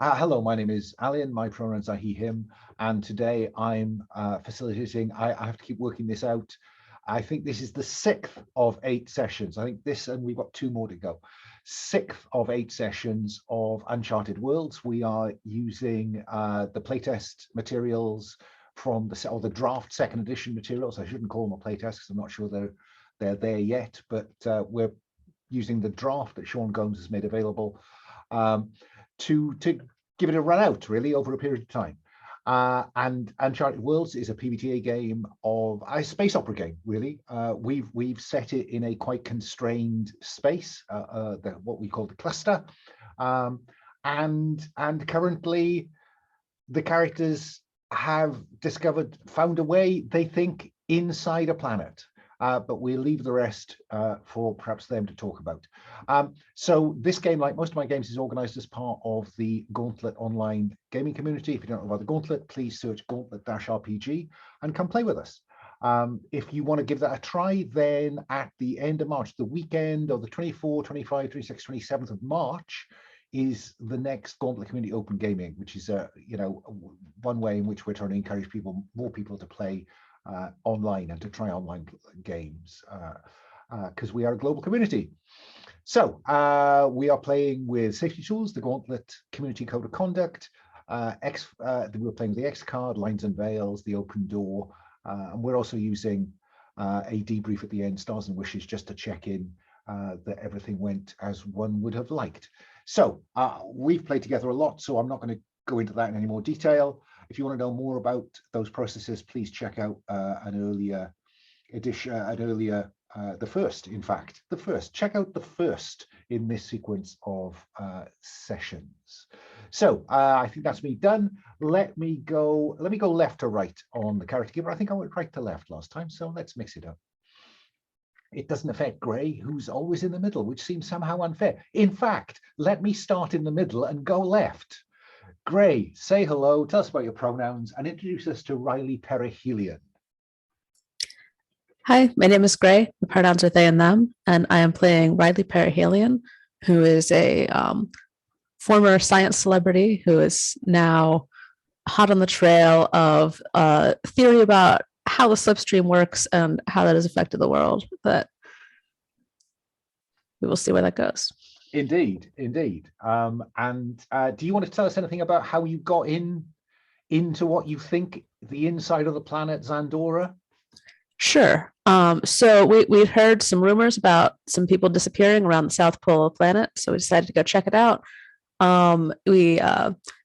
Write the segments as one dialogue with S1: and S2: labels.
S1: Hello, my name is Alan. My pronouns are he, him. And today I'm facilitating. I have to keep working this out. I think this is the 6th of 8 sessions. I think this, and we've got 2 more to go. 6th of 8 sessions of Uncharted Worlds. We are using the playtest materials from the draft 2nd edition materials. I shouldn't call them a playtest because I'm not sure they're there yet, but we're using the draft that Sean Gomes has made available to give it a run out really over a period of time. And Uncharted Worlds is a PBTA game of a space opera game, really. We've set it in a quite constrained space, what we call the cluster, and currently the characters have found a way, they think, inside a planet. But we'll leave the rest for perhaps them to talk about. So this game, like most of my games, is organized as part of the Gauntlet online gaming community. If you don't know about the Gauntlet, please search Gauntlet-RPG and come play with us. If you want to give that a try, then at the end of March, the weekend of the 24th, 25th, 26th, 27th of March, is the next Gauntlet Community Open Gaming, which is one way in which we're trying to encourage more people to play online and to try online games because we are a global community. So we are playing with safety tools, the Gauntlet Community Code of Conduct, we're playing the X card, Lines and Veils, the Open Door, and we're also using a debrief at the end, Stars and Wishes, just to check in that everything went as one would have liked. So we've played together a lot, so I'm not going to go into that in any more detail. If you want to know more about those processes, please check out an earlier edition, the first. Check out the first in this sequence of sessions. So I think that's me done. Let me go left to right on the character giver. I think I went right to left last time, so let's mix it up. It doesn't affect Gray, who's always in the middle, which seems somehow unfair. In fact, let me start in the middle and go left. Gray, say hello, tell us about your pronouns, and introduce us to Riley Perihelion.
S2: Hi, my name is Gray. My pronouns are they and them, and I am playing Riley Perihelion, who is a former science celebrity who is now hot on the trail of theory about how the slipstream works and how that has affected the world. But we will see where that goes.
S1: Indeed. And do you want to tell us anything about how you got into what you think the inside of the planet Zandora?
S2: Sure. So we'd heard some rumors about some people disappearing around the South Pole of the planet, so we decided to go check it out. We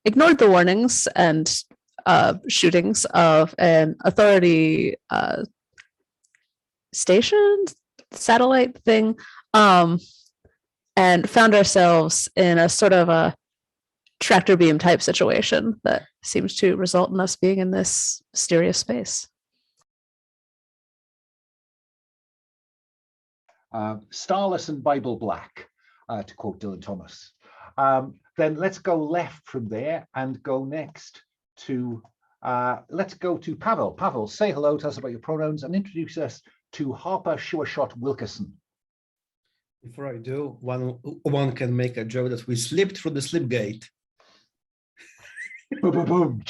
S2: ignored the warnings and shootings of an authority station, satellite thing, and found ourselves in a sort of a tractor beam type situation that seems to result in us being in this mysterious space.
S1: Starless and Bible black, to quote Dylan Thomas. Then let's go left from there and go next to, let's go to Pavel. Pavel, say hello, tell us about your pronouns, and introduce us to Harper Sure-Shot Wilkerson.
S3: Before I do, one can make a joke that we slipped through the slip gate.
S1: Boom, boom, boom.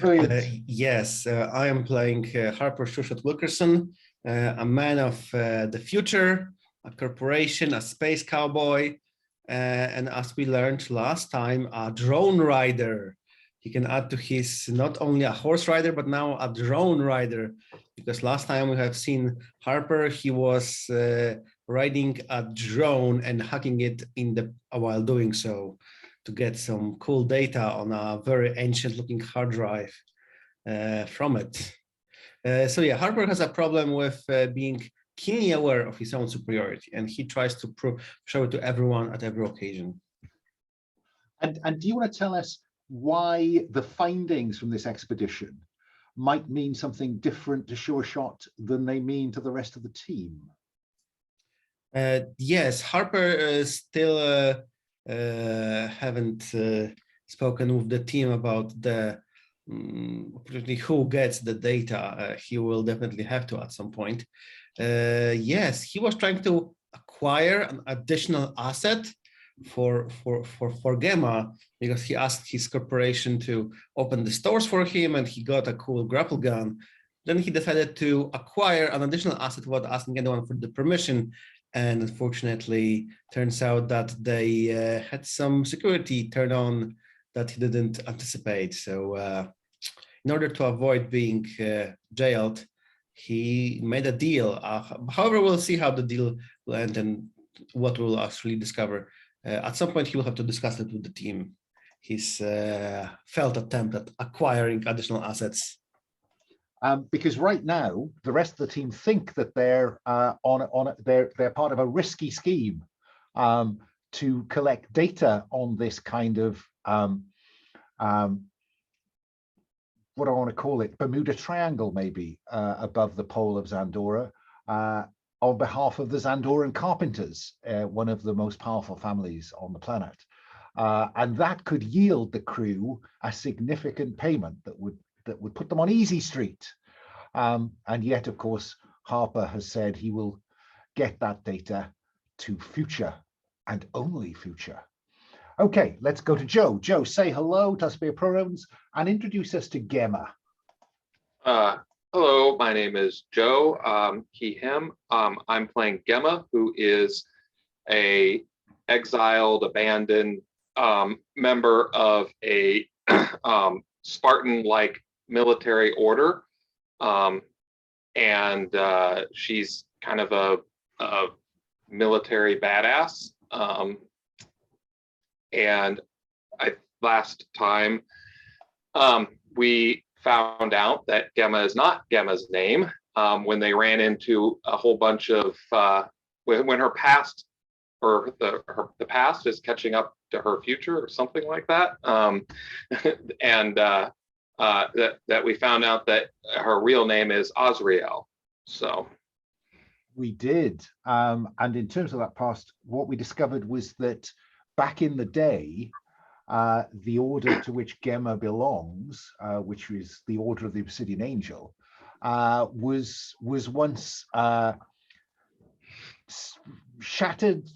S1: Brilliant.
S3: Yes, I am playing Harper Sure-Shot Wilkerson, a man of the future, a corporation, a space cowboy, and as we learned last time, a drone rider. He can add to his not only a horse rider, but now a drone rider. Because last time we have seen Harper, he was riding a drone and hacking it while doing so to get some cool data on a very ancient looking hard drive from it. So yeah, Harper has a problem with being keenly aware of his own superiority, and he tries to show it to everyone at every occasion.
S1: And do you want to tell us why the findings from this expedition might mean something different to Sure-Shot than they mean to the rest of the team?
S3: Yes, Harper still haven't spoken with the team about the who gets the data. He will definitely have to at some point. Yes, he was trying to acquire an additional asset for Gemma, because he asked his corporation to open the stores for him, and he got a cool grapple gun. Then he decided to acquire an additional asset without asking anyone for the permission. And unfortunately, turns out that they had some security turn on that he didn't anticipate. So in order to avoid being jailed, he made a deal. However, we'll see how the deal will end and what we'll actually discover. At some point, he will have to discuss it with the team. His failed attempt at acquiring additional assets.
S1: Because right now the rest of the team think that they're they're part of a risky scheme to collect data on this kind of what do I want to call it, Bermuda Triangle, maybe above the pole of Zandora, on behalf of the Zandoran carpenters, one of the most powerful families on the planet, and that could yield the crew a significant payment that would put them on easy street. And yet, of course, Harper has said he will get that data to Future and only Future. Okay, let's go to Joe. Joe, say hello, tell us about your pronouns, and introduce us to Gemma.
S4: Hello, my name is Joe, he, him. I'm playing Gemma, who is a exiled, abandoned member of a Spartan-like military order. And she's kind of a military badass. And last time we found out that Gemma is not Gemma's name when they ran into a whole bunch of when her past, or the past is catching up to her future or something like that. And that we found out that her real name is Azrael. So
S1: we did, and in terms of that past, what we discovered was that back in the day, the order to which Gemma belongs, which is the Order of the Obsidian Angel, was once shattered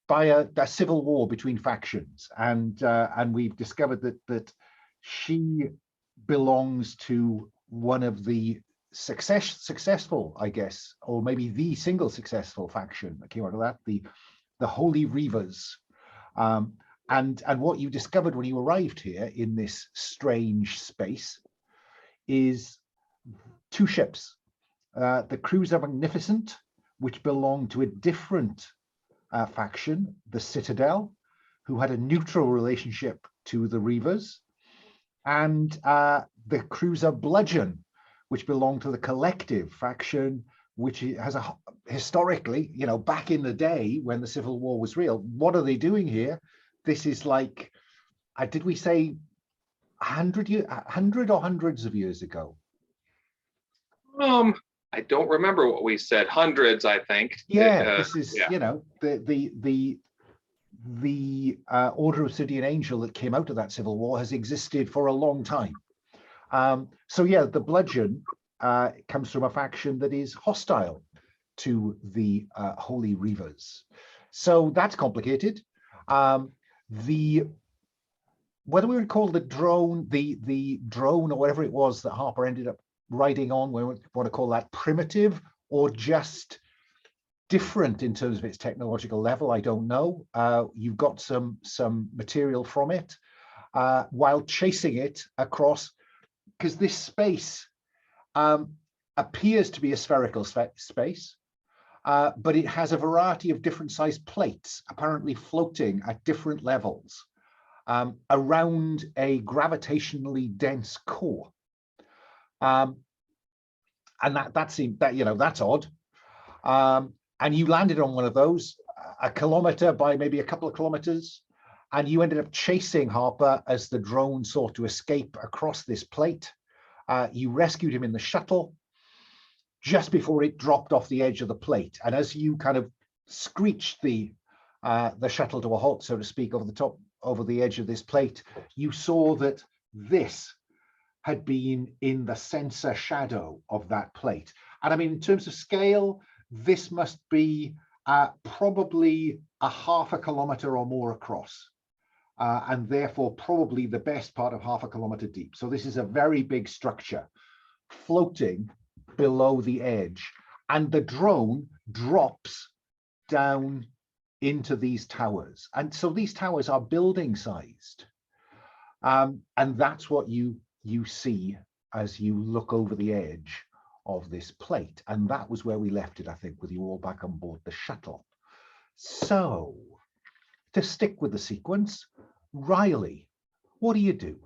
S1: by a civil war between factions, and we've discovered that she belongs to one of the successful, I guess, or maybe the single successful faction that came out of that, the Holy Reavers. And what you discovered when you arrived here in this strange space is two ships. The Cruiser Magnificent, which belonged to a different faction, the Citadel, who had a neutral relationship to the Reavers, and the Cruiser Bludgeon, which belonged to the Collective faction, which has a historically, back in the day when the Civil War was real. What are they doing here? This is like, did we say 100 or hundreds of years ago?
S4: I don't remember what we said. Hundreds, I think.
S1: Yeah, this is the Order of Obsidian Angel that came out of that Civil War has existed for a long time. So yeah, the Bludgeon comes from a faction that is hostile to the Holy Reavers. So that's complicated. Whether we would call the drone, the drone or whatever it was that Harper ended up riding on, we want to call that primitive or just different in terms of its technological level, I don't know. You've got some material from it while chasing it across, because this space appears to be a spherical space, but it has a variety of different sized plates apparently floating at different levels around a gravitationally dense core. And that's odd. And you landed on one of those a kilometer by maybe a couple of kilometers, and you ended up chasing Harper as the drone sought to escape across this plate. You rescued him in the shuttle just before it dropped off the edge of the plate. And as you kind of screeched the shuttle to a halt, so to speak, over the edge of this plate, you saw that this had been in the sensor shadow of that plate. And I mean, in terms of scale, this must be probably a half a kilometer or more across, and therefore probably the best part of half a kilometer deep. So this is a very big structure floating below the edge, and the drone drops down into these towers. And so these towers are building sized. And that's what you see as you look over the edge of this plate. And that was where we left it, I think, with you all back on board the shuttle. So to stick with the sequence, Riley, what do you do?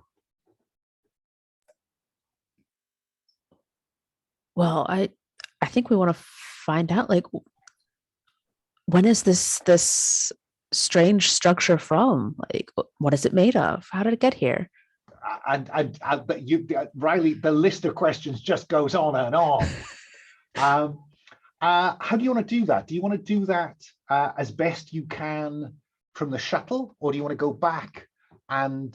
S2: Well, I think we want to find out, like, when is this strange structure from? Like, what is it made of? How did it get here?
S1: But you, Riley, the list of questions just goes on and on. How do you want to do that? Do you want to do that as best you can from the shuttle, or do you want to go back and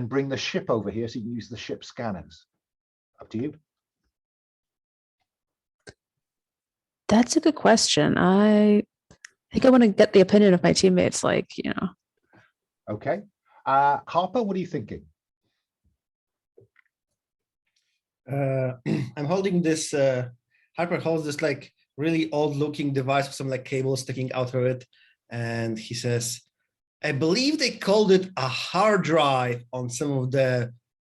S1: bring the ship over here so you can use the ship scanners? Up to you.
S2: That's a good question. I think I want to get the opinion of my teammates, like, you know.
S1: Okay. Harper, what are you thinking?
S3: I'm holding this, Harper holds this like really old looking device with some like cables sticking out of it. And he says, I believe they called it a hard drive on some of the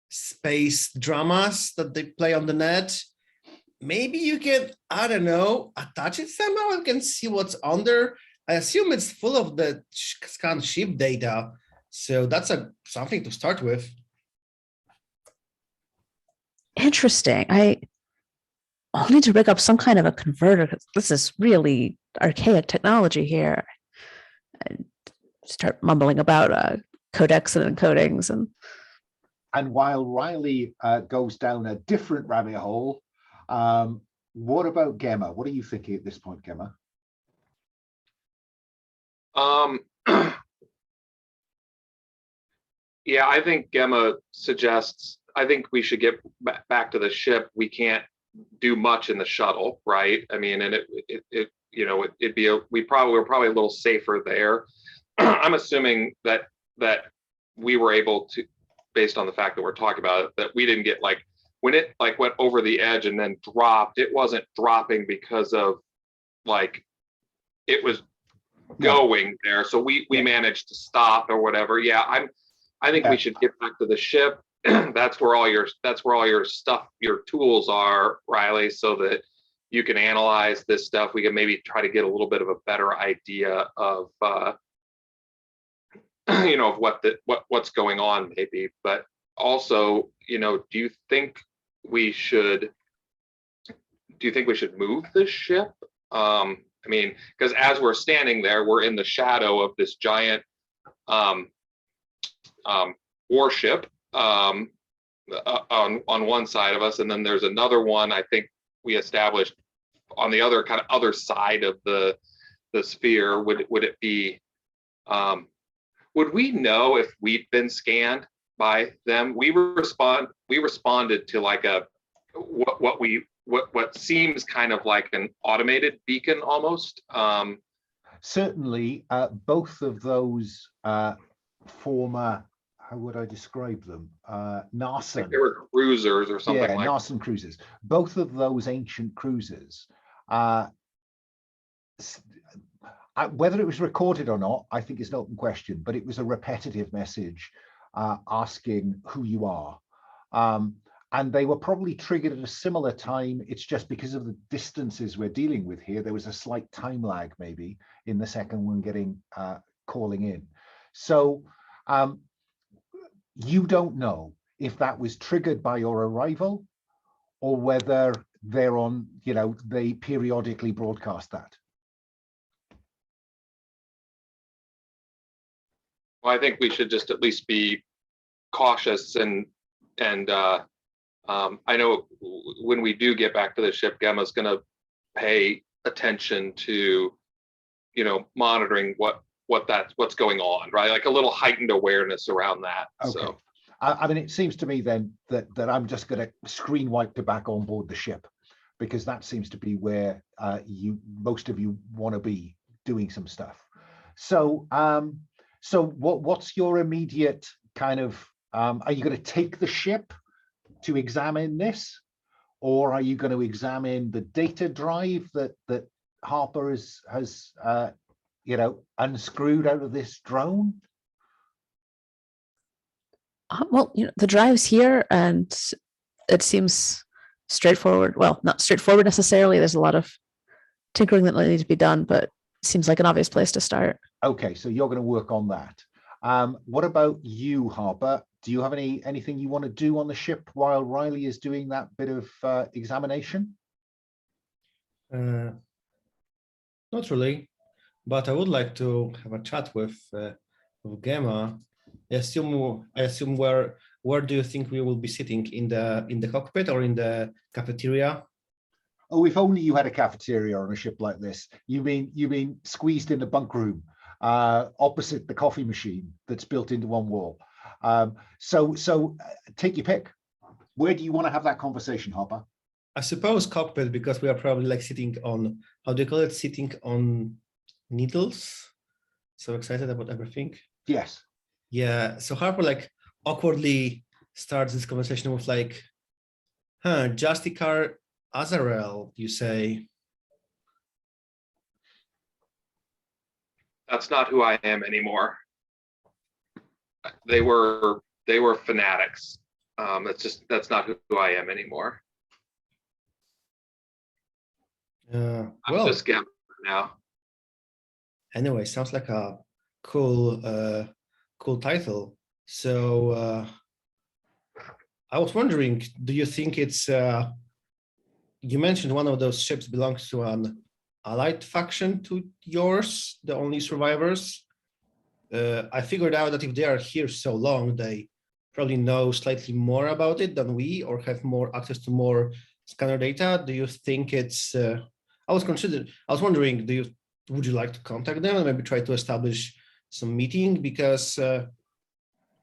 S3: space dramas that they play on the net. Maybe you can, I don't know, attach it somehow and can see what's under. I assume it's full of the scanned ship data. So that's something to start with.
S2: Interesting. I'll need to rig up some kind of a converter, because this is really archaic technology here. I start mumbling about codecs and encodings.
S1: And while Riley goes down a different rabbit hole, what about Gemma? What are you thinking at this point, Gemma?
S4: Yeah, I think Gemma suggests, I think we should get back to the ship. We can't do much in the shuttle, right? I mean, and it'd be we're probably a little safer there. I'm assuming that we were able to, based on the fact that we're talking about it, that we didn't get like, when it like went over the edge and then dropped, it wasn't dropping because of like it was going there. So we managed to stop or whatever. Yeah, I think we should get back to the ship. That's where all your stuff, your tools are, Riley, so that you can analyze this stuff. We can maybe try to get a little bit of a better idea of of what's going on, maybe. But also, do you think we should move this ship? I mean, because as we're standing there, we're in the shadow of this giant warship on one side of us, and then there's another one I think we established on the other side of the sphere. Would it be would we know if we'd been scanned by them? We responded to like what seems kind of like an automated beacon almost.
S1: Certainly, both of those former, how would I describe them? Narsen.
S4: Like they were cruisers or something like
S1: Narsen cruisers. Both of those ancient cruisers. Whether it was recorded or not, I think is an open question, but it was a repetitive message asking who you are. And they were probably triggered at a similar time. It's just because of the distances we're dealing with here, there was a slight time lag maybe in the second one getting calling in. So you don't know if that was triggered by your arrival or whether they're on, they periodically broadcast that.
S4: Well, I think we should just at least be cautious and I know when we do get back to the ship, Gemma's going to pay attention to, monitoring what's going on, right? Like a little heightened awareness around that. Okay. So,
S1: I mean, it seems to me then that I'm just going to screen wipe to back on board the ship, because that seems to be where most of you want to be doing some stuff. So, so what's your immediate kind of? Are you going to take the ship to examine this, or are you going to examine the data drive that Harper has you know, unscrewed out of this drone?
S2: Well, you know, the drive's here, and it seems straightforward. Well, not straightforward necessarily. There's a lot of tinkering that needs to be done, but it seems like an obvious place to start.
S1: Okay, so you're going to work on that. What about you, Harper? Do you have anything you want to do on the ship while Riley is doing that bit of examination?
S3: Not really, but I would like to have a chat with Gemma. I assume where do you think we will be sitting, in the cockpit or in the cafeteria?
S1: Oh, if only you had a cafeteria on a ship like this. You mean squeezed in the bunk room, opposite the coffee machine that's built into one wall. So take your pick. Where do you want to have that conversation, Harper?
S3: I suppose cockpit, because we are probably like sitting on, how do you call it? Sitting on needles. So excited about everything.
S1: Yes.
S3: Yeah. So Harper like awkwardly starts this conversation with like, Justicar Azarel, you say?
S4: That's not who I am anymore. They were fanatics. That's not who I am anymore. I'm
S3: Well,
S4: just Gemma now.
S3: anyway, sounds like a cool title. So I was wondering, do you think it's you mentioned one of those ships belongs to an allied faction to yours, the only survivors? I figured out that if they are here so long, they probably know slightly more about it than we, or have more access to more scanner data. Do you think it's I was wondering, would you like to contact them and maybe try to establish some meeting? Because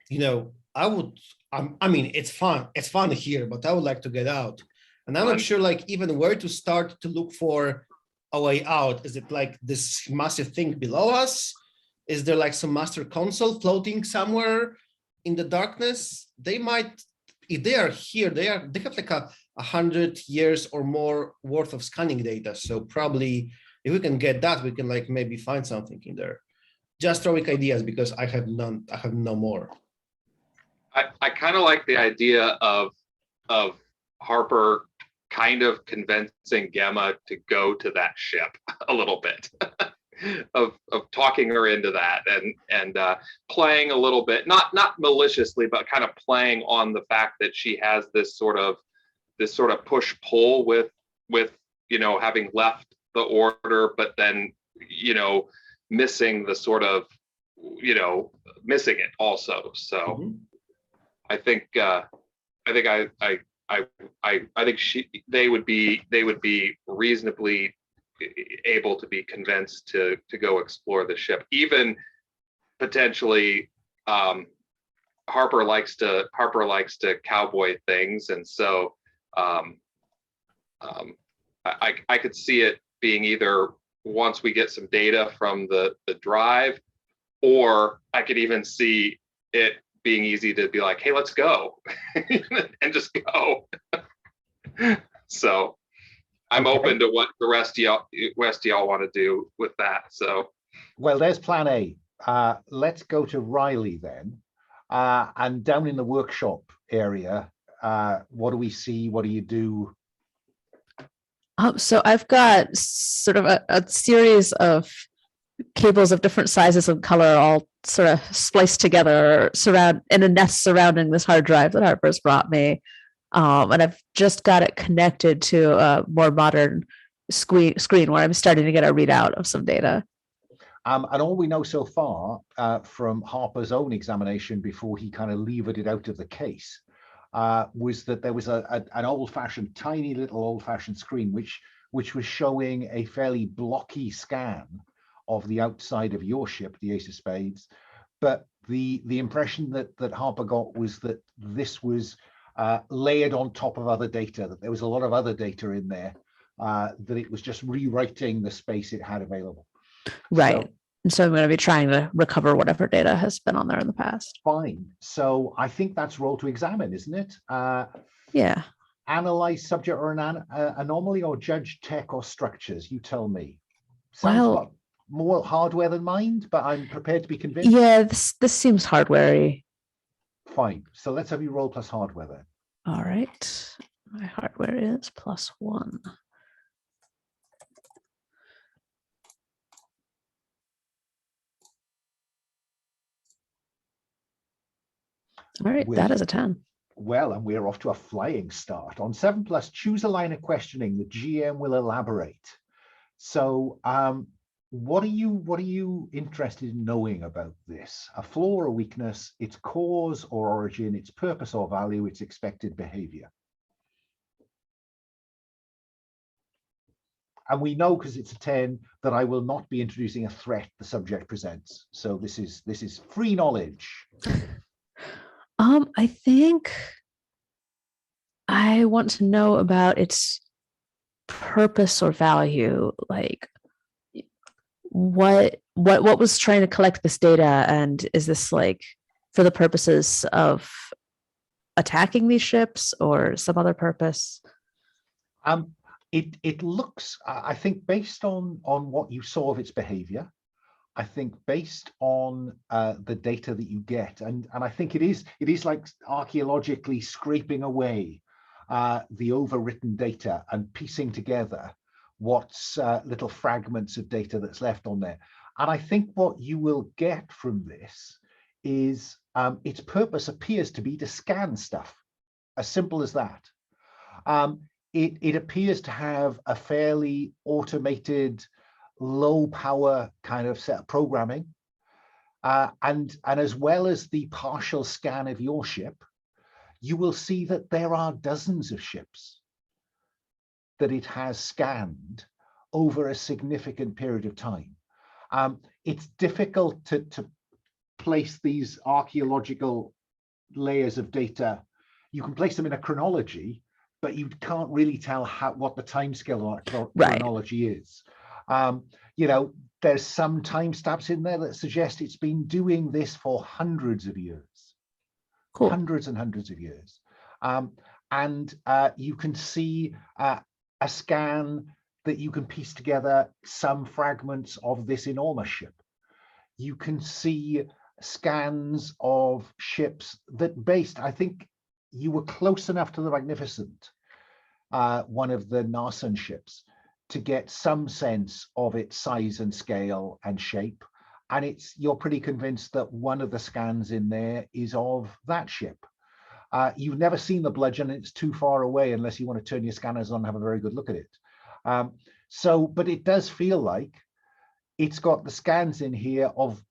S3: you know, I mean, it's fun here, but I would like to get out. And I'm not sure like even where to start to look for a way out. Is it like this massive thing below us? Is there like some master console floating somewhere in the darkness? They might, if they are here, they have like 100 years or more worth of scanning data. So probably if we can get that, we can like maybe find something in there. Just throwing ideas, because I have no more.
S4: I kind of like the idea of Harper kind of convincing Gemma to go to that ship a little bit. of talking her into that and playing a little bit, not maliciously, but kind of playing on the fact that she has this sort of push pull with you know, having left the order, but then, you know, missing the sort of, you know, missing it also. So I think they would be reasonably able to be convinced to go explore the ship. Even potentially, Harper likes to cowboy things, and so I could see it being either once we get some data from the drive, or I could even see it being easy to be like, hey, let's go and just go. So I'm open to what the rest of y'all want to do with that. So,
S1: well, there's plan A. Let's go to Riley then. And down in the workshop area, what do we see? What do you do?
S2: So I've got sort of a series of cables of different sizes and color, all sort of spliced together, in a nest surrounding this hard drive that Harper's brought me. And I've just got it connected to a more modern screen where I'm starting to get a readout of some data.
S1: And all we know so far from Harper's own examination before he kind of levered it out of the case was that there was an old-fashioned, tiny little old-fashioned screen which was showing a fairly blocky scan of the outside of your ship, the Ace of Spades. But the impression that Harper got was that this was layered on top of other data, that there was a lot of other data in there, that it was just rewriting the space it had available.
S2: Right. And so I'm going to be trying to recover whatever data has been on there in the past.
S1: Fine. So I think that's roll to examine, isn't it?
S2: Yeah.
S1: Analyze subject or an anomaly, or judge tech or structures. You tell me. Sounds
S2: Well,
S1: more hardware than mind, but I'm prepared to be convinced.
S2: yeah, this seems hardware-y.
S1: Fine. So let's have you roll plus hardware then.
S2: All right. My hardware is +1. All right, that is a 10.
S1: Well, and we're off to a flying start. On 7+, choose a line of questioning. The GM will elaborate. So what are you interested in knowing about this? A flaw or a weakness, its cause or origin, its purpose or value, its expected behavior. And we know, because it's a 10, that I will not be introducing a threat the subject presents. So this is free knowledge.
S2: I think I want to know about its purpose or value, like what was trying to collect this data, and is this like for the purposes of attacking these ships or some other purpose?
S1: It looks, I think, based on what you saw of its behavior, I think based on the data that you get, and I think it is like archaeologically scraping away the overwritten data and piecing together what's little fragments of data that's left on there. And I think what you will get from this is its purpose appears to be to scan stuff, as simple as that. It appears to have a fairly automated, low power kind of set of programming. And as well as the partial scan of your ship, you will see that there are dozens of ships that it has scanned over a significant period of time. It's difficult to place these archaeological layers of data. You can place them in a chronology, but you can't really tell what the timescale or chronology is. You know, there's some timestamps in there that suggest it's been doing this for hundreds of years. Cool. Hundreds and hundreds of years. And you can see a scan that you can piece together some fragments of this enormous ship. You can see scans of ships that I think you were close enough to the Magnificent, one of the Narsen ships, to get some sense of its size and scale and shape. And you're pretty convinced that one of the scans in there is of that ship. You've never seen the Bludgeon, and it's too far away unless you want to turn your scanners on and have a very good look at it. But it does feel like it's got the scans in here of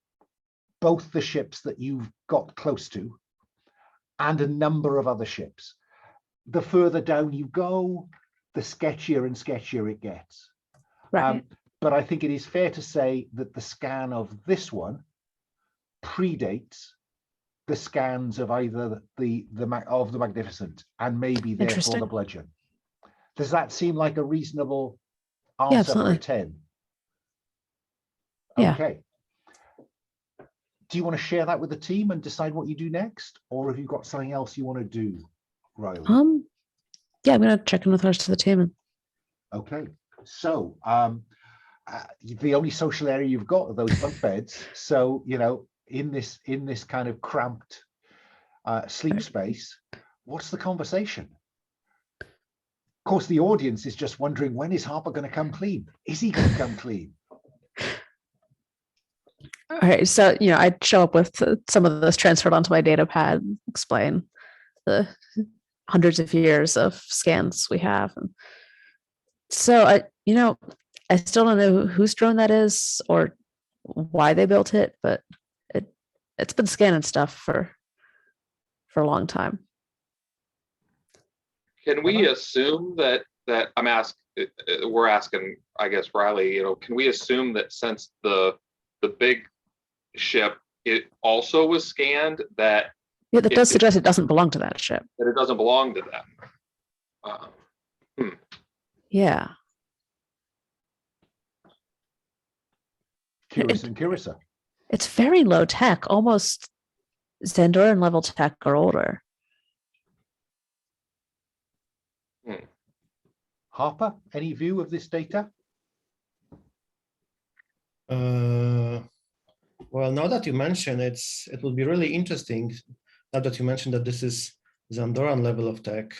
S1: both the ships that you've got close to and a number of other ships. The further down you go, the sketchier and sketchier it gets. Right. But I think it is fair to say that the scan of this one predates the scans of either the Magnificent and maybe therefore the Bludgeon. Does that seem like a reasonable answer for a 10?
S2: Yeah.
S1: Okay. Do you want to share that with the team and decide what you do next, or have you got something else you want to do, Riley?
S2: Yeah, I'm gonna check in with the rest of the team.
S1: Okay. So the only social area you've got are those bunk beds. So, you know, in this kind of cramped sleep space, what's the conversation? Of course, the audience is just wondering, when is Harper going to come clean? Is he going to come clean?
S2: All right, so I'd show up with some of this transferred onto my data pad, and explain the hundreds of years of scans we have. And so I still don't know whose drone that is or why they built it, but it's been scanning stuff for a long time.
S4: Can we assume that we're asking, I guess, Riley, can we assume that since the big ship, it also was scanned, that
S2: that does suggest it doesn't belong to that ship.
S4: That it doesn't belong to them.
S2: Yeah.
S1: Curious and Curissa.
S2: It's very low tech, almost Zandoran level tech or older.
S1: Harper, any view of this data?
S3: Well, now that you mention it will be really interesting. Now that you mentioned that this is Zandoran level of tech,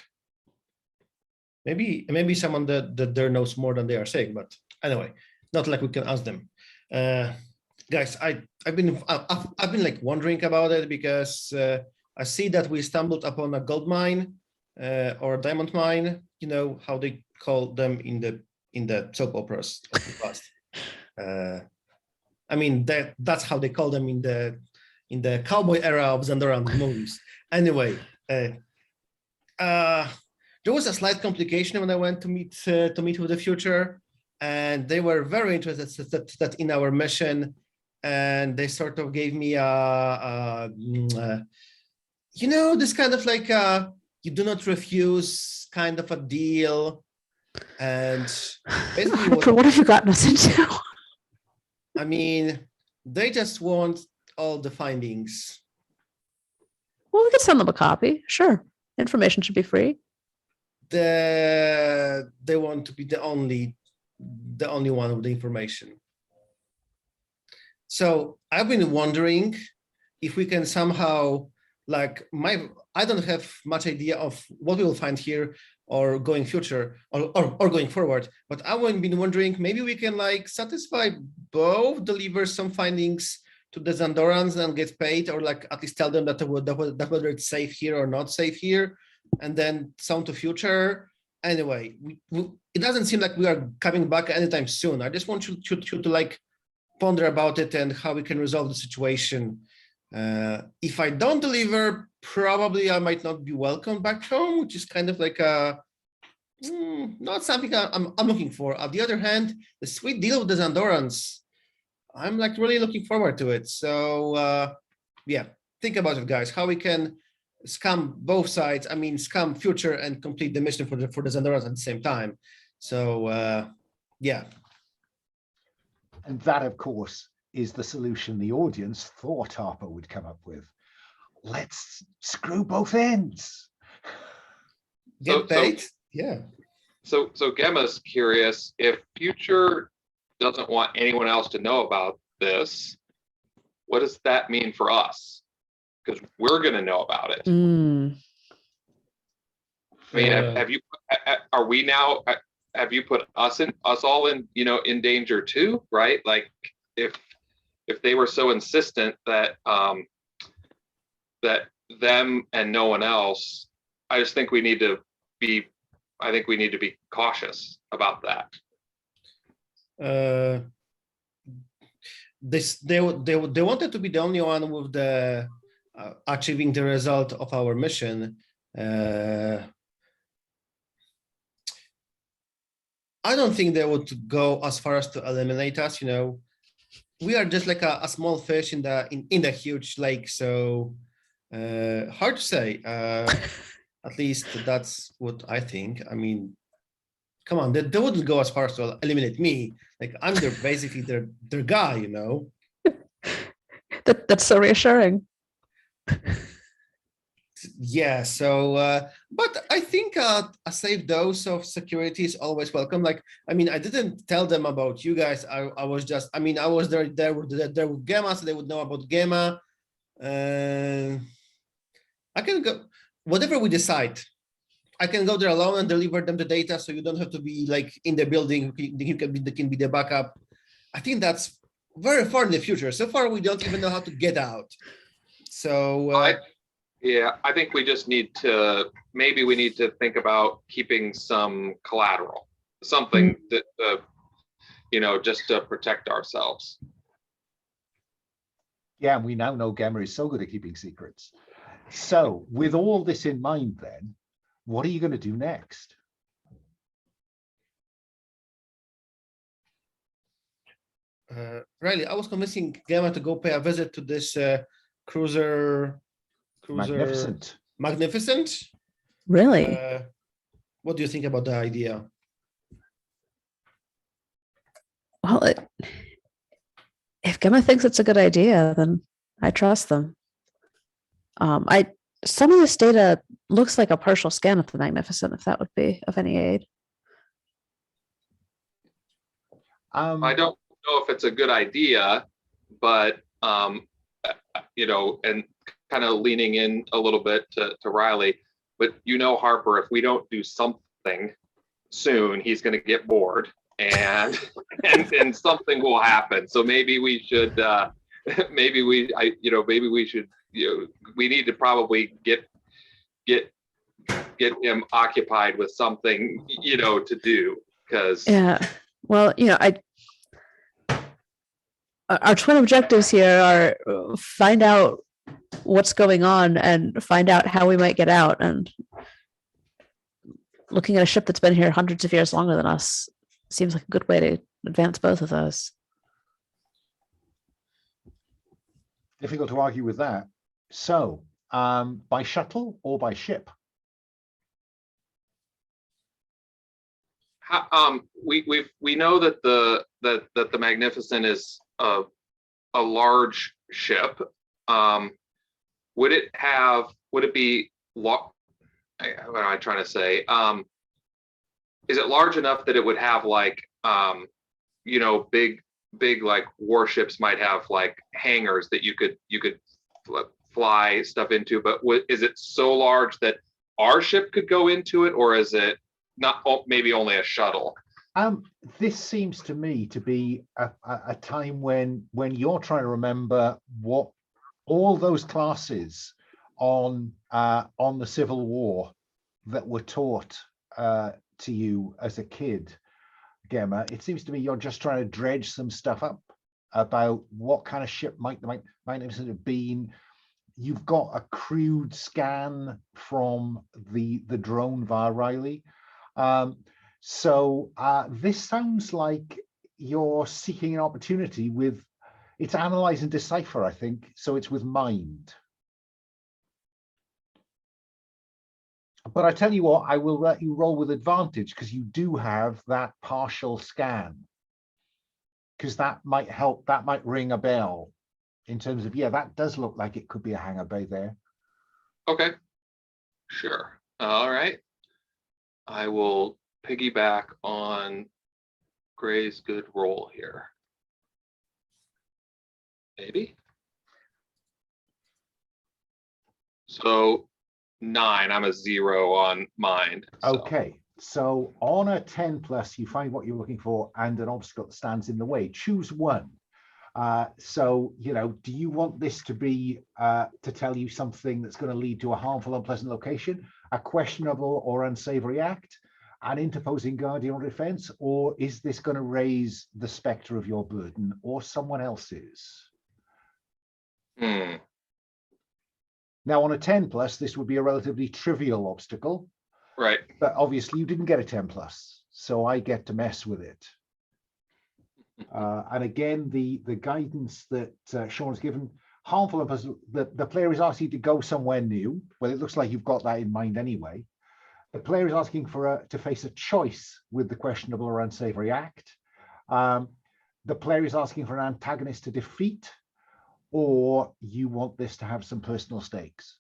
S3: maybe someone that there knows more than they are saying. But anyway, not like we can ask them. Guys, I've been like wondering about it because I see that we stumbled upon a gold mine or a diamond mine. You know how they call them in the soap operas of the past. I mean that's how they call them in the cowboy era of Zandoran movies. Anyway, there was a slight complication when I went to meet with the future, and they were very interested that in our mission, and they sort of gave me this kind of like you do not refuse kind of a deal, and basically
S2: What have you gotten us into?
S3: I mean, they just want all the findings.
S2: Well, we could send them a copy. Sure. Information should be free.
S3: They want to be the only one with the information. So I've been wondering if we can somehow, like, I don't have much idea of what we will find here or going future or going forward, but I've been wondering maybe we can like satisfy both, deliver some findings to the Zandorans and get paid, or like at least tell them that whether it's safe here or not safe here, and then some to future. Anyway, it doesn't seem like we are coming back anytime soon. I just want you to like ponder about it and how we can resolve the situation. If I don't deliver, probably I might not be welcomed back home, which is kind of like not something I'm looking for. On the other hand, the sweet deal with the Zandorans, I'm like really looking forward to it. So yeah, think about it, guys. How we can scam both sides. I mean, scam future and complete the mission for the Zandorans at the same time. So yeah.
S1: And that, of course, is the solution the audience thought Harper would come up with. Let's screw both ends.
S3: Get paid? Yeah.
S4: So Gemma's curious if Future doesn't want anyone else to know about this, what does that mean for us? Because we're going to know about it. I mean, have you? Are we now? Have you put us all in? In danger too, right? Like, if they were so insistent that that them and no one else, I just think we need to be. I think we need to be cautious about that.
S3: They wanted to be the only one with the achieving the result of our mission. I don't think they would go as far as to eliminate us. We are just like a small fish in the huge lake. So hard to say. At least that's what I think. I mean, come on, they wouldn't go as far as to eliminate me. Like, I'm basically their guy,
S2: That's so reassuring.
S3: Yeah, so but I think a safe dose of security is always welcome. Like, I mean, I didn't tell them about you guys. I was just, I mean, I was there with Gemma, so they would know about Gemma. I can go whatever we decide. I can go there alone and deliver them the data, so you don't have to be like in the building. You can be the backup. I think that's very far in the future. So far, we don't even know how to get out. So
S4: yeah, I think we just need to, maybe we need to think about keeping some collateral, something that, just to protect ourselves.
S1: Yeah, and we now know Gemma is so good at keeping secrets. So with all this in mind then, what are you going to do next?
S3: Riley, I was convincing Gemma to go pay a visit to this cruiser. Magnificent.
S2: Really?
S3: What do you think about the idea?
S2: Well, Gemma thinks it's a good idea, then I trust them. Some of this data looks like a partial scan of the Magnificent, if that would be of any aid.
S4: I don't know if it's a good idea, but and kind of leaning in a little bit to Riley, but Harper, if we don't do something soon, he's going to get bored and something will happen. So maybe we should we need to probably get him occupied with something to do, because
S2: well, our twin objectives here are find out what's going on and find out how we might get out. And looking at a ship that's been here hundreds of years longer than us seems like a good way to advance both of those.
S1: Difficult to argue with that. So, by shuttle or by ship?
S4: We know that the Magnificent is a large ship. Would it be what am I trying to say? Is it large enough that it would have big like warships might have like hangars that you could fly stuff into, but is it so large that our ship could go into it, or is it not maybe only a shuttle?
S1: This seems to me to be a time when you're trying to remember what all those classes on the Civil War that were taught to you as a kid, Gemma. It seems to me you're just trying to dredge some stuff up about what kind of ship might have been. You've got a crude scan from the drone via Riley. So this sounds like you're seeking an opportunity with, it's analyze and decipher, I think. So it's with mind. But I tell you what, I will let you roll with advantage because you do have that partial scan. Because that might help, that might ring a bell in terms of, yeah, that does look like it could be a hangar bay there.
S4: Okay, sure. All right. I will piggyback on Gray's good roll here. Maybe. So 9, I'm a 0 on mind. So.
S1: Okay, so on a 10+, you find what you're looking for and an obstacle that stands in the way. Choose one. So, do you want this to be to tell you something that's going to lead to a harmful, unpleasant location, a questionable or unsavory act, an interposing guardian or defense, or is this going to raise the specter of your burden or someone else's? Now, on a 10+, this would be a relatively trivial obstacle.
S4: Right.
S1: But obviously you didn't get a 10+, so I get to mess with it. And again, the guidance that Sean's given, harmful, the player is asking you to go somewhere new. Well, it looks like you've got that in mind anyway. The player is asking to face a choice with the questionable or unsavory act. The player is asking for an antagonist to defeat, or you want this to have some personal stakes?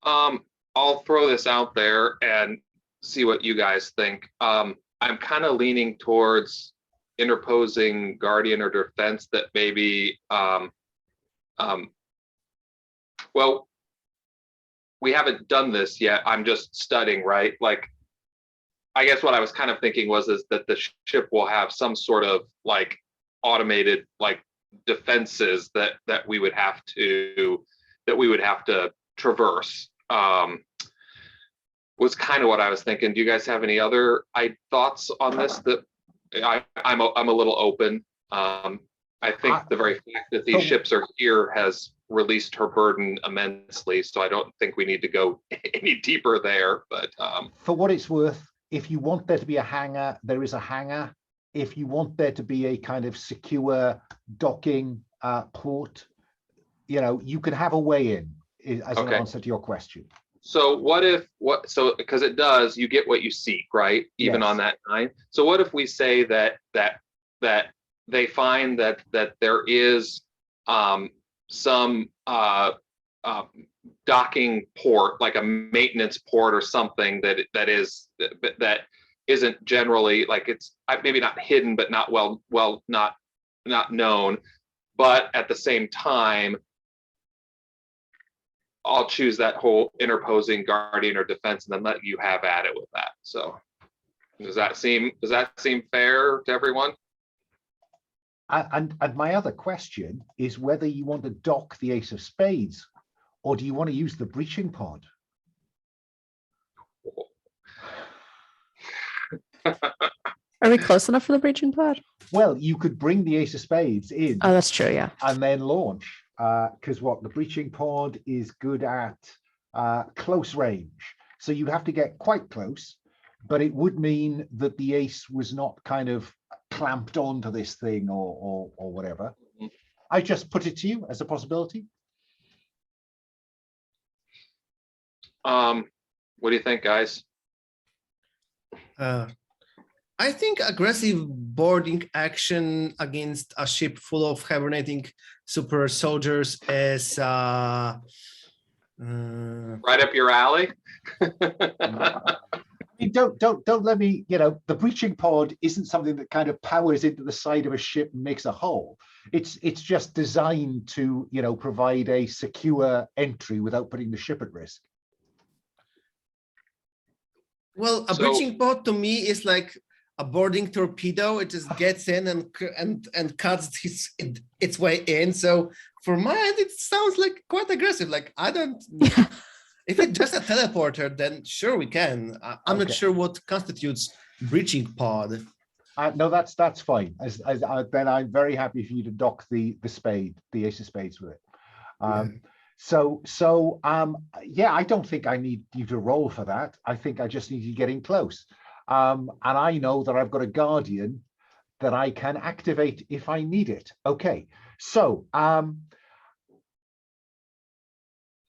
S4: I'll throw this out there and see what you guys think. I'm kind of leaning towards interposing guardian or defense that maybe, well, we haven't done this yet. I'm just studying, right? Like, I guess what I was kind of thinking is that the ship will have some sort of like automated like defenses that we would have to traverse. Was kind of what I was thinking. Do you guys have any other thoughts on this? That I'm a little open. I think the very fact that these ships are here has released her burden immensely. So I don't think we need to go any deeper there. But
S1: for what it's worth, if you want there to be a hangar, there is a hangar. If you want there to be a kind of secure docking port, you can have a way in as an answer to your question.
S4: So because it does, you get what you seek, right? Even on that 9. So what if we say that they find that there is some docking port, like a maintenance port or something that isn't generally, like, it's maybe not hidden, but not not known. But at the same time, I'll choose that whole interposing guardian or defense and then let you have at it with that. So does that seem fair to everyone?
S1: And my other question is whether you want to dock the ace of spades, or do you want to use the breaching pod?
S2: Are we close enough for the breaching pod?
S1: Well, you could bring the ace of spades in.
S2: Oh, that's true. Yeah.
S1: And then launch, because the breaching pod is good at close range. So you'd have to get quite close, but it would mean that the ace was not kind of clamped onto this thing or whatever. Mm-hmm. I just put it to you as a possibility.
S4: What do you think, guys?
S3: I think aggressive boarding action against a ship full of hibernating super soldiers is
S4: right up your alley.
S1: Don't let me, the breaching pod isn't something that kind of powers into the side of a ship and makes a hole. It's just designed to, provide a secure entry without putting the ship at risk.
S3: Well, a breaching pod to me is like a boarding torpedo. It just gets in and cuts its way in. So for my end, it sounds like quite aggressive. Like, I don't. If it's just a teleporter, then sure we can. I'm not sure what constitutes breaching pod.
S1: No, that's fine. Then I'm very happy for you to dock the spade, the ace of spades with it. I don't think I need you to roll for that. I think I just need you getting close. And I know that I've got a guardian that I can activate if I need it. Okay, so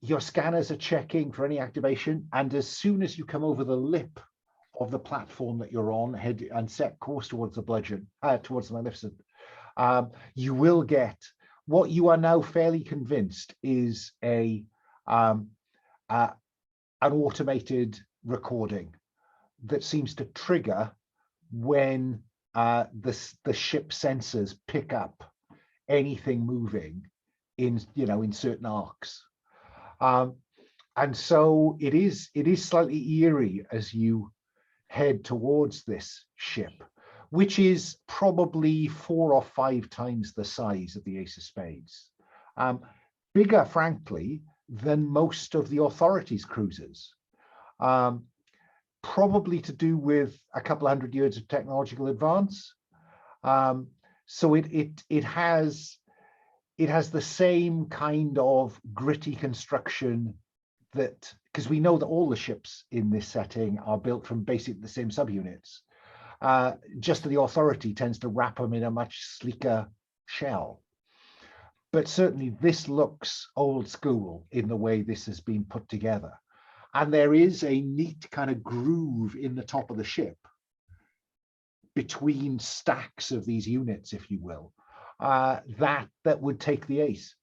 S1: your scanners are checking for any activation, and as soon as you come over the lip of the platform that you're on, head and set course towards the bludgeon, towards the Maleficent, you will get what you are now fairly convinced is an automated recording that seems to trigger when the ship sensors pick up anything moving in certain arcs. And so it is slightly eerie as you head towards this ship, which is probably 4 or 5 times the size of the Ace of Spades. Bigger, frankly, than most of the Authority's cruisers. Probably to do with a couple of 100 years of technological advance. So it has the same kind of gritty construction that, because we know that all the ships in this setting are built from basically the same subunits. Just the Authority tends to wrap them in a much sleeker shell. But certainly this looks old school in the way this has been put together. And there is a neat kind of groove in the top of the ship between stacks of these units, if you will, that would take the ace.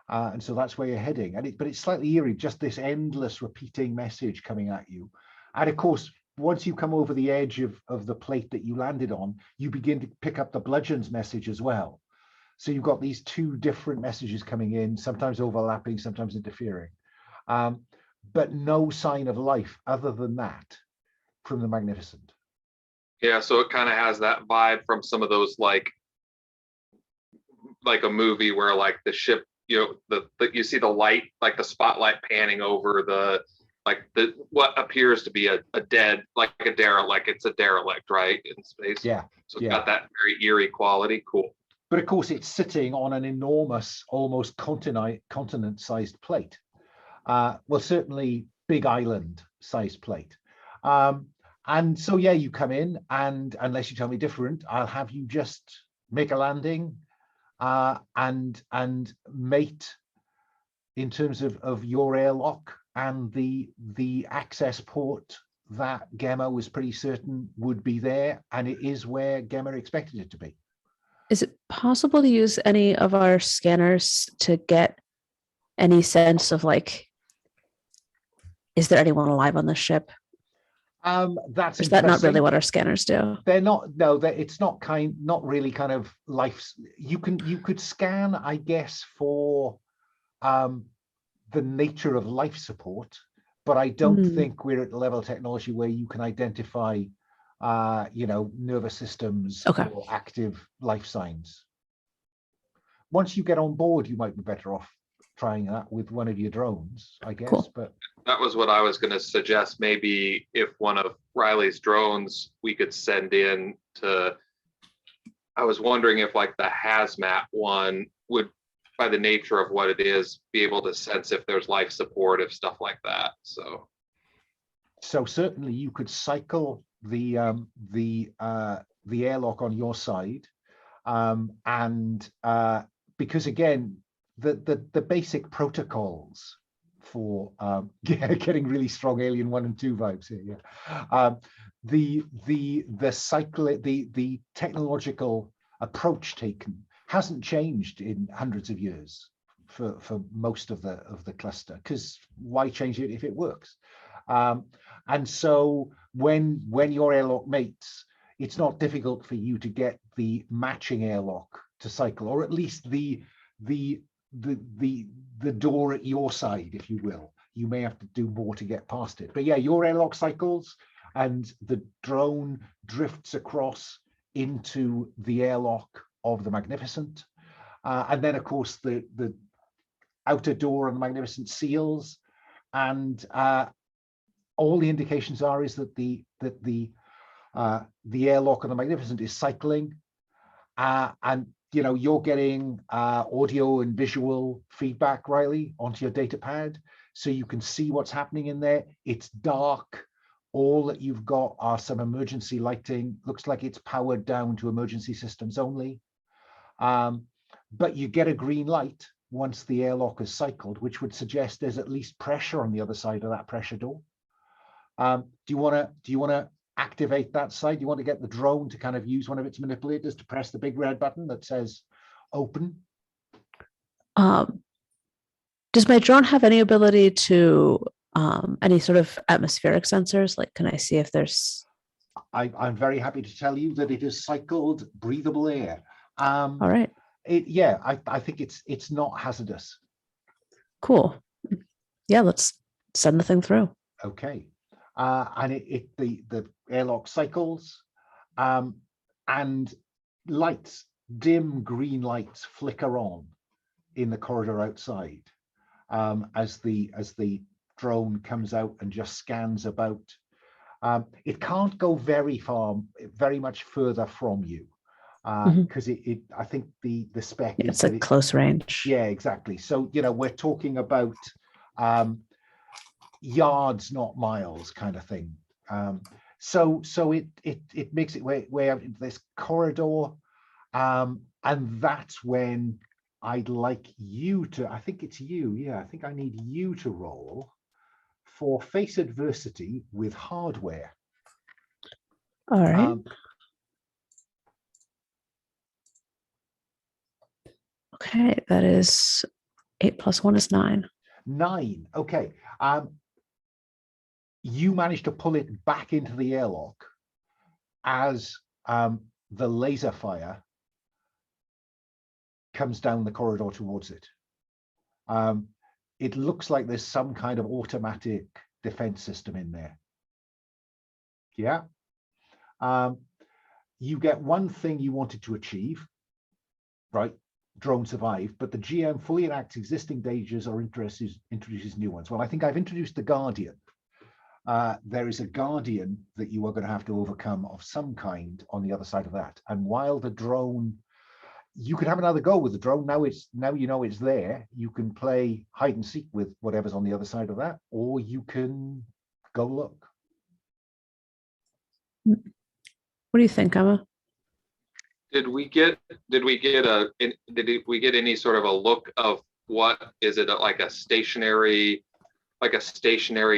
S1: And so that's where you're heading. But it's slightly eerie, just this endless repeating message coming at you. And of course, once you come over the edge of the plate that you landed on, you begin to pick up the bludgeon's message as well. So you've got these 2 different messages coming in, sometimes overlapping, sometimes interfering. But no sign of life other than that from the Magnificent.
S4: Yeah, so it kind of has that vibe from some of those like a movie where like the ship, you see the light, like the spotlight panning over what appears to be a dead, like a derelict. It's a derelict, right, in space.
S1: Yeah.
S4: So it's got that very eerie quality. Cool.
S1: But of course, it's sitting on an enormous, almost continent-sized plate. Well, certainly big island-sized plate. And so, yeah, you come in, and unless you tell me different, I'll have you just make a landing and mate in terms of your airlock and the access port that Gemma was pretty certain would be there, and it is where Gemma expected it to be.
S2: Is it possible to use any of our scanners to get any sense of like, is there anyone alive on the ship?
S1: That's
S2: Or is that not really
S1: interesting.
S2: what our scanners do?
S1: They're not. No, it's not not really kind of life. You could scan, I guess, for the nature of life support, but I don't
S2: Hmm.
S1: think we're at the level of technology where you can identify, nervous systems
S2: Okay.
S1: or active life signs. Once you get on board, you might be better off trying that with one of your drones, I guess.
S2: Cool.
S1: But
S4: That was what I was going to suggest. Maybe if one of Riley's drones we could send in to, I was wondering if like the hazmat one would, by the nature of what it is, be able to sense if there's life support, if stuff like that. So
S1: certainly you could cycle the airlock on your side, and because again, the basic protocols for getting really strong Alien 1 and 2 vibes here. Yeah, the technological approach taken hasn't changed in hundreds of years for most of the cluster, because why change it if it works? And so when your airlock mates, it's not difficult for you to get the matching airlock to cycle, or at least the door at your side, if you will. You may have to do more to get past it. But yeah, your airlock cycles and the drone drifts across into the airlock of the Magnificent. And then, of course, the outer door on the Magnificent seals. And all the indications are is that the airlock on the Magnificent is cycling. And you're getting audio and visual feedback, Riley, onto your data pad, so you can see what's happening in there. It's dark. All that you've got are some emergency lighting. Looks like it's powered down to emergency systems only. But you get a green light once the airlock is cycled, which would suggest there's at least pressure on the other side of that pressure door. Do you want to activate that side? You want to get the drone to kind of use one of its manipulators to press the big red button that says open?
S2: Does my drone have any ability to any sort of atmospheric sensors? Like, can I see if there's...
S1: I'm very happy to tell you that it is cycled breathable air.
S2: All right.
S1: I think it's not hazardous.
S2: Cool. Yeah, let's send the thing through.
S1: Okay. And the airlock cycles, and lights, dim green lights, flicker on in the corridor outside, as the drone comes out and just scans about. It can't go very far, very much further from you, because I think the spec is
S2: it's like close range.
S1: Yeah, exactly. So we're talking about yards, not miles, kind of thing. So it makes it way out into this corridor, and that's when I'd like you to, I think it's you, yeah, I think I need you to roll for face adversity with hardware.
S2: All right. Okay, that is 8 + 1 is 9.
S1: 9. Okay. You manage to pull it back into the airlock as the laser fire comes down the corridor towards it. It looks like there's some kind of automatic defense system in there. Yeah. You get one thing you wanted to achieve, right? Drone survived, but the GM fully enacts existing dangers or introduces new ones. Well, I think I've introduced the Guardian. There is a Guardian that you are going to have to overcome of some kind on the other side of that. And while the drone, you could have another go with the drone. Now you know it's there. You can play hide and seek with whatever's on the other side of that, or you can go look.
S2: What do you think, Emma?
S4: Did we get any sort of a look of what is it, like a stationary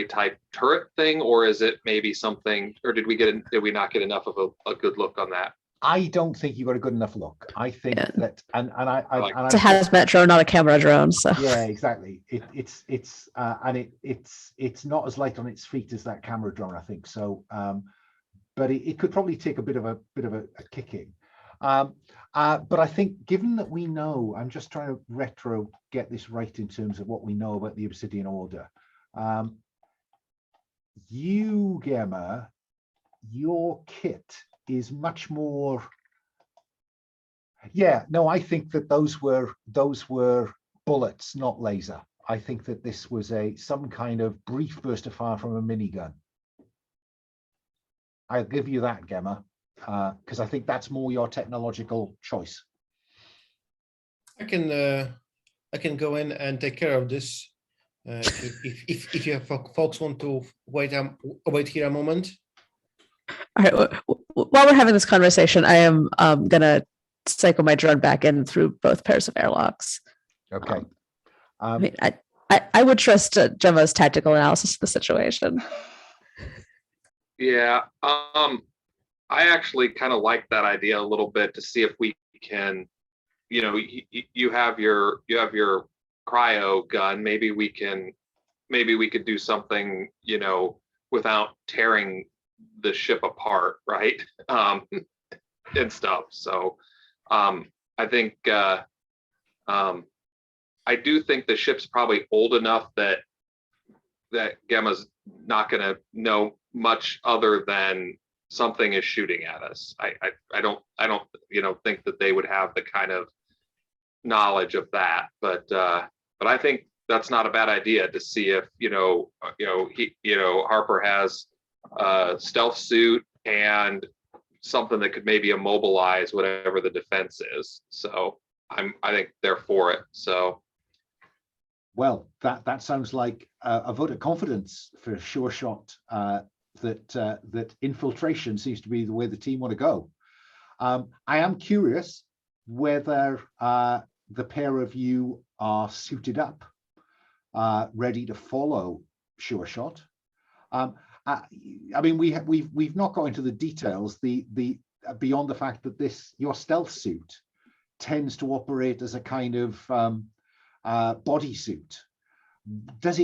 S4: type turret thing, or is it maybe something, or did we not get enough of a good look on that?
S1: I don't think you got a good enough look. I think
S2: Yeah.
S1: that, and I
S4: like
S1: and
S2: It's a
S1: I,
S2: hazmat drone, not a camera drone. So
S1: yeah, exactly. It's not as light on its feet as that camera drone, I think. So, but it could probably take a bit of a kicking. But I think, given that we know, I'm just trying to get this right in terms of what we know about the Obsidian Order. You, Gemma, your kit is much more. Yeah, no, I think that those were bullets, not laser. I think that this was some kind of brief burst of fire from a minigun. I'll give you that, Gemma, because I think that's more your technological choice.
S3: I can go in and take care of this. If you have folks want to wait here a moment.
S2: all right. While we're having this conversation, I am gonna cycle my drone back in through both pairs of airlocks.
S1: Okay.
S2: I mean, I would trust Gemma's tactical analysis of the situation.
S4: Yeah. I actually kind of like that idea a little bit, to see if we can, you have your cryo gun. Maybe we could do something, without tearing the ship apart, right? And stuff. So I think I do think the ship's probably old enough that Gemma's not going to know much other than something is shooting at us. I don't think that they would have the kind of knowledge of that, but I think that's not a bad idea, to see if Harper has a stealth suit and something that could maybe immobilize whatever the defense is. So I think they're for it. So.
S1: Well, that sounds like a vote of confidence for Sure Shot, that infiltration seems to be the way the team want to go. I am curious whether the pair of you are suited up, ready to follow Sure Shot. I mean, we've not got into the details. The beyond the fact that your stealth suit tends to operate as a kind of bodysuit. Does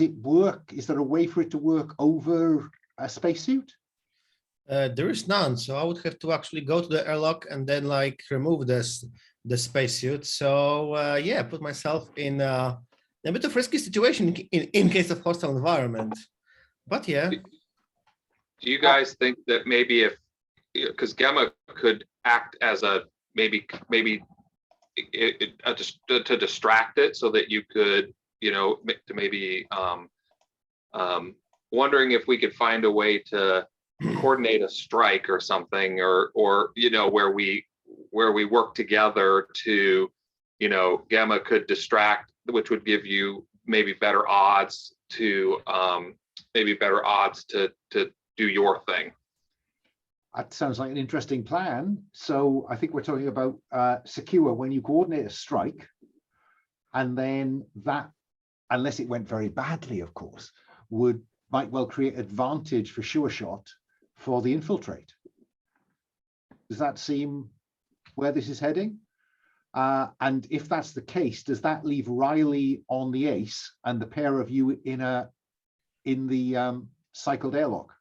S1: it work? Is there a way for it to work over a spacesuit?
S3: There is none, so I would have to actually go to the airlock and then remove the spacesuit. So yeah, put myself in a bit of risky situation in case of hostile environment. But yeah.
S4: Do you guys think that maybe because Gemma could act as a maybe to distract it, so that you could, to maybe wondering if we could find a way to coordinate a strike or something, or where we work together to, Gemma could distract, which would give you maybe better odds to do your thing.
S1: That sounds like an interesting plan. So I think we're talking about secure, when you coordinate a strike, and then that, unless it went very badly, of course, might well create advantage for Sure Shot for the infiltrate. Does that seem where this is heading? And if that's the case, does that leave Riley on the ace and the pair of you in the cycled airlock?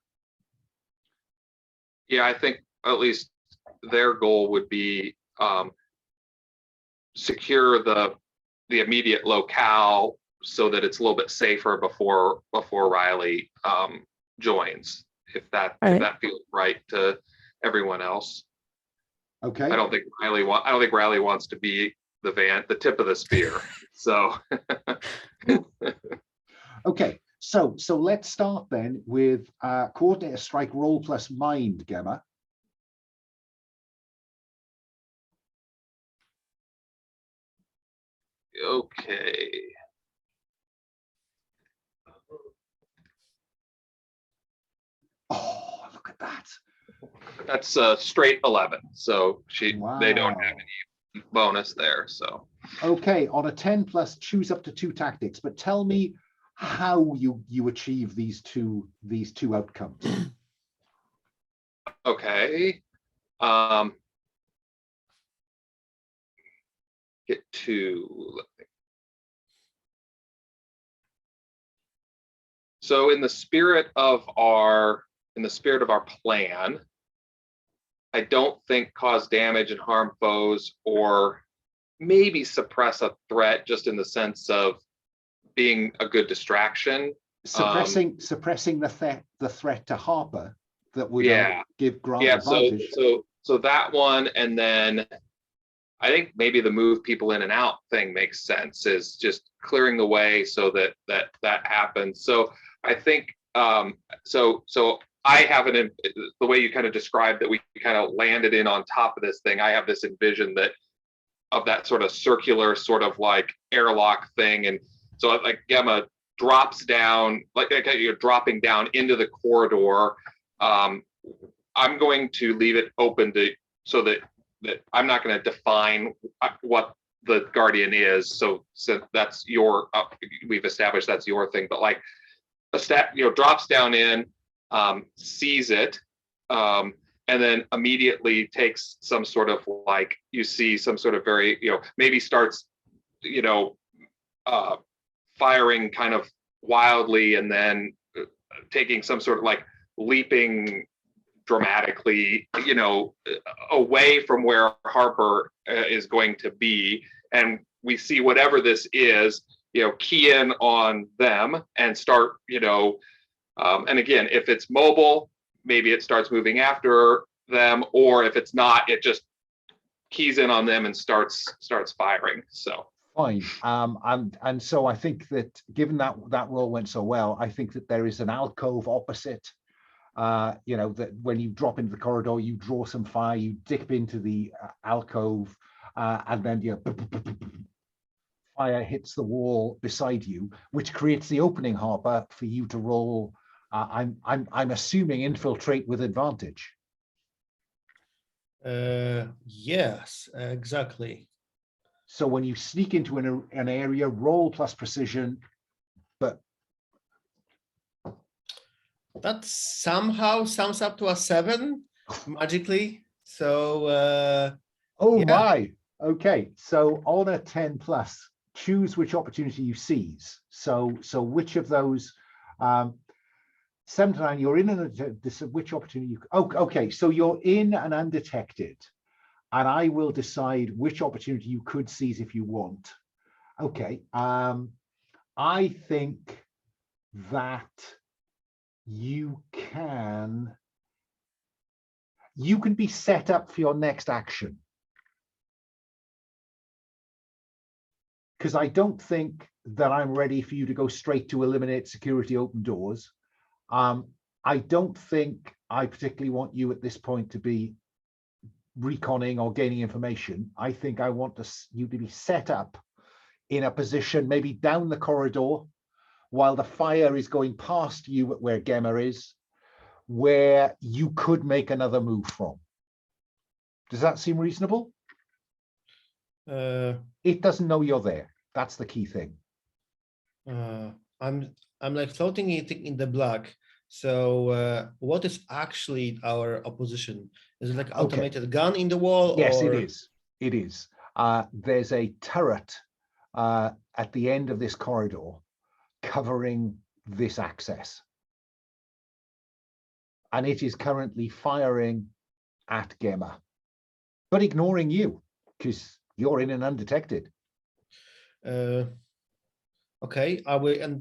S4: Yeah, I think at least their goal would be secure the immediate locale, so that it's a little bit safer before Riley joins, if that feels right to everyone else.
S1: Okay.
S4: I don't think Riley wants to be the tip of the spear. So
S1: okay. So let's start then with coordinate a strike roll plus mind, Gemma.
S4: Okay.
S1: Oh, look at that.
S4: That's a straight 11. So
S1: Wow.
S4: They don't have any bonus there. So
S1: okay, on a 10 plus, choose up to 2 tactics, but tell me how you achieve these two outcomes.
S4: okay. Um, get to. So in the spirit of our plan, I don't think cause damage and harm foes, or maybe suppress a threat, just in the sense of being a good distraction.
S1: Suppressing the threat to Harper that would give Grant advantage.
S4: So that one, and then I think maybe the move people in and out thing makes sense, is just clearing the way so that happens. So I think so I have the way you kind of described that we kind of landed in on top of this thing. I have this envision of that sort of circular sort of like airlock thing, and so like Gemma drops down, like you're dropping down into the corridor. I'm going to leave it open so that I'm not going to define what the Guardian is. So that's we've established that's your thing, but like drops down in, sees it, and then immediately takes some sort of like, you see some sort of very, maybe starts, firing kind of wildly, and then taking some sort of like leaping dramatically, away from where Harper is going to be. And we see whatever this is, key in on them and start, and again, if it's mobile, maybe it starts moving after them, or if it's not, it just keys in on them and starts firing. So
S1: fine. And so I think that given that roll went so well, I think that there is an alcove opposite. That when you drop into the corridor, you draw some fire, you dip into the alcove, and then fire hits the wall beside you, which creates the opening, Harper, for you to roll. I'm assuming infiltrate with advantage.
S3: Yes, exactly.
S1: So when you sneak into an area, roll plus precision, but
S3: that somehow sums up to a 7 magically. So
S1: my. Okay, so on a 10 plus, choose which opportunity you seize. So which of those 7 to 9, you're in which opportunity okay, so you're in and undetected, and I will decide which opportunity you could seize if you want. Okay, I think that you can be set up for your next action, because I don't think that I'm ready for you to go straight to eliminate security open doors. I don't think I particularly want you at this point to be reconning or gaining information. I think I want you to be set up in a position, maybe down the corridor, while the fire is going past you at where Gemma is, where you could make another move from. Does that seem reasonable? It doesn't know you're there. That's the key thing.
S3: I'm like floating in the black. So what is actually our opposition? Is it like automated gun in the wall?
S1: Yes,
S3: or...
S1: it is. It is. There's a turret at the end of this corridor covering this access. And it is currently firing at Gemma, but ignoring you because you're in and undetected.
S3: Okay,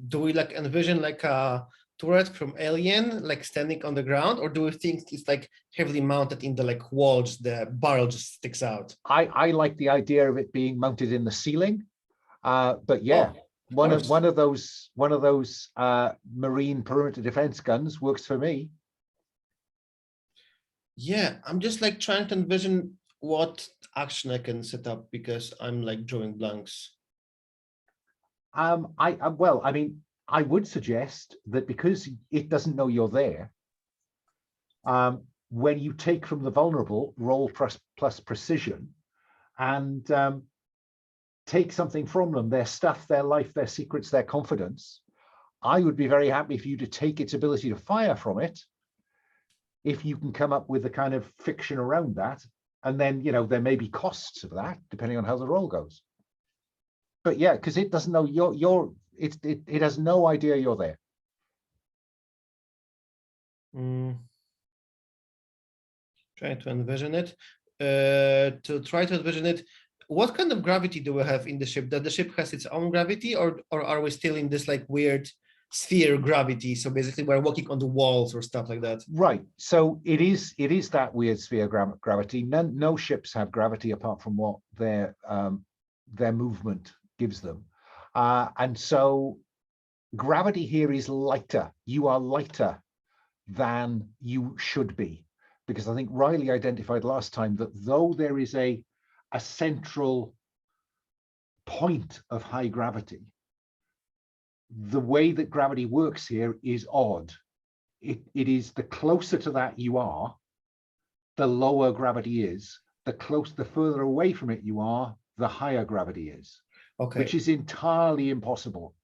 S3: do we like envision like a turret from Alien, like standing on the ground, or do we think it's like heavily mounted in the like walls, the barrel just sticks out?
S1: I like the idea of it being mounted in the ceiling, but yeah, one of those marine perimeter defense guns works for me.
S3: Yeah, I'm just like trying to envision what action I can set up because I'm like drawing blanks.
S1: I would suggest that because it doesn't know you're there, when you take from the vulnerable, roll plus precision, and take something from them, their stuff, their life, their secrets, their confidence. I would be very happy for you to take its ability to fire from it. if you can come up with a kind of fiction around that. And then, there may be costs of that depending on how the roll goes. But yeah, because it doesn't know it has no idea you're there.
S3: Trying to envision it. To try to envision it, what kind of gravity do we have in the ship? Does the ship has its own gravity, or are we still in this like weird sphere gravity? So basically, we're walking on the walls or stuff like that.
S1: Right. So it is that weird sphere gravity. No ships have gravity apart from what their movement gives them, and so gravity here is lighter. You are lighter than you should be, because I think Riley identified last time that though there is a central point of high gravity, the way that gravity works here is odd. It is the closer to that you are, the lower gravity is. The further away from it you are, the higher gravity is.
S3: Okay.
S1: Which is entirely impossible.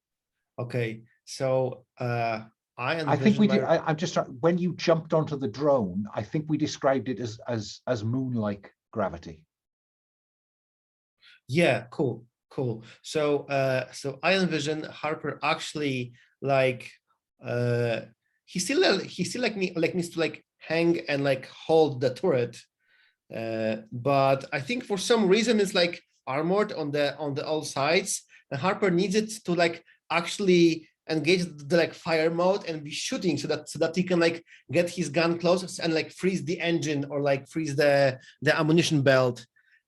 S3: Okay. So
S1: I think we did. I'm just trying. When you jumped onto the drone, I think we described it as moon-like gravity.
S3: Yeah, cool. So I envision Harper actually like he still like needs to like hang and like hold the turret, but I think for some reason it's like armored on the all sides, and Harper needs it to like actually engage the like fire mode and be shooting so that he can like get his gun close and like freeze the engine or like freeze the ammunition belt.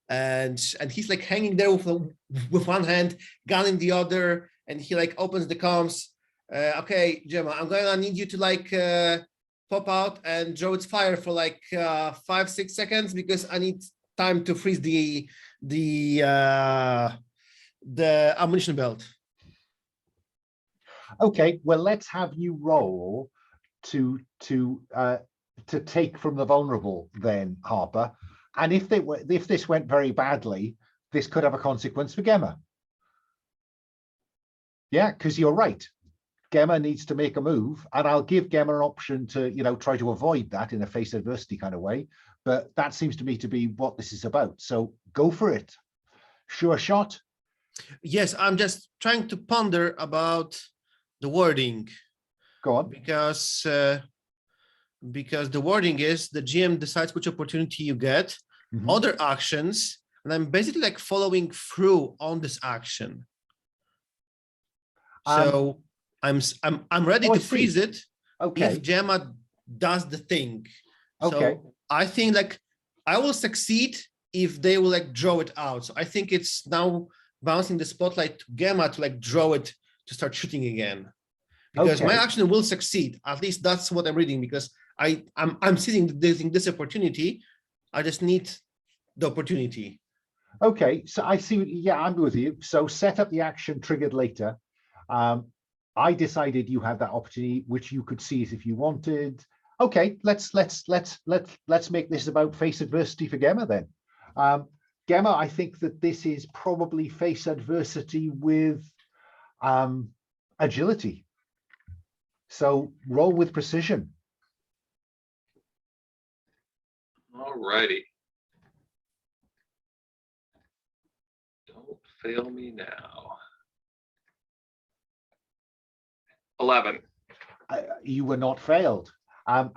S3: And he's like hanging there with one hand, gun in the other, and he like opens the comms. Okay, Gemma, I'm gonna need you to like pop out and draw its fire for like 5-6 seconds because I need time to freeze the ammunition belt.
S1: Okay, well, let's have you roll to take from the vulnerable then, Harper. And if this went very badly, this could have a consequence for Gemma. Yeah, because you're right. Gemma needs to make a move, and I'll give Gemma an option to, try to avoid that in a face adversity kind of way. But that seems to me to be what this is about. So go for it. Sure shot.
S3: Yes, I'm just trying to ponder about the wording.
S1: Go on.
S3: Because the wording is the GM decides which opportunity you get. Mm-hmm. Other actions, and I'm basically like following through on this action. So I'm ready to freeze it. Okay. If Gemma does the thing. Okay. So I think like I will succeed if they will like draw it out. So I think it's now bouncing the spotlight to Gemma to like draw it to start shooting again. Because my action will succeed. At least that's what I'm reading, because I'm seeing this opportunity. I just need the opportunity.
S1: Okay, so I see. Yeah, I'm with you. So set up the action triggered later. I decided you had that opportunity, which you could seize if you wanted. Okay, let's make this about face adversity for Gemma then. Gemma, I think that this is probably face adversity with agility. So roll with precision.
S4: All righty. Don't fail me now. 11.
S1: You were not failed.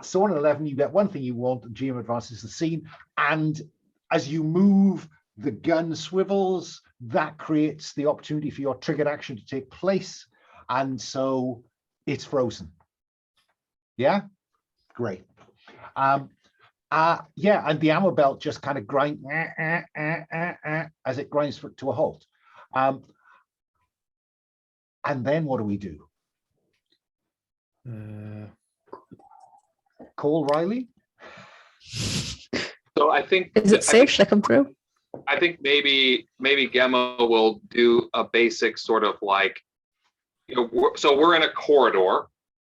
S1: So on an 11, you get one thing you want. GM advances the scene, and as you move, the gun swivels. That creates the opportunity for your triggered action to take place, and so it's frozen. Yeah, great. Yeah, and the ammo belt just kind of grinds as it grinds to a halt. And then what do we do? Call Riley?
S4: So I think...
S2: Is it safe? Should I come through?
S4: I think maybe Gemma will do a basic sort of like, so we're in a corridor.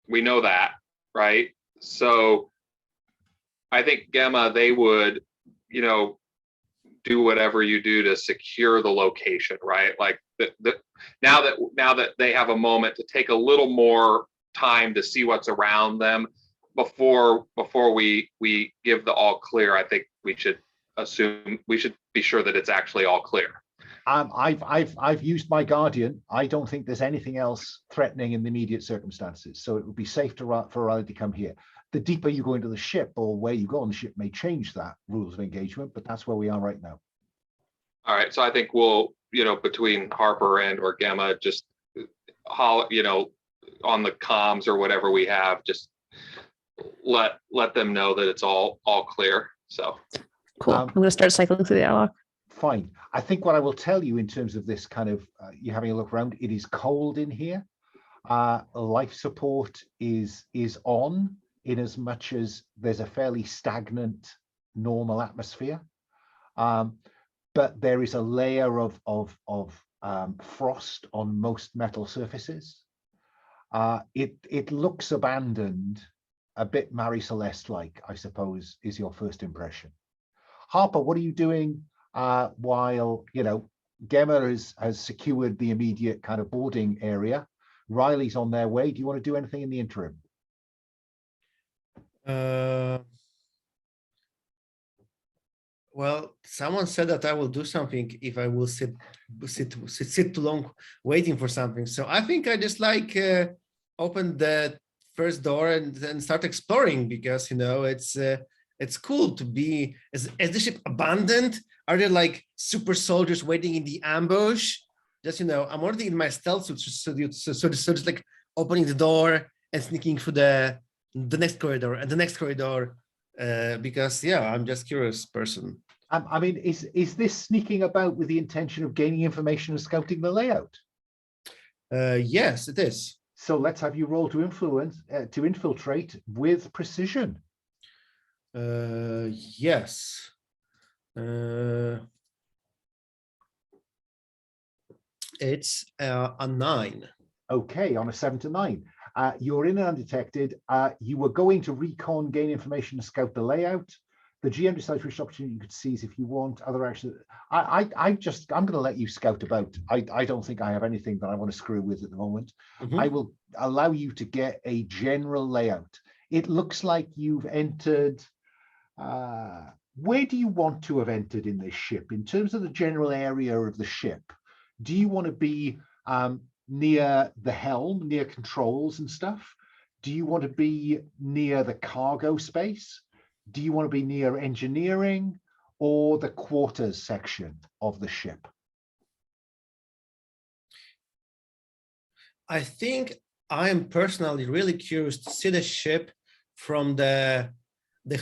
S4: We know that, right? So I think Gemma, they would, do whatever you do to secure the location, right? Like now that they have a moment to take a little more time to see what's around them, before we give the all clear, I think we should be sure that it's actually all clear.
S1: I've used my guardian. I don't think there's anything else threatening in the immediate circumstances, so it would be safe for Riley to come here. The deeper you go into the ship, or where you go on the ship, may change that rules of engagement, but that's where we are right now.
S4: All right, so I think we'll, between Harper and or Gemma, just on the comms or whatever we have, just let them know that it's all clear. So
S2: cool. I'm going to start cycling through the airlock.
S1: Fine. I think what I will tell you in terms of this kind of you having a look around, it is cold in here. Life support is on, in as much as there's a fairly stagnant normal atmosphere. But there is a layer of frost on most metal surfaces. It looks abandoned, a bit Marie Celeste-like, I suppose, is your first impression. Harper, what are you doing while Gemma has secured the immediate kind of boarding area? Riley's on their way. Do you want to do anything in the interim?
S3: Well, someone said that I will do something if I will sit too long waiting for something. So I think I just open the first door and then start exploring, because it's cool to be. Is the ship abandoned? Are there super soldiers waiting in the ambush? Just I'm already in my stealth suit, so just opening the door and sneaking through the next corridor and the next corridor. Because I'm just curious person.
S1: I mean, is this sneaking about with the intention of gaining information and scouting the layout?
S3: Yes, it is.
S1: So let's have you roll to infiltrate with precision.
S3: Yes. It's a 9.
S1: Okay, on a 7 to 9. You're in and undetected. You were going to recon, gain information, and scout the layout. The GM decides which opportunity you could seize if you want. Other actions. I'm going to let you scout about. I don't think I have anything that I want to screw with at the moment.
S3: Mm-hmm.
S1: I will allow you to get a general layout. It looks like you've entered. Where do you want to have entered in this ship in terms of the general area of the ship? Do you want to be near the helm, near controls and stuff? Do you want to be near the cargo space? Do you want to be near engineering or the quarters section of the ship?
S3: I think I am personally really curious to see the ship from the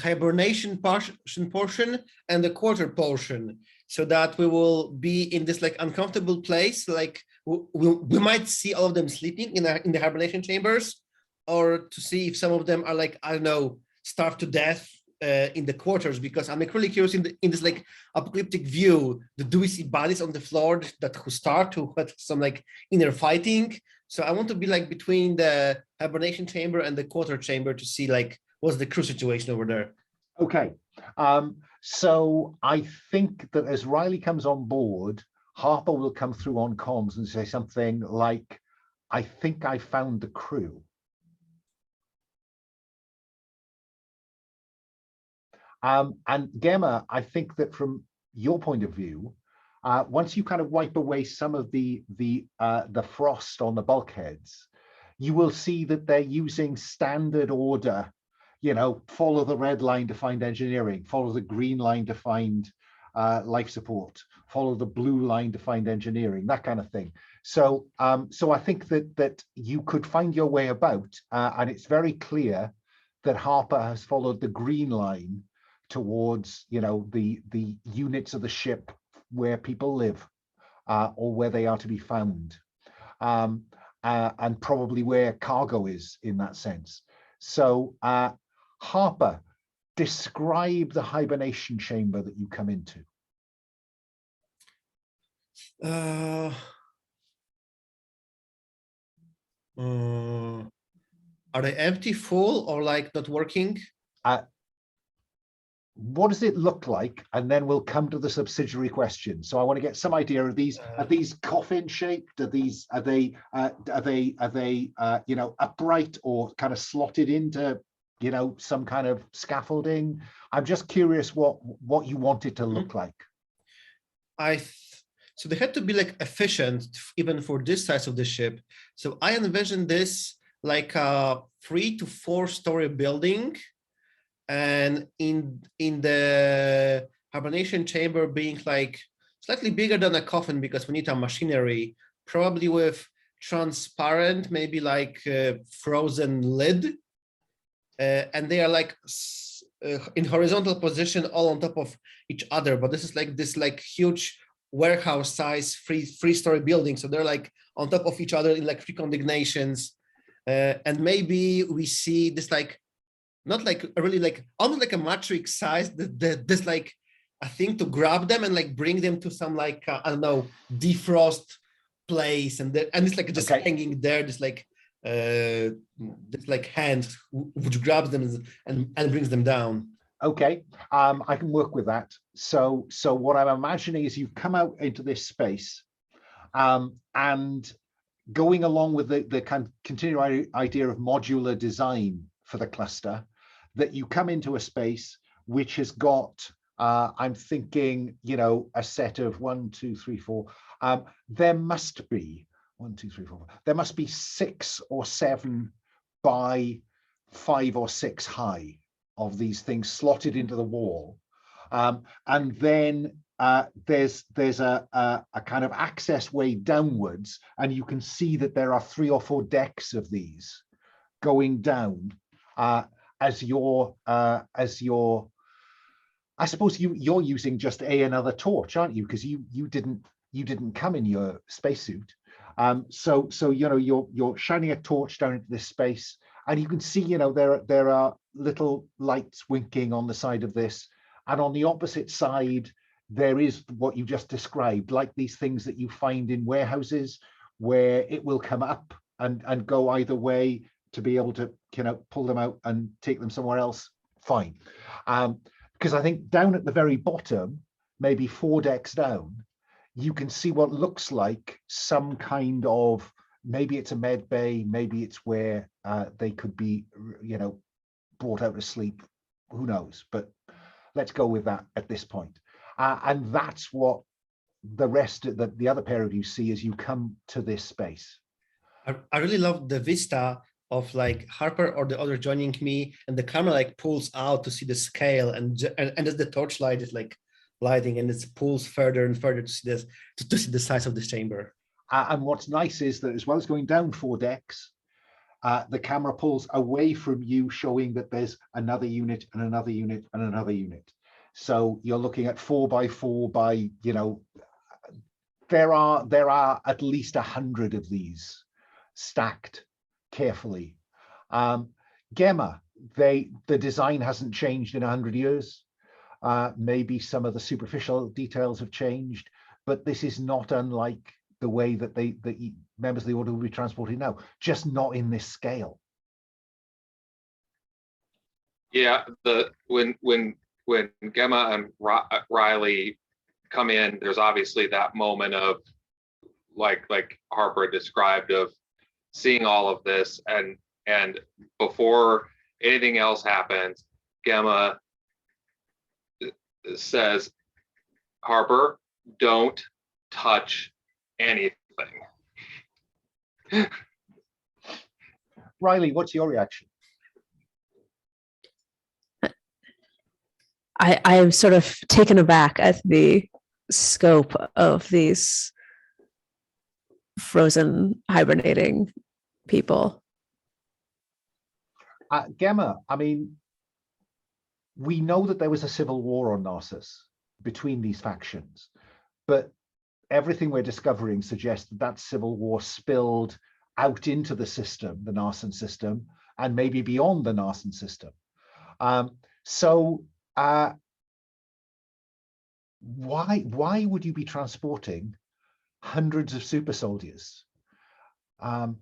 S3: hibernation portion and the quarter portion, so that we will be in this uncomfortable place. We might see all of them sleeping in the hibernation chambers, or to see if some of them are I don't know, starved to death in the quarters, because I'm really curious in this apocalyptic view. Do we see bodies on the floor who start to have some inner fighting? So I want to be between the hibernation chamber and the quarter chamber to see what's the crew situation over there.
S1: Okay, so I think that as Riley comes on board, Harper will come through on comms and say something like, "I think I found the crew." And Gemma, I think that from your point of view, once you kind of wipe away some of the frost on the bulkheads, you will see that they're using standard order. Follow the red line to find engineering, follow the green line to find life support, follow the blue line to find engineering, that kind of thing. So I think that you could find your way about, and it's very clear that Harper has followed the green line towards the units of the ship where people live, or where they are to be found, and probably where cargo is in that sense. So Harper, describe the hibernation chamber that you come into.
S3: Are they empty, full, or not working?
S1: What does it look like? And then we'll come to the subsidiary questions. So I want to get some idea of these. Are these coffin shaped? Are they upright or kind of slotted into you know, some kind of scaffolding? I'm just curious what you want it to look like.
S3: So they had to be like efficient even for this size of the ship. So I envisioned this like a 3 to 4 story building, and in the hibernation chamber being like slightly bigger than a coffin because we need a machinery, probably with transparent, maybe like frozen lid, and they are like in horizontal position all on top of each other. But this is like this like huge warehouse size three-story building, so they're like on top of each other in like 3 condignations, and maybe we see this like not like a really like almost like a matrix size, this like a thing to grab them and like bring them to some like I don't know, defrost place, and it's like just hanging there, this like hand which grabs them and brings them down.
S1: Okay, I can work with that. So what I'm imagining is you've come out into this space, and going along with the kind of continuing idea of modular design for the cluster, that you come into a space which has got, I'm thinking, you know, a set of 1, 2, 3, 4. There must be 1, 2, 3, 4. There must be 6 or 7 by 5 or 6 high of these things slotted into the wall, and then there's a kind of access way downwards, and you can see that there are 3 or 4 decks of these going down as you're I suppose you're using just another torch, aren't you? Because you didn't come in your spacesuit. So you know, you're shining a torch down into this space, and you can see, you know, there are little lights winking on the side of this, and on the opposite side there is what you just described, like these things that you find in warehouses, where it will come up and go either way to be able to, you know, pull them out and take them somewhere else. Fine. Because I think down at the very bottom, maybe 4 decks down, you can see what looks like some kind of, maybe it's a med bay, maybe it's where they could be, you know, brought out of sleep, who knows, but let's go with that at this point. And that's what the rest of the other pair of you see as you come to this space.
S3: I really love the vista of like Harper or the other joining me, and the camera like pulls out to see the scale, and as the torchlight is like lighting, and it pulls further and further to see this, to see the size of this chamber.
S1: And what's nice is that as well as going down 4 decks, the camera pulls away from you, showing that there's another unit and another unit and another unit. So you're looking at 4 by 4 by, you know, there are at least 100 of these stacked carefully. Gemma, the design hasn't changed in 100 years. Maybe some of the superficial details have changed, but this is not unlike the way that the members of the order will be transported now, just not in this scale.
S4: Yeah, when Gemma and Riley come in, there's obviously that moment of like Harper described, of seeing all of this, and before anything else happens, Gemma says, Harper, don't touch anything.
S1: Riley, what's your reaction?
S2: I'm sort of taken aback at the scope of these frozen hibernating people.
S1: Gemma, I mean, we know that there was a civil war on Narcissus between these factions, but everything we're discovering suggests that that civil war spilled out into the system, the Narsen system, and maybe beyond the Narsen system. Why would you be transporting hundreds of super soldiers? Do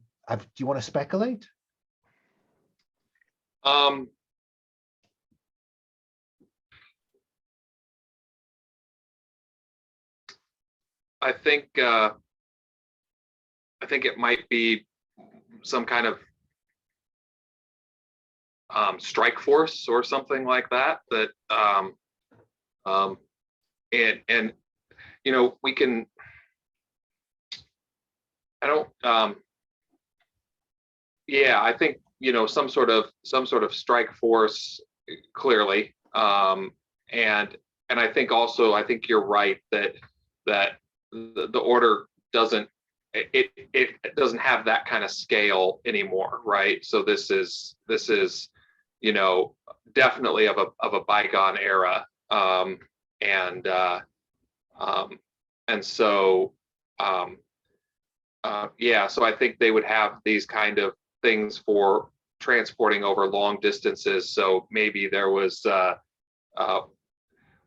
S1: you want to speculate?
S4: I think it might be some kind of strike force or something like that. And you know, we can. I don't. Yeah, I think, you know, some sort of strike force clearly, and I think also, I think you're right that the order doesn't it doesn't have that kind of scale anymore, right? So this is you know, definitely of a bygone era, and so yeah, so I think they would have these kind of things for transporting over long distances. So maybe there was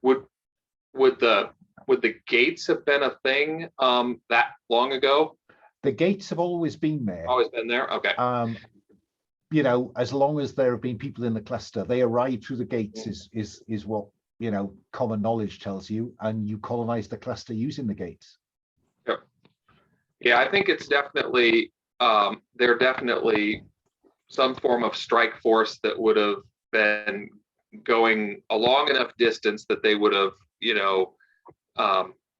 S4: would the gates have been a thing that long ago?
S1: The gates have always been there.
S4: Always been there? Okay.
S1: You know, as long as there have been people in the cluster, they arrive through the gates is what, you know, common knowledge tells you, and you colonize the cluster using the gates.
S4: Yep. Yeah, I think it's definitely they're definitely some form of strike force that would have been going a long enough distance that they would have, you know,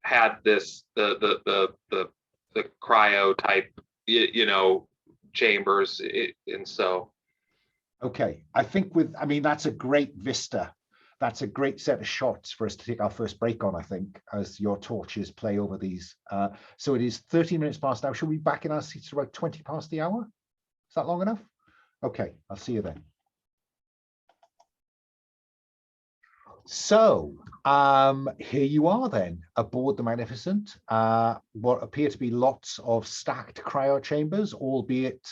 S4: had this the cryo type, you know, chambers, and so.
S1: Okay, I think I mean, that's a great vista. That's a great set of shots for us to take our first break on, I think, as your torches play over these. So it is 13 minutes past now. Should we be back in our seats about 20 past the hour? Is that long enough? Okay, I'll see you then. So here you are then, aboard the Magnificent. What appear to be lots of stacked cryo chambers, albeit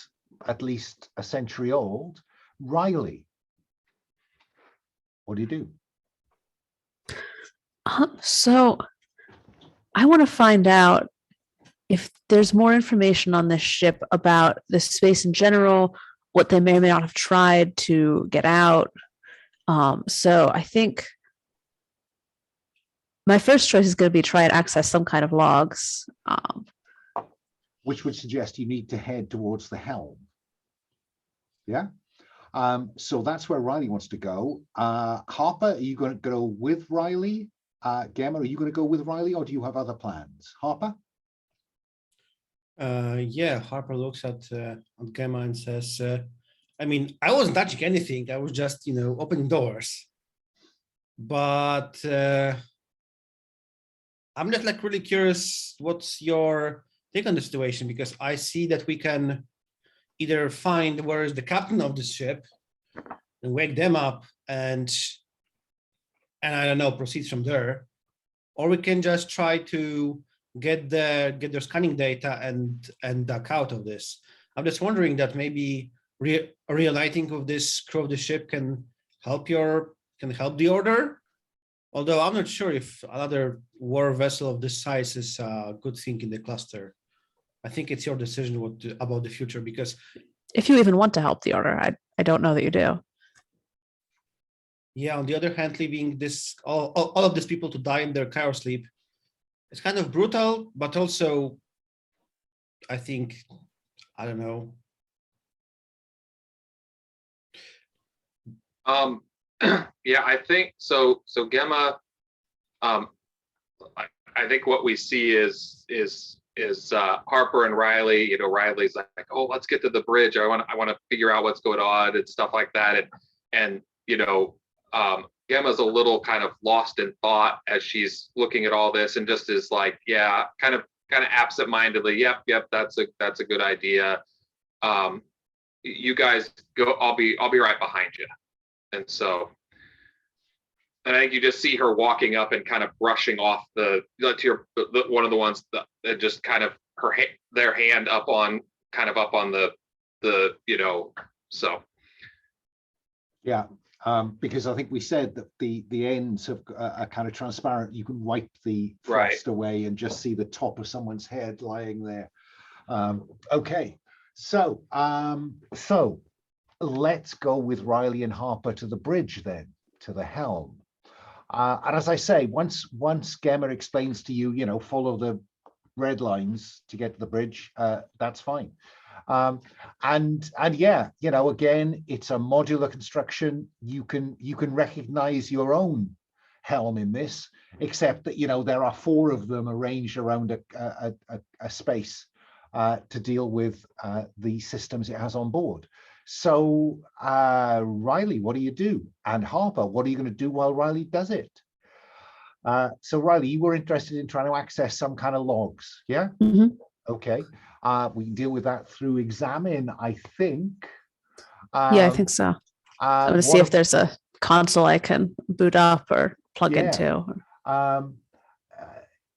S1: at least a century old. Riley, what do you do?
S2: So I want to find out if there's more information on this ship about the space in general, what they may or may not have tried to get out. So I think my first choice is going to be try and access some kind of logs.
S1: Which would suggest you need to head towards the helm. Yeah. So that's where Riley wants to go. Harper, are you going to go with Riley? Gemma, are you going to go with Riley, or do you have other plans? Harper?
S3: Yeah, Harper looks at Gemma and says, I mean, I wasn't touching anything. I was just, you know, opening doors. But I'm just like really curious, what's your take on the situation? Because I see that we can either find where is the captain of the ship and wake them up and I don't know, proceed from there, or we can just try to get their scanning data and duck out of this. I'm just wondering that maybe reuniting of this crew of the ship can help the order. Although I'm not sure if another war vessel of this size is a good thing in the cluster. I think it's your decision about the future, because
S2: if you even want to help the order, I don't know that you do.
S3: Yeah, on the other hand, leaving this all of these people to die in their cryo sleep, it's kind of brutal, but also, I think, I don't know.
S4: Yeah, I think so. So Gemma, I think what we see is Harper and Riley. You know, Riley's like, oh, let's get to the bridge. I want to figure out what's going on and stuff like that. And you know, Gemma's a little kind of lost in thought as she's looking at all this, and just is like, yeah, kind of absentmindedly, yep, that's a good idea. You guys go. I'll be right behind you. And so, and I think you just see her walking up and kind of brushing off one of the ones that just kind of their hand up on the you know, so.
S1: Yeah, because I think we said that the ends are kind of transparent. You can wipe the frost away and just see the top of someone's head lying there. Okay, so let's go with Riley and Harper to the bridge then, to the helm. And as I say, once Gemma explains to you, you know, follow the red lines to get to the bridge, that's fine. And yeah, you know, again, it's a modular construction. You can recognize your own helm in this, except that, you know, there are 4 of them arranged around a space to deal with the systems it has on board. So Riley, what do you do? And Harper, what are you going to do while Riley does it? So Riley, you were interested in trying to access some kind of logs, yeah?
S2: Mhm.
S1: Okay. We can deal with that through examine, I think.
S2: Yeah, I think so. I'm going to see if there's a console I can boot up or plug into.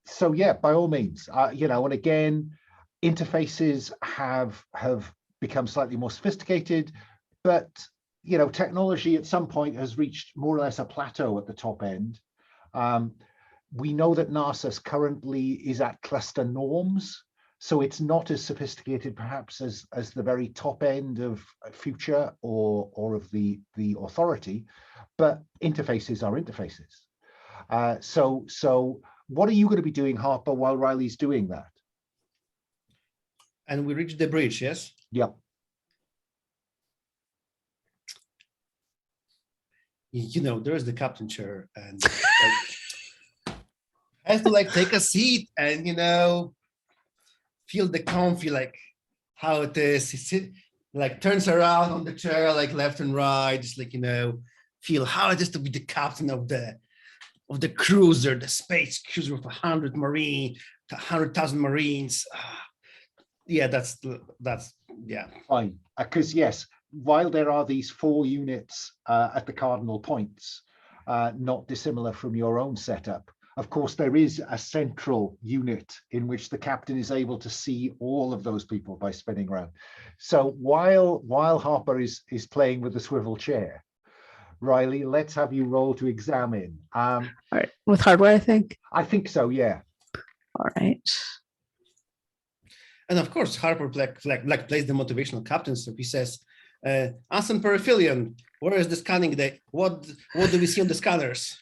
S1: So yeah, by all means, you know, and again, interfaces have become slightly more sophisticated, but you know, technology at some point has reached more or less a plateau at the top end. We know that Narsus currently is at cluster norms, so it's not as sophisticated perhaps as the very top end of Future or of the Authority, but interfaces are interfaces. So what are you going to be doing, Harper, while Riley's doing that?
S3: And we reach the bridge, yes?
S1: Yep.
S3: You know, there's the captain chair, and like, has to like take a seat and, you know, feel the comfy, like how it is. He like turns around on the chair, like left and right, just like, you know, feel how it is to be the captain of the cruiser, the space cruiser with 100,000 Marines. Yeah, that's yeah.
S1: Fine, because yes, while there are these 4 units at the cardinal points, not dissimilar from your own setup, of course, there is a central unit in which the captain is able to see all of those people by spinning around. So while Harper is playing with the swivel chair, Riley, let's have you roll to examine.
S2: All right, with hardware, I think.
S1: I think so, yeah.
S2: All right.
S3: And of course, Harper plays the motivational captain. So he says, Anson Periphilion, where is the scanning day? What do we see on the scanners?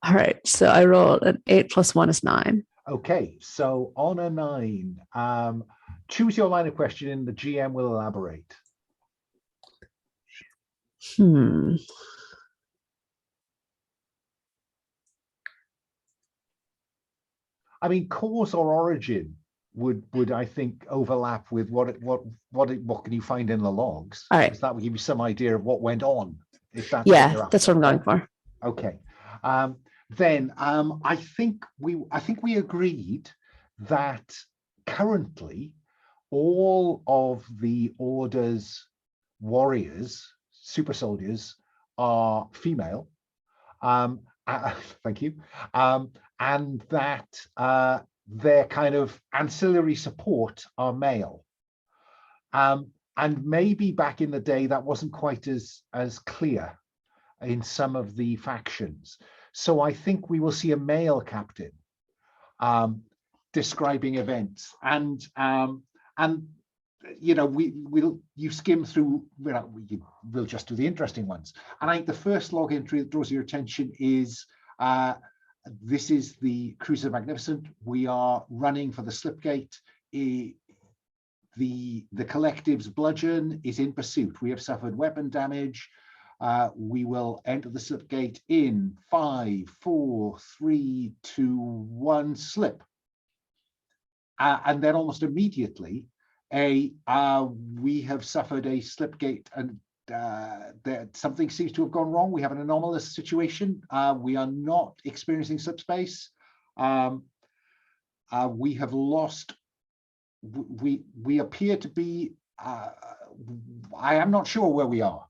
S2: All right, so I rolled an 8 + 1 is 9.
S1: Okay, so on a 9, choose your line of question and the GM will elaborate. I mean, cause or origin would I think overlap with what can you find in the logs?
S2: All right.
S1: Because that would give you some idea of what went on. If that's
S2: that's what I'm going for.
S1: Okay. Then I think we agreed that currently all of the Order's warriors, super soldiers, are female. Thank you. And that their kind of ancillary support are male. And maybe back in the day that wasn't quite as clear in some of the factions. So I think we will see a male captain describing events, and you know, you skim through, we'll just do the interesting ones. And I think the first log entry that draws your attention is this is the Cruiser Magnificent. We are running for the slipgate. The collective's bludgeon is in pursuit. We have suffered weapon damage. We will enter the slipgate in 5, 4, 3, 2, 1, slip. And then almost immediately, we have suffered a slipgate, and that something seems to have gone wrong. We have an anomalous situation. We are not experiencing slip space. We have lost. We appear to be. I am not sure where we are.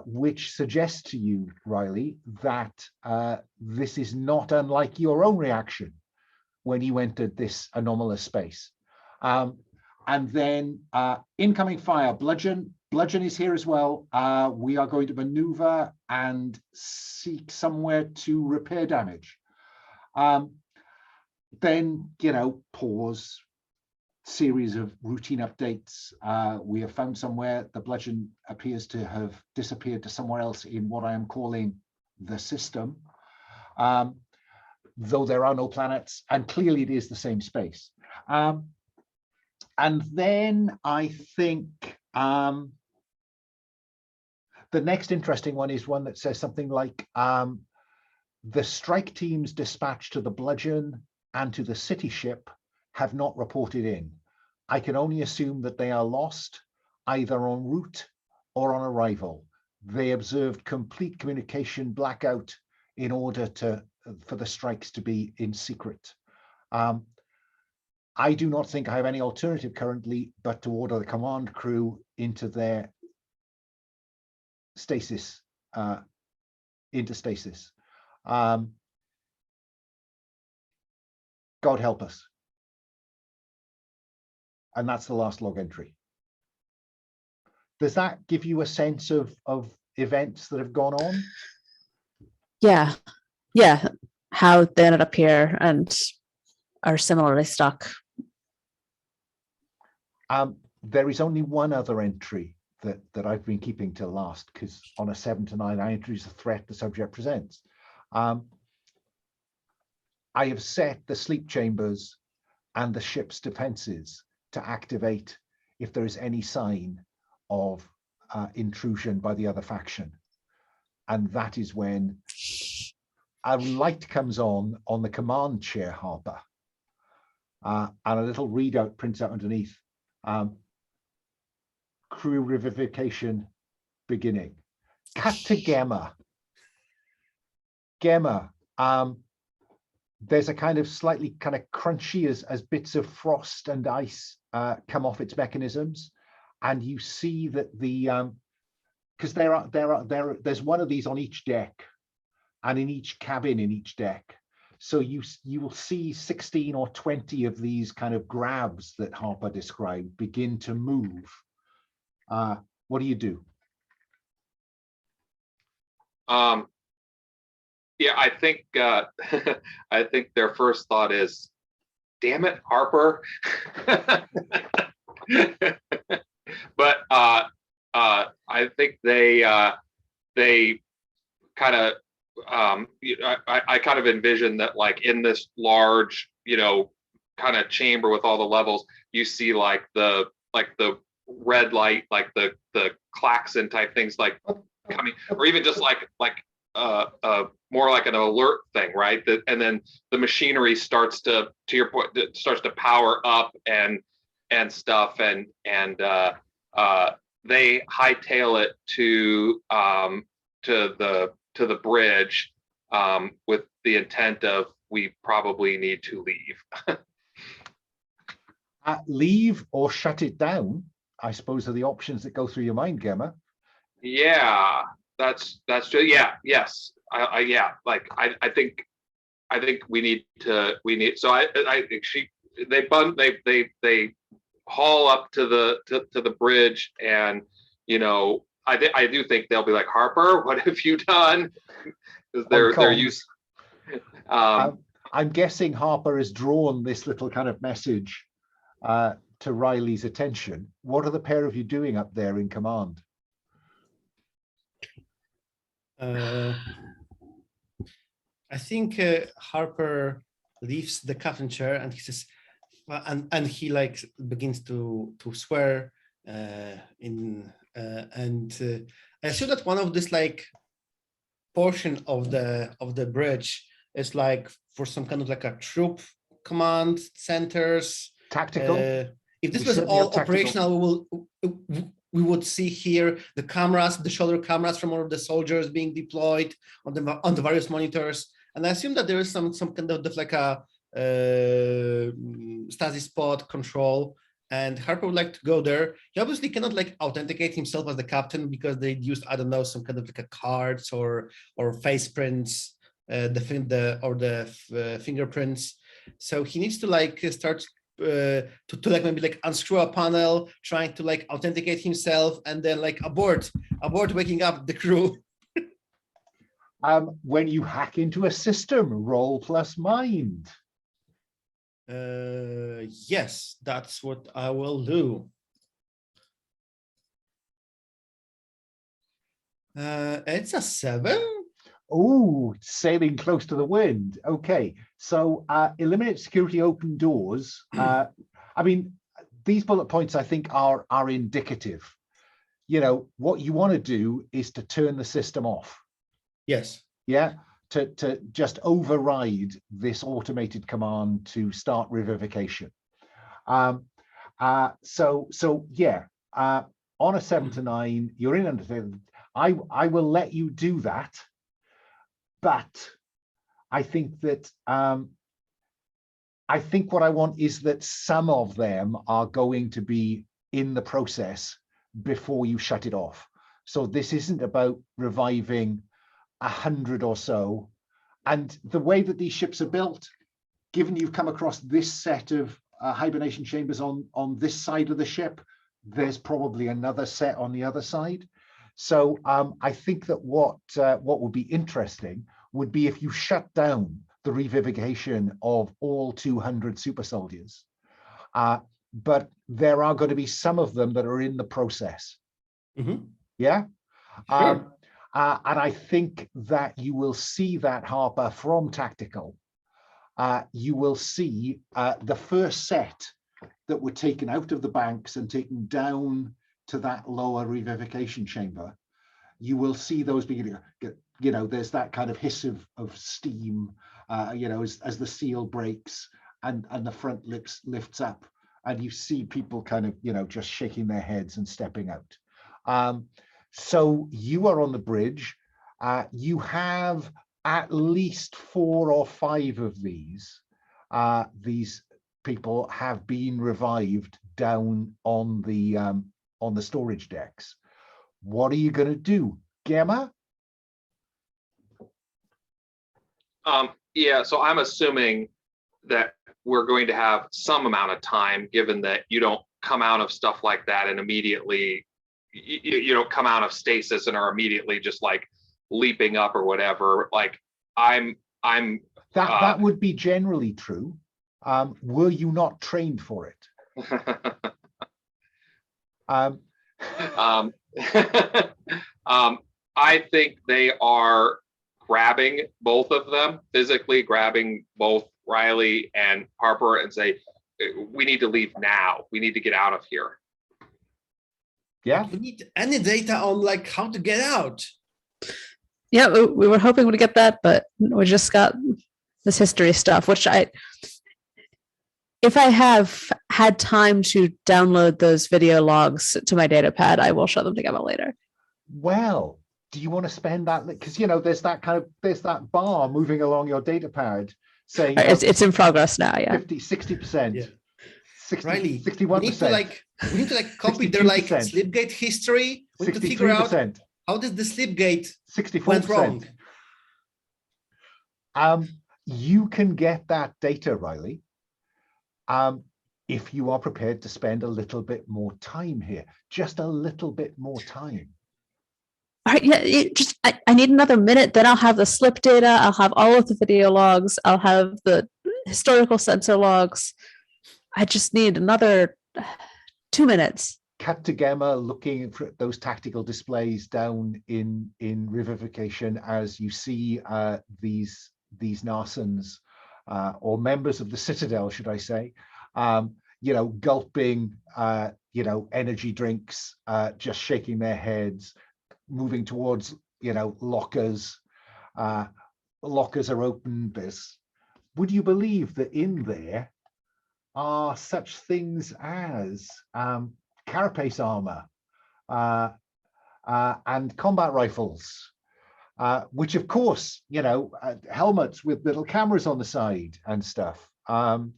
S1: Which suggests to you, Riley, that this is not unlike your own reaction when you entered this anomalous space. And then incoming fire, bludgeon is here as well. We are going to maneuver and seek somewhere to repair damage. Then, you know, pause, series of routine updates. We have found somewhere the bludgeon appears to have disappeared to somewhere else in what I am calling the system, though there are no planets, and clearly it is the same space. And then I think the next interesting one is one that says something like the strike teams dispatched to the Bludgeon and to the City ship have not reported in. I can only assume that they are lost, either en route or on arrival. They observed complete communication blackout in order for the strikes to be in secret. I do not think I have any alternative currently but to order the command crew into their stasis, into stasis. God help us. And that's the last log entry. Does that give you a sense of events that have gone on?
S2: Yeah. Yeah. How they ended up here and are similarly stuck.
S1: There is only one other entry that I've been keeping till last, because on a 7 to 9, I introduce a threat the subject presents. I have set the sleep chambers and the ship's defenses to activate if there is any sign of intrusion by the other faction. And that is when a light comes on the command chair, Harper, and a little readout prints out underneath. Crew revivification beginning. Cut to Gemma. Gemma, there's a kind of slightly kind of crunchy as bits of frost and ice come off its mechanisms, and you see that the because there's one of these on each deck, and in each cabin in each deck. So you will see 16 or 20 of these kind of grabs that Harper described begin to move. What do you do?
S4: Yeah, I think I think their first thought is, "Damn it, Harper!" But I think they kind of I kind of envision that, like, in this large, kind of chamber with all the levels, you see like the red light, like the klaxon type things, like coming, or even just like more like an alert thing, right? And then the machinery starts to your point, starts to power up and stuff, and they hightail it to the bridge with the intent of, we probably need to leave.
S1: Leave or shut it down, I suppose, are the options that go through your mind, Gemma.
S4: Yeah, that's true. Yeah, yes. I think we need. So I think they haul up to the bridge, and I do think they'll be like, "Harper, what have you done?" Because they're used.
S1: I'm guessing Harper has drawn this little kind of message to Riley's attention. What are the pair of you doing up there in command?
S3: I think Harper leaves the captain chair and he says, and he like begins to swear and I assume that one of this like portion of the bridge is like for some kind of like a troop command centers.
S1: Tactical.
S3: If this was all operational, we would see here the cameras, the shoulder cameras from all of the soldiers being deployed on the various monitors. And I assume that there is some kind of like a stasis pod control. And Harper would like to go there. He obviously cannot like authenticate himself as the captain because they used, I don't know, some kind of like a cards or face prints, the fingerprints. So he needs to like start to like maybe like unscrew a panel, trying to like authenticate himself, and then like abort waking up the crew.
S1: When you hack into a system, roll plus mind.
S3: Yes, that's what I will do. It's a 7.
S1: Oh, sailing close to the wind. Okay, so eliminate security open doors. I mean, these bullet points, I think, are indicative. You know, what you want to do is to turn the system off.
S3: Yes.
S1: Yeah, to just override this automated command to start revivification. So yeah, on a 7 to 9, you're in under. I will let you do that, but I think that I think what I want is that some of them are going to be in the process before you shut it off. So this isn't about reviving 100 or so. And the way that these ships are built, given you've come across this set of hibernation chambers on this side of the ship, there's probably another set on the other side. So I think that what would be interesting would be if you shut down the revivification of all 200 super soldiers. But there are going to be some of them that are in the process.
S3: Mm-hmm.
S1: Yeah.
S3: Sure.
S1: And I think that you will see that, Harper, from Tactical. You will see the first set that were taken out of the banks and taken down to that lower revivification chamber. You will see those beginning, you know, there's that kind of hiss of steam, you know, as the seal breaks and the front lifts up, and you see people kind of, you know, just shaking their heads and stepping out. So you are on the bridge. You have at least 4 or 5 of these people have been revived down on the storage decks. What are you going to do, Gemma?
S4: Yeah, so I'm assuming that we're going to have some amount of time, given that you don't come out of stuff like that and immediately, you don't come out of stasis and are immediately just like leaping up or whatever. Like
S1: that would be generally true. Were you not trained for it?
S4: I think they are grabbing both of them, physically grabbing both Riley and Harper, and say, we need to leave now. We need to get out of here.
S1: Yeah.
S3: We need any data on like how to get out.
S2: Yeah, we were hoping to get that, but we just got this history stuff, which if I have had time to download those video logs to my data pad, I will show them to Gemma later.
S1: Well, do you want to spend that? Because, you know, there's that bar moving along your data pad saying
S2: it's in progress now. Yeah.
S1: 60%.
S3: Yeah.
S1: 60,
S3: Riley,
S1: 61%.
S3: we need to copy their like
S1: 62%.
S3: Slipgate history. We need to figure out how did the Slipgate
S1: 64%
S3: went wrong.
S1: You can get that data, Riley, if you are prepared to spend a little bit more time here, just a little bit more time.
S2: All right, yeah, I need another minute, then I'll have the slip data, I'll have all of the video logs, I'll have the historical sensor logs. I just need another 2 minutes.
S1: Cut to Gemma looking for those tactical displays down in revivification as you see these Narsans or members of the Citadel, should I say, you know, gulping, you know, energy drinks, just shaking their heads, moving towards, you know, lockers. Lockers are open. Would you believe that in there are such things as carapace armor and combat rifles, which of course, you know, helmets with little cameras on the side and stuff. And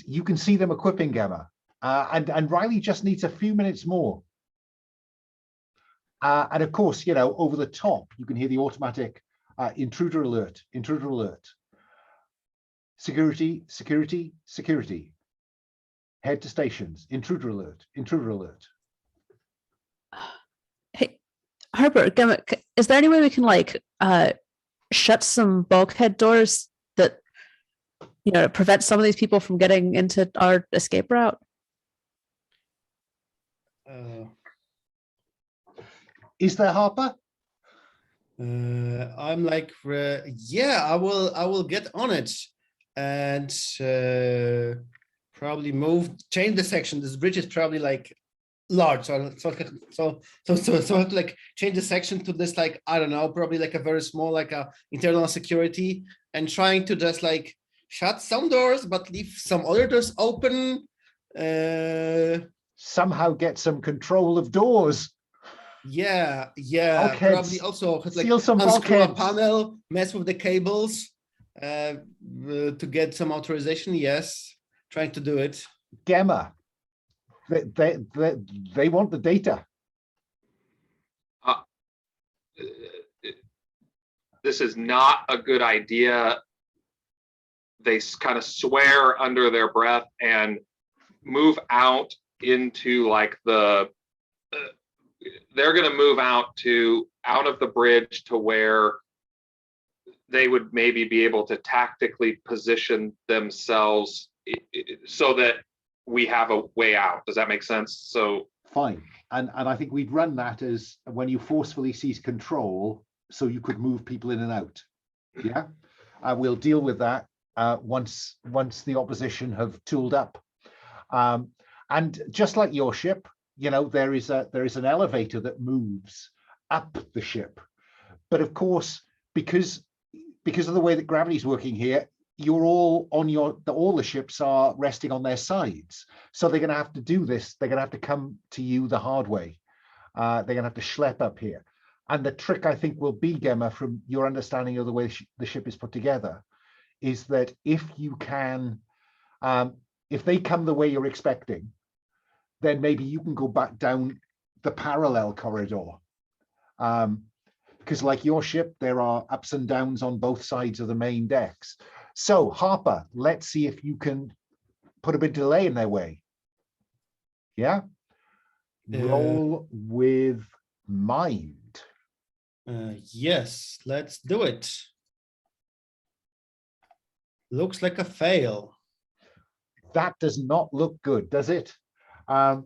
S1: you can see them equipping Gemma. And Riley just needs a few minutes more. And of course, you know, over the top, you can hear the automatic intruder alert, intruder alert. Security, security, security. Head to stations, intruder alert, intruder alert.
S2: Hey, Harper, Gemma, is there any way we can like shut some bulkhead doors that, you know, prevent some of these people from getting into our escape route?
S1: Is there, Harper?
S3: I'm like, yeah, I will get on it, and probably change the section. This bridge is probably like large, so like change the section to this, like, I don't know, probably like a very small, like a internal security, and trying to just like shut some doors but leave some other doors open.
S1: Somehow get some control of doors.
S3: Yeah,
S1: Bulkheads.
S3: probably also like
S1: Seal some
S3: unscrew a
S1: bulkheads.
S3: panel, mess with the cables to get some authorization. Yes, trying to do it.
S1: Gemma, they want the data.
S4: This is not a good idea. They kind of swear under their breath and move out into like they're going to move out of the bridge to where they would maybe be able to tactically position themselves so that we have a way out. Does that make sense? So
S1: fine. And I think we'd run that as when you forcefully seize control, so you could move people in and out. Yeah, we'll deal with that once the opposition have tooled up. And just like your ship, you know, there is an elevator that moves up the ship. But of course, because of the way that gravity's working here, you're all on all the ships are resting on their sides. So they're going to have to do this. They're going to have to come to you the hard way. They're going to have to schlep up here. And the trick, I think, will be, Gemma, from your understanding of the way the ship is put together, is that if you can, if they come the way you're expecting, then maybe you can go back down the parallel corridor. Because like your ship, there are ups and downs on both sides of the main decks. So Harper, let's see if you can put a bit of delay in their way. Yeah? Roll with mind.
S3: Yes, let's do it. Looks like a fail.
S1: That does not look good, does it? Oh,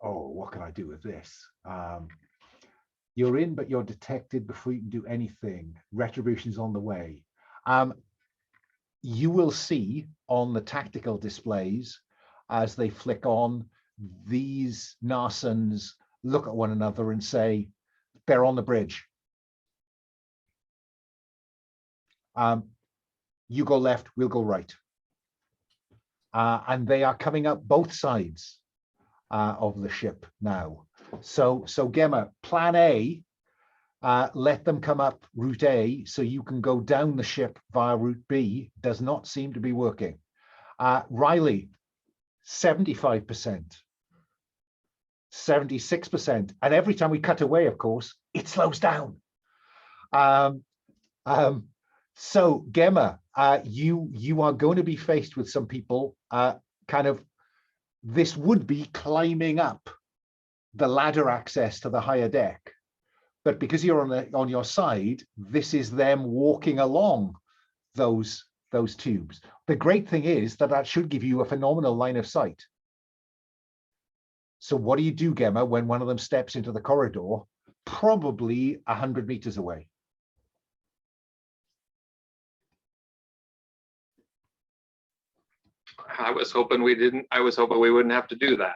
S1: what can I do with this? You're in, but you're detected before you can do anything. Retribution's on the way. You will see on the tactical displays as they flick on, these Narsans look at one another and say, they're on the bridge. You go left, we'll go right. And they are coming up both sides of the ship now. So Gemma, plan A, let them come up route A so you can go down the ship via route B, does not seem to be working. Riley, 75%, 76%. And every time we cut away, of course, it slows down. So Gemma, you are going to be faced with some people kind of, this would be climbing up the ladder access to the higher deck. But because you're on your side, this is them walking along those tubes. The great thing is that should give you a phenomenal line of sight. So what do you do, Gemma, when one of them steps into the corridor, probably 100 meters away?
S4: I was hoping we wouldn't have to do that.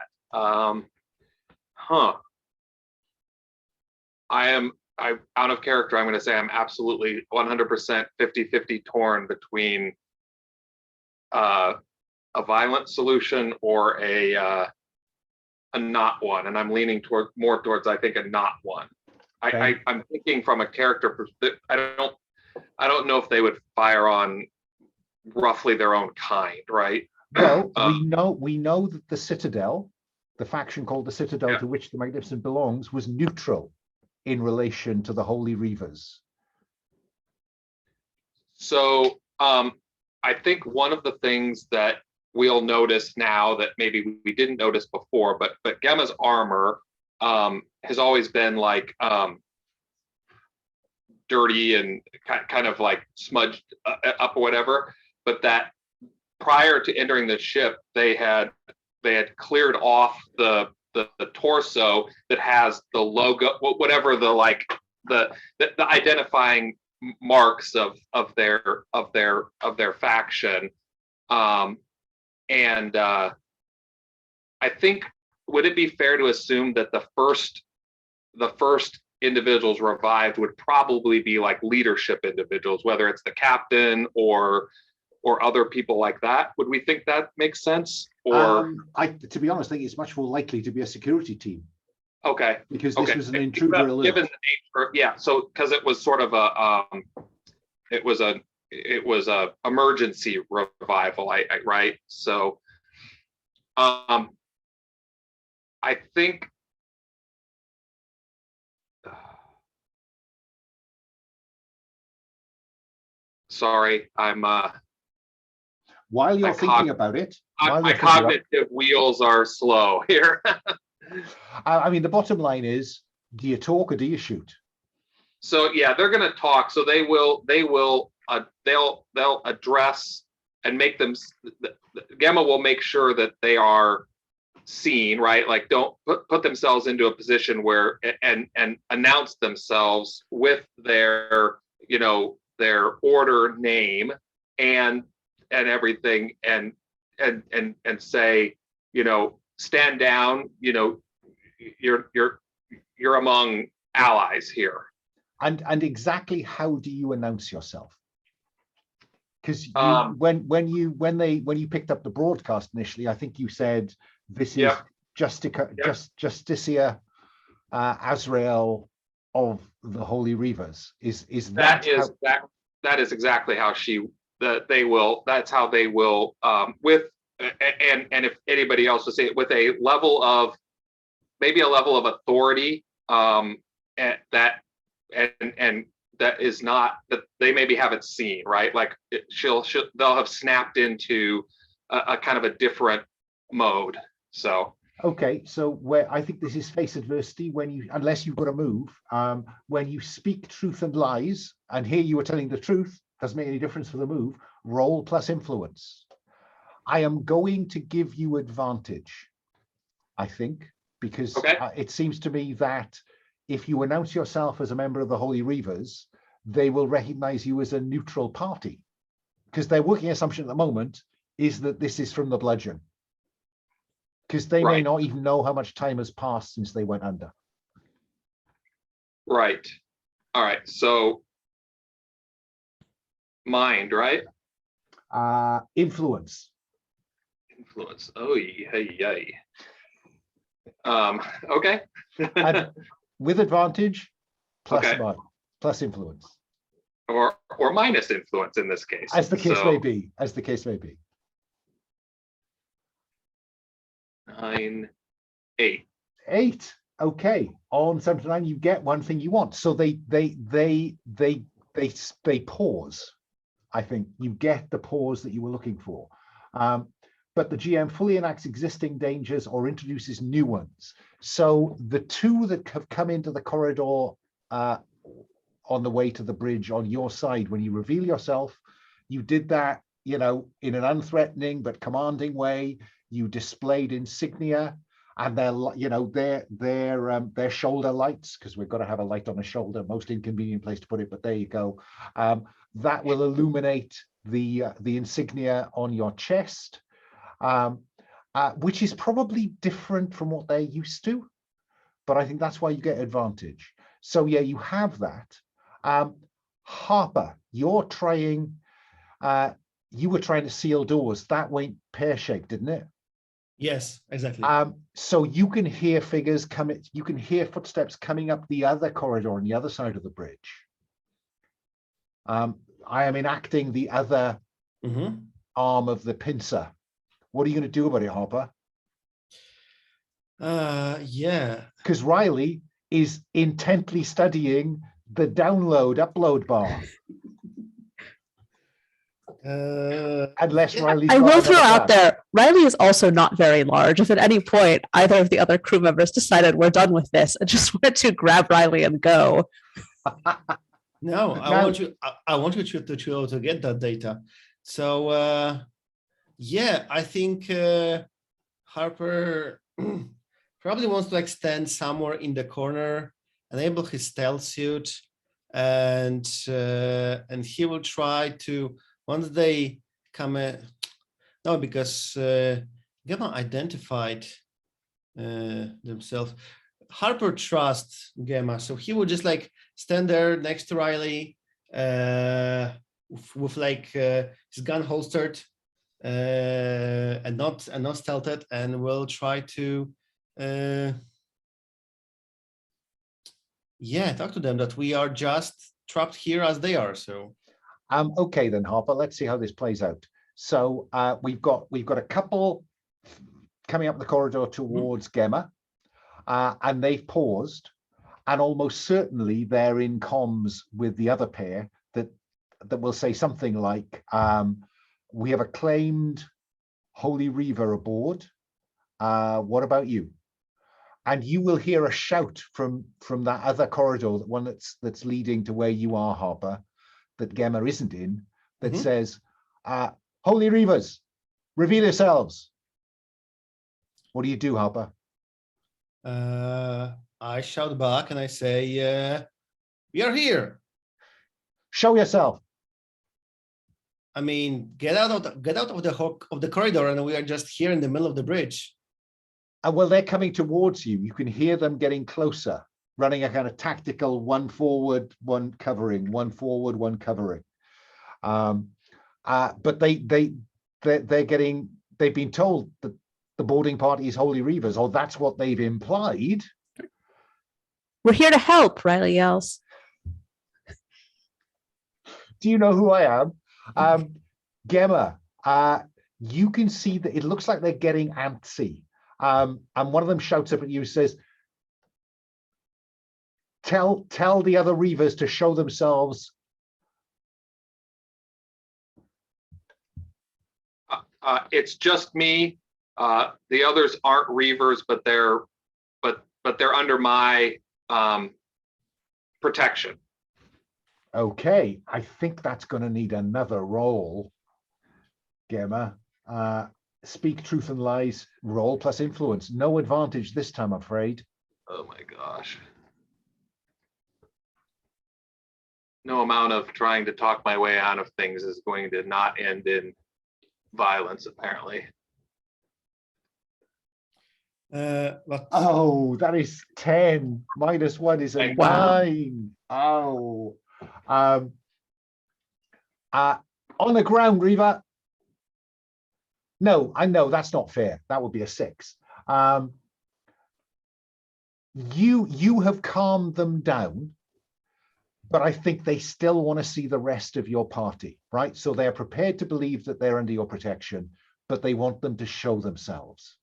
S4: I'm out of character. I'm going to say I'm absolutely 100% 50-50 torn between a violent solution or a not one, and I'm leaning more towards I think a not one.
S1: Okay.
S4: I'm thinking from a character perspective. I don't know if they would fire on roughly their own kind, right?
S1: Well, we know that the Citadel, the faction called the Citadel, to which the Magnificent belongs, was neutral in relation to the Holy Reavers. So
S4: I think one of the things that we'll notice now that maybe we didn't notice before, but Gemma's armor has always been like dirty and kind of like smudged up or whatever, but that prior to entering the ship, they had cleared off the torso that has the logo, whatever the identifying marks of their faction, And I think, would it be fair to assume that the first individuals revived would probably be like leadership individuals, whether it's the captain or other people like that? Would we think that makes sense? Or
S1: to be honest, I think it's much more likely to be a security team.
S4: Okay.
S1: Because this was an intruder alert.
S4: Given the nature, yeah. So because it was sort of it was a emergency revival, right? So, I think. Sorry, I'm.
S1: While you're thinking about it,
S4: my cognitive wheels are slow here.
S1: I mean, the bottom line is: do you talk or do you shoot?
S4: So yeah, they're going to talk. So they'll address and make them. Gemma will make sure that they are seen, right? Like, don't put themselves into a position where and announce themselves with their their order name and everything and say, stand down, you're among allies here.
S1: And exactly how do you announce yourself? Because when you picked up the broadcast initially, I think you said this is Justicia Azrael of the Holy Reavers. That
S4: is exactly how they will. That's how they will. With and if anybody else would say it, with a level of authority, and that is not, that they maybe haven't seen, right? Like they'll have snapped into a kind of a different mode. So
S1: okay, so where I think this is face adversity, unless you've got to move, when you speak truth and lies, and here you are telling the truth, doesn't make any difference for the move. Roll plus influence. I am going to give you advantage, I think, because it seems to me that if you announce yourself as a member of the Holy Reavers, they will recognize you as a neutral party, because their working assumption at the moment is that this is from the bludgeon, because they may not even know how much time has passed since they went under.
S4: Right. All right. So mind, right?
S1: Influence.
S4: Influence. Oh, yay. Okay.
S1: And with advantage, plus influence.
S4: Or minus influence in this case.
S1: As the case may be.
S4: 9, 8.
S1: 8. Okay. On 7 to 9, you get one thing you want. So they pause. I think you get the pause that you were looking for. But the GM fully enacts existing dangers or introduces new ones. So the two that have come into the corridor on the way to the bridge on your side, when you reveal yourself, you did that, in an unthreatening but commanding way. You displayed insignia and their shoulder lights, because we've got to have a light on the shoulder, most inconvenient place to put it, but there you go. That will illuminate the insignia on your chest. Which is probably different from what they're used to, but I think that's why you get advantage. So yeah, you have that. Harper, you were trying to seal doors. That went pear-shaped, didn't it?
S3: Yes, exactly.
S1: So you can hear figures coming, you can hear footsteps coming up the other corridor on the other side of the bridge. I am enacting the other arm of the pincer. What are you going to do about it, Harper?
S3: Yeah.
S1: Because Riley is intently studying the upload bar. Unless Riley's
S2: I will throw out there, Riley is also not very large. If at any point either of the other crew members decided we're done with this and just wanted to grab Riley and go.
S3: No, I want you to get that data. So yeah, I think Harper probably wants to extend somewhere in the corner, enable his stealth suit, and he will try to, once they come in, No, because Gemma identified themselves. Harper trusts Gemma, so he would just like stand there next to Riley with like his gun holstered and not stealthed, and will try to talk to them that we are just trapped here as they are. So
S1: Okay then, Harper, let's see how this plays out. So we've got a couple coming up the corridor towards Gemma, and they've paused, and almost certainly they're in comms with the other pair that will say something like, we have a claimed Holy Reaver aboard. What about you? And you will hear a shout from that other corridor, the one that's leading to where you are, Harper, that Gemma isn't in, that says, Holy Reavers, reveal yourselves. What do you do, Harper?
S3: I shout back and I say, we are here.
S1: Show yourself.
S3: I mean, get out of the corridor, and we are just here in the middle of the bridge.
S1: And well, they're coming towards you. You can hear them getting closer, running a kind of tactical one forward, one covering, one forward, one covering. But they've been told that the boarding party is Holy Reavers, or that's what they've implied.
S2: We're here to help, Riley yells.
S1: Do you know who I am? Gemma, you can see that it looks like they're getting antsy. And one of them shouts up at you, says, tell the other Reavers to show themselves.
S4: It's just me. The others aren't Reavers, but they're under my protection.
S1: Okay, I think that's going to need another roll, Gemma. Speak truth and lies, roll plus influence. No advantage this time, I'm afraid.
S4: Oh my gosh. No amount of trying to talk my way out of things is going to not end in violence, apparently.
S1: Oh, that is 10. Minus 1 is a 9. Oh. On the ground, Reaver. No, I know that's not fair. That would be a 6. You have calmed them down, but I think they still want to see the rest of your party, right? So they're prepared to believe that they're under your protection, but they want them to show themselves.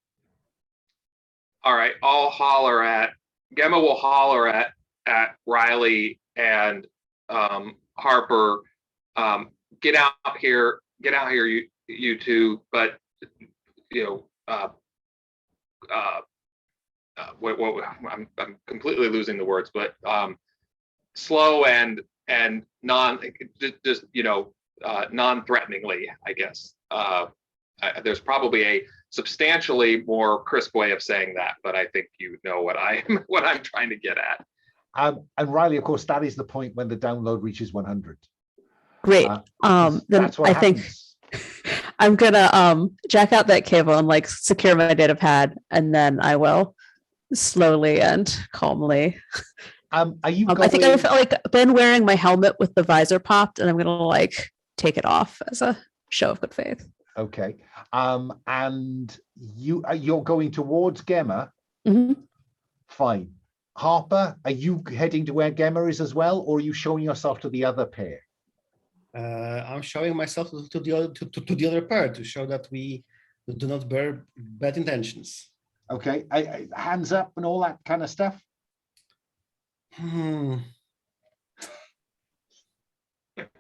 S4: All right, Gemma will holler at Riley and Harper, get out here, you two, but I'm completely losing the words, but slow and non-threateningly, I guess. There's probably a substantially more crisp way of saying that, but I think you know what I'm trying to get at.
S1: And Riley, of course, that is the point when the download reaches 100.
S2: Great. Then I think I'm gonna jack out that cable and like secure my data pad, and then I will slowly and calmly.
S1: Are you?
S2: I think I've like been wearing my helmet with the visor popped, and I'm gonna like take it off as a show of good faith.
S1: Okay. And you're going towards Gemma. Fine. Harper, are you heading to where Gemma is as well, or are you showing yourself to the other pair?
S3: I'm showing myself to the other pair to show that we do not bear bad intentions.
S1: Okay. Hands up and all that kind of stuff.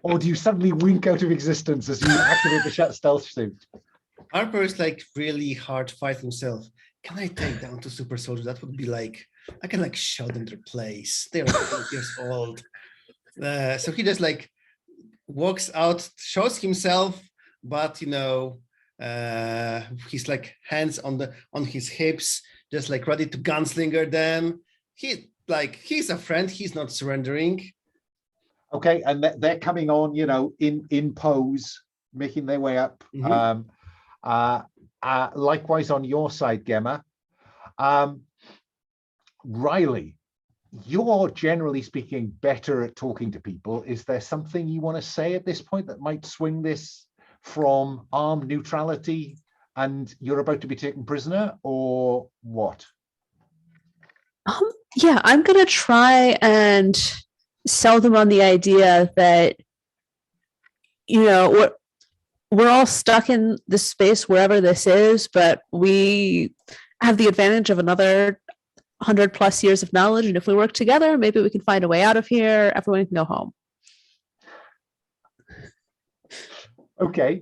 S1: Or do you suddenly wink out of existence as you activate the stealth suit?
S3: Harper is like really hard to fight himself. Can I take down 2 super soldiers? That would be like, I can like shut them their place. They're 8 years old. So he just like walks out, shows himself, but he's like hands on his hips, just like ready to gunslinger them. He's a friend. He's not surrendering.
S1: Okay, and they're coming on, in pose, making their way up. Likewise on your side, Gemma. Riley, you're generally speaking better at talking to people. Is there something you want to say at this point that might swing this from armed neutrality and you're about to be taken prisoner, or what?
S2: Yeah, I'm gonna try and sell them on the idea that, you know, we're all stuck in this space wherever this is, but we have the advantage of another 100+ years of knowledge, and if we work together, maybe we can find a way out of here. Everyone can go home.
S1: Okay,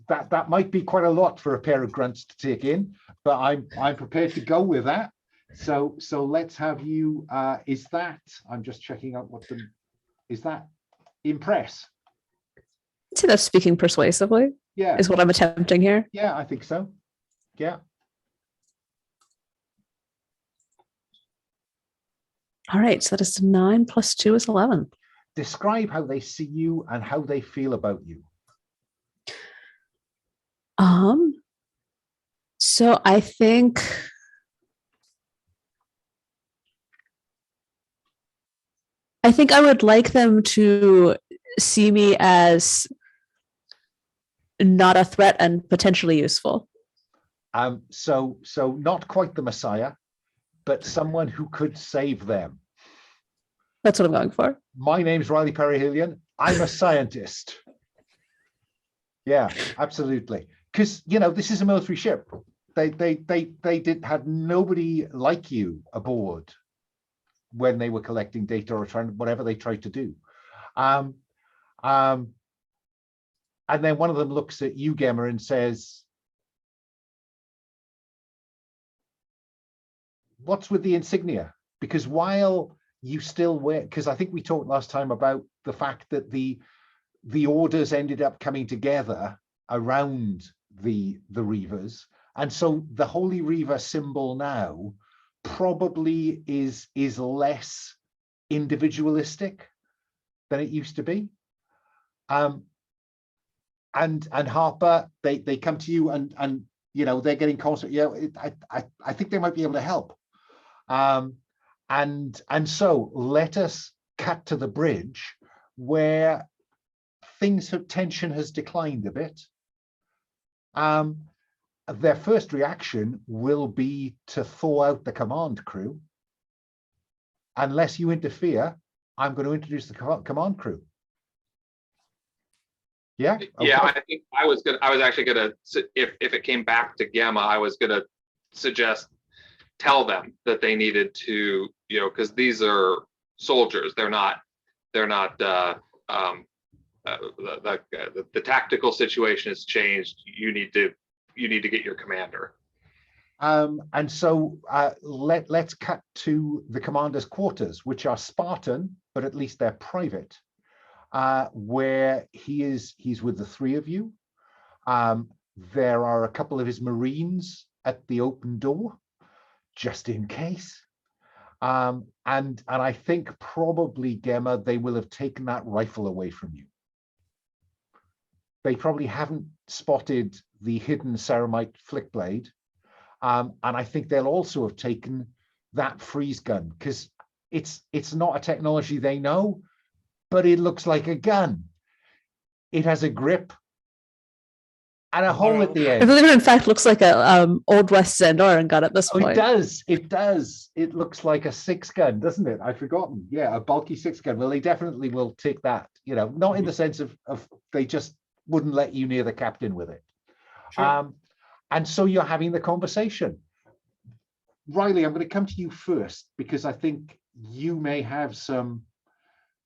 S1: that might be quite a lot for a pair of grunts to take in, but I'm prepared to go with that. So let's have you. Is that? I'm just checking out what is that. Impress.
S2: I'd say that's speaking persuasively.
S1: Yeah,
S2: is what I'm attempting here.
S1: Yeah, I think so. Yeah.
S2: All right, so that is 9 + 2 is 11.
S1: Describe how they see you and how they feel about you.
S2: So I think I would like them to see me as not a threat and potentially useful.
S1: So not quite the Messiah, but someone who could save them.
S2: That's what I'm going for.
S1: My name's Riley Perihelion. I'm a scientist. Yeah, absolutely. Because this is a military ship. They had nobody like you aboard when they were collecting data or trying whatever they tried to do. And then one of them looks at you, Gemma, and says, "What's with the insignia?" Because while you still wear, because I think we talked last time about the fact that the orders ended up coming together around the Reavers, and so the Holy Reaver symbol now probably is less individualistic than it used to be. And Harper, they come to you and they're getting constant. I think they might be able to help. And so let us cut to the bridge where tension has declined a bit. Their first reaction will be to thaw out the command crew. Unless you interfere, I'm going to introduce the command crew. Yeah. Okay.
S4: Yeah, I think I was actually gonna, if it came back to Gamma, I was gonna suggest tell them that they needed to, because these are soldiers. They're not the tactical situation has changed. You need to get your commander.
S1: And so let's cut to the commander's quarters, which are Spartan, but at least they're private, where he's with the three of you. There are a couple of his Marines at the open door, just in case. And I think probably, Gemma, they will have taken that rifle away from you. They probably haven't spotted the hidden ceramite flick blade. And I think they'll also have taken that freeze gun, because it's not a technology they know, but it looks like a gun. It has a grip and a hole at the
S2: I
S1: end.
S2: believe it in fact looks like a old West Zandoran gun at this point.
S1: It does. It does. It looks like a 6-gun, doesn't it? I've forgotten. Yeah, a bulky 6-gun. Well, they definitely will take that. Not in the sense of they just wouldn't let you near the captain with it. Sure. And so you're having the conversation. Riley, I'm going to come to you first, because I think you may have some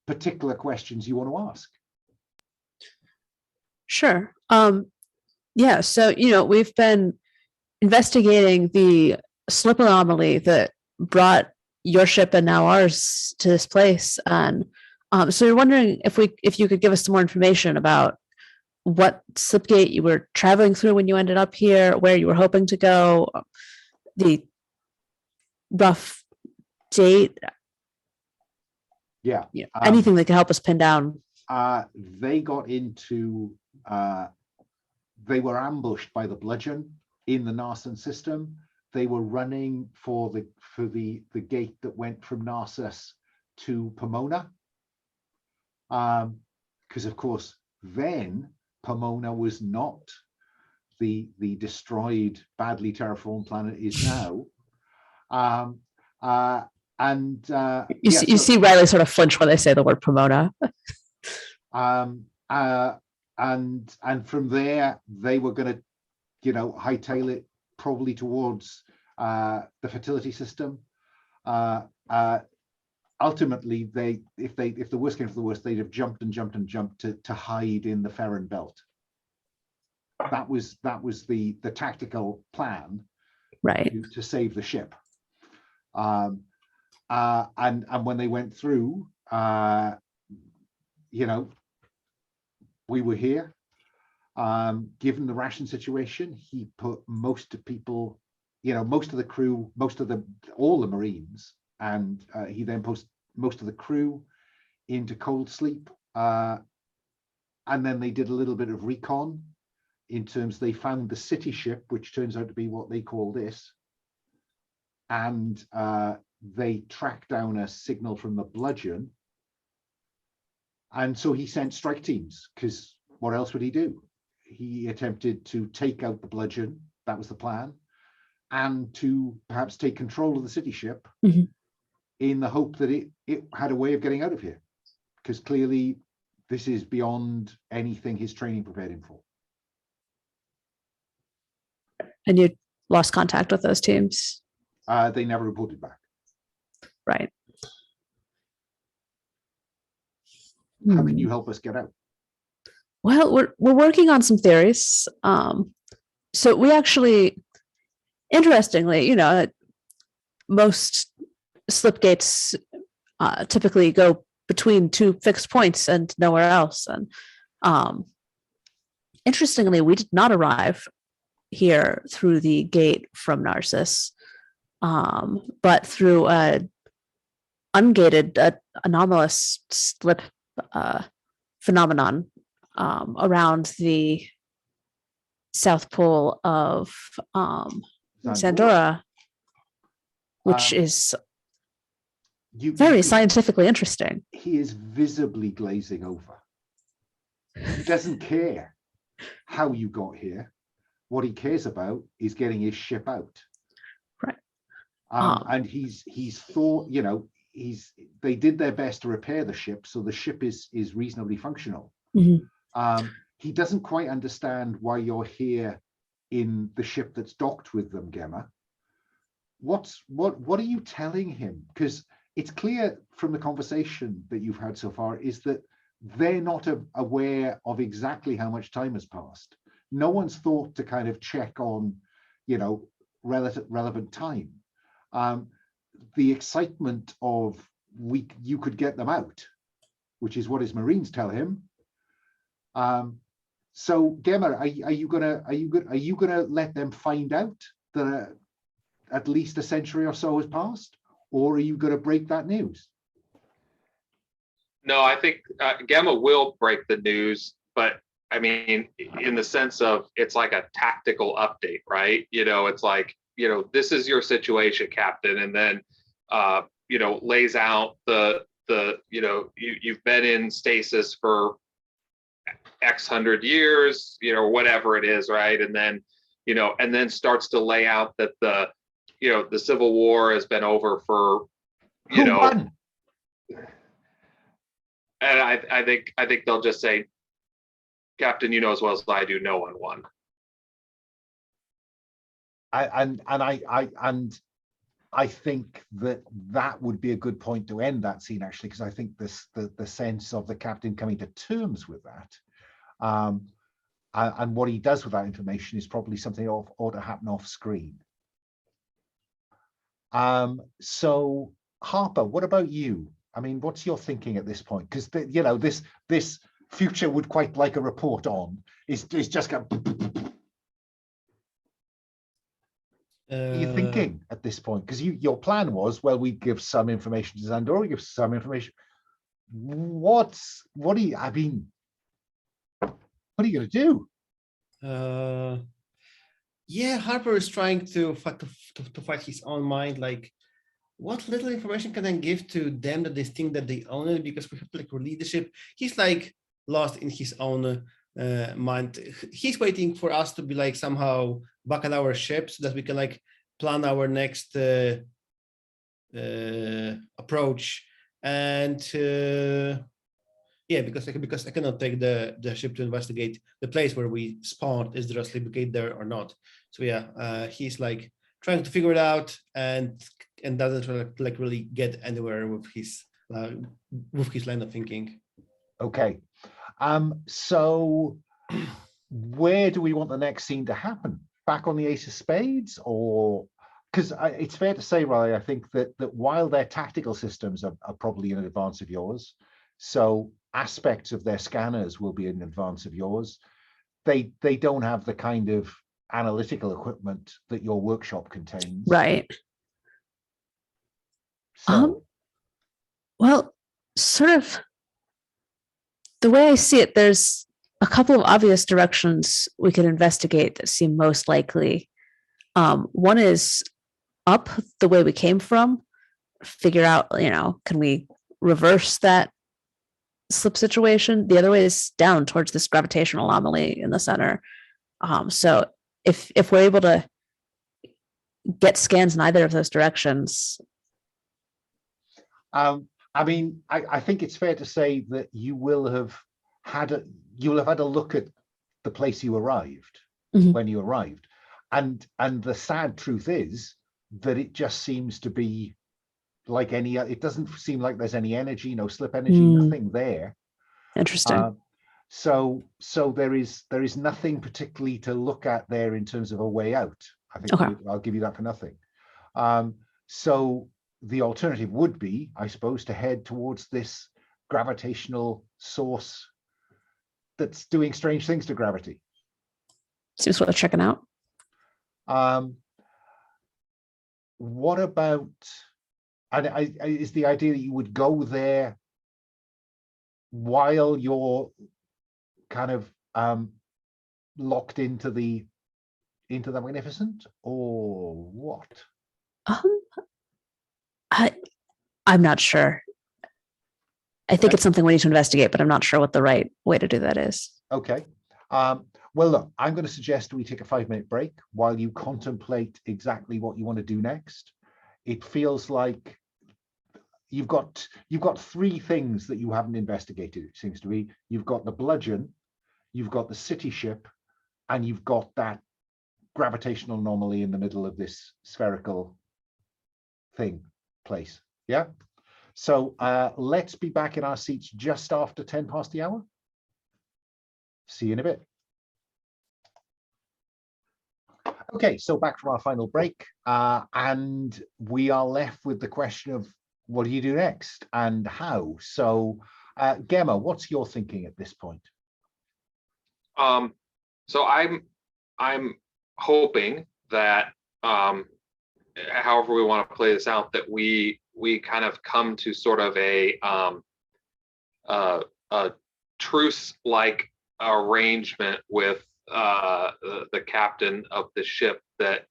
S1: particular questions you want to ask.
S2: Sure. Yeah, so, we've been investigating the slip anomaly that brought your ship and now ours to this place. And so we're wondering if you could give us some more information about what slipgate you were traveling through when you ended up here, where you were hoping to go, the rough date.
S1: Yeah.
S2: Anything that can help us pin down.
S1: They got into they were ambushed by the bludgeon in the Narsen system. They were running for the gate that went from Narsus to Pomona. Because of course, then Pomona was not the destroyed, badly terraformed planet is now.
S2: You see Riley sort of flinch when they say the word Pomona.
S1: And from there they were going to, hightail it probably towards the fertility system. Ultimately, if the worst came to the worst, they'd have jumped to hide in the Ferran Belt. That was the tactical plan,
S2: right,
S1: to save the ship. And when they went through, we were here. Given the ration situation, he put most of people, most of the crew, all the Marines, and he then put most of the crew into cold sleep. And then they did a little bit of recon in terms they found the city ship, which turns out to be what they call this. And they tracked down a signal from the bludgeon. And so he sent strike teams, because what else would he do? He attempted to take out the bludgeon. That was the plan. And to perhaps take control of the city ship, in the hope that it had a way of getting out of here. Because clearly this is beyond anything his training prepared him for.
S2: And you lost contact with those teams?
S1: They never reported back.
S2: Right.
S1: How can you help us get out?
S2: Well, we're working on some theories. So we actually, interestingly, most slip gates typically go between two fixed points and nowhere else. And interestingly, we did not arrive here through the gate from Narcissus, but through a ungated, anomalous slip phenomenon around the south pole of Zandora, which is very scientifically interesting.
S1: He is visibly glazing over. He doesn't care how you got here. What he cares about is getting his ship out.
S2: Right.
S1: And he's thought, they did their best to repair the ship, so the ship is reasonably functional. He doesn't quite understand why you're here in the ship that's docked with them, Gemma. What are you telling him? Because it's clear from the conversation that you've had so far is that they're not aware of exactly how much time has passed. No one's thought to kind of check on, relevant time. The excitement of you could get them out, which is what his Marines tell him. So Gemma, are you gonna let them find out that at least a century or so has passed, or are you gonna break that news?
S4: No, I think Gemma will break the news, but I mean, in the sense of it's like a tactical update, right? It's like, this is your situation, Captain, and then lays out you've been in stasis for X hundred years, or whatever it is, right? And then, and then starts to lay out that the Civil War has been over for,
S1: Who won?
S4: And I think they'll just say, Captain, as well as I do, no one won.
S1: I think that would be a good point to end that scene, actually, because I think the sense of the captain coming to terms with that, and what he does with that information is probably something that ought to happen off screen. So Harper, what about you? I mean, what's your thinking at this point? Because this future would quite like a report on is just going. What are you thinking at this point? Because your plan was, well, we give some information to Zandora, give some information. What are you going to do?
S3: Yeah, Harper is trying to fight his own mind. Like, what little information can I give to them that they think that they own it? Because we have like leadership. He's like lost in his own mind. He's waiting for us to be like somehow back at our ship so that we can like plan our next approach. And yeah, because I cannot take the ship to investigate the place where we spawned. Is there a sleep gate there or not? So yeah, he's like trying to figure it out and doesn't like really get anywhere with his line of thinking.
S1: Okay. So where do we want the next scene to happen? Back on the Ace of Spades, or because it's fair to say, Riley, I think that while their tactical systems are probably in advance of yours, so aspects of their scanners will be in advance of yours. They don't have the kind of analytical equipment that your workshop contains.
S2: Right.
S1: So,
S2: Well, sort of the way I see it, there's a couple of obvious directions we could investigate that seem most likely. One is up the way we came from, figure out, can we reverse that slip situation? The other way is down towards this gravitational anomaly in the center. So if we're able to get scans in either of those directions.
S1: I mean, I think it's fair to say that you will have had a look at the place you arrived when you arrived, and the sad truth is that it just seems to be like any. It doesn't seem like there's any energy, no slip energy, nothing there.
S2: Interesting.
S1: So there is nothing particularly to look at there in terms of a way out. I think I'll give you that for nothing. So the alternative would be, I suppose, to head towards this gravitational source that's doing strange things to gravity.
S2: Seems worth checking out.
S1: What about, and is the idea that you would go there while you're kind of locked into the Magnificent, or what?
S2: I'm not sure. I think it's something we need to investigate, but I'm not sure what the right way to do that is.
S1: Okay. Well, look, I'm going to suggest we take a 5-minute break while you contemplate exactly what you want to do next. It feels like you've got 3 things that you haven't investigated, it seems to be. You've got the bludgeon, you've got the city ship, and you've got that gravitational anomaly in the middle of this spherical place. Yeah. So let's be back in our seats just after 10 past the hour. See you in a bit. Okay, so back from our final break, and we are left with the question of what do you do next and how? So Gemma, what's your thinking at this point?
S4: So I'm hoping that however we want to play this out, that we kind of come to sort of a truce-like arrangement with the captain of the ship that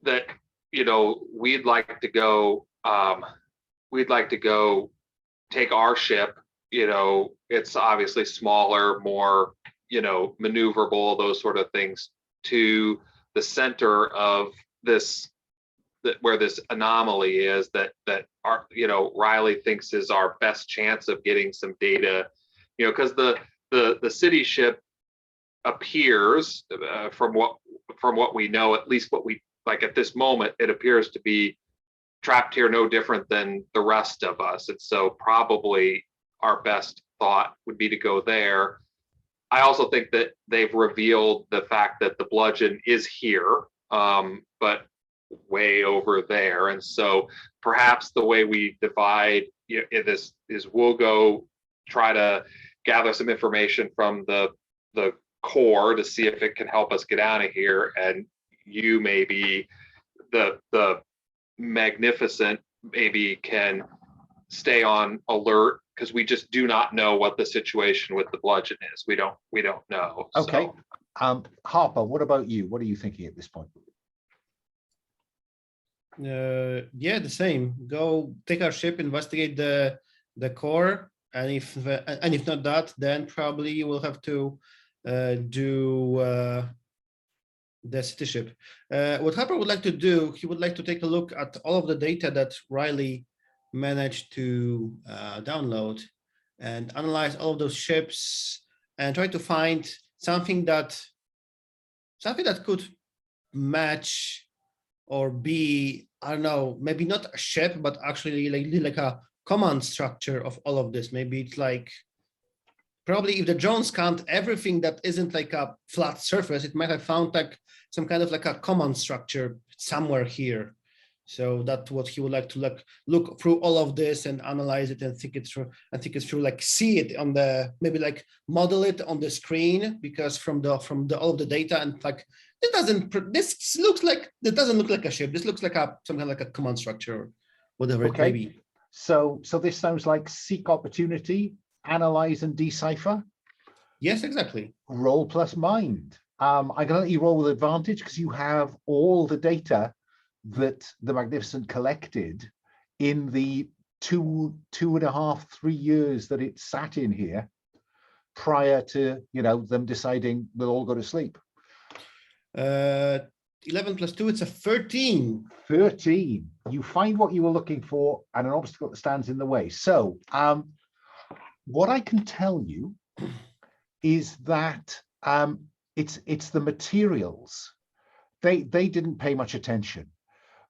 S4: that we'd like to go take our ship. It's obviously smaller, more maneuverable, those sort of things, to the center of this, where this anomaly is, that our Riley thinks is our best chance of getting some data, because the city ship appears, from what we know, at least what we like at this moment, it appears to be trapped here no different than the rest of us. And so probably our best thought would be to go there. I also think that they've revealed the fact that the bludgeon is here, but way over there. And so perhaps the way we divide this is we'll go try to gather some information from the core to see if it can help us get out of here. And you maybe the Magnificent maybe can stay on alert, because we just do not know what the situation with the bludgeon is. We don't know.
S1: Okay.
S4: So.
S1: Harper, what about you? What are you thinking at this point?
S3: Yeah, the same. Go take our ship, investigate the core, and if not that, then probably you will have to do the city ship. What Harper would like to do, he would like to take a look at all of the data that Riley managed to download and analyze all of those ships and try to find something that could match or be, I don't know, maybe not a ship, but actually like a command structure of all of this. Maybe it's like, probably if the drones count everything that isn't like a flat surface, it might have found like some kind of like a command structure somewhere here. So that's what he would like to look through all of this and analyze it and think it through, like see it on the, maybe like model it on the screen, because from the all of the data, and like it doesn't look like a ship. This looks like some kind of like a command structure or whatever it may be.
S1: So this sounds like seek opportunity, analyze and decipher.
S3: Yes, exactly.
S1: Roll plus mind. I'm going to let you roll with advantage because you have all the data that the Magnificent collected in the two and a half, 3 years that it sat in here prior to, them deciding we'll all go to sleep.
S3: 11 plus 2, it's a 13.
S1: 13. You find what you were looking for and an obstacle that stands in the way. So what I can tell you is that it's the materials. They didn't pay much attention.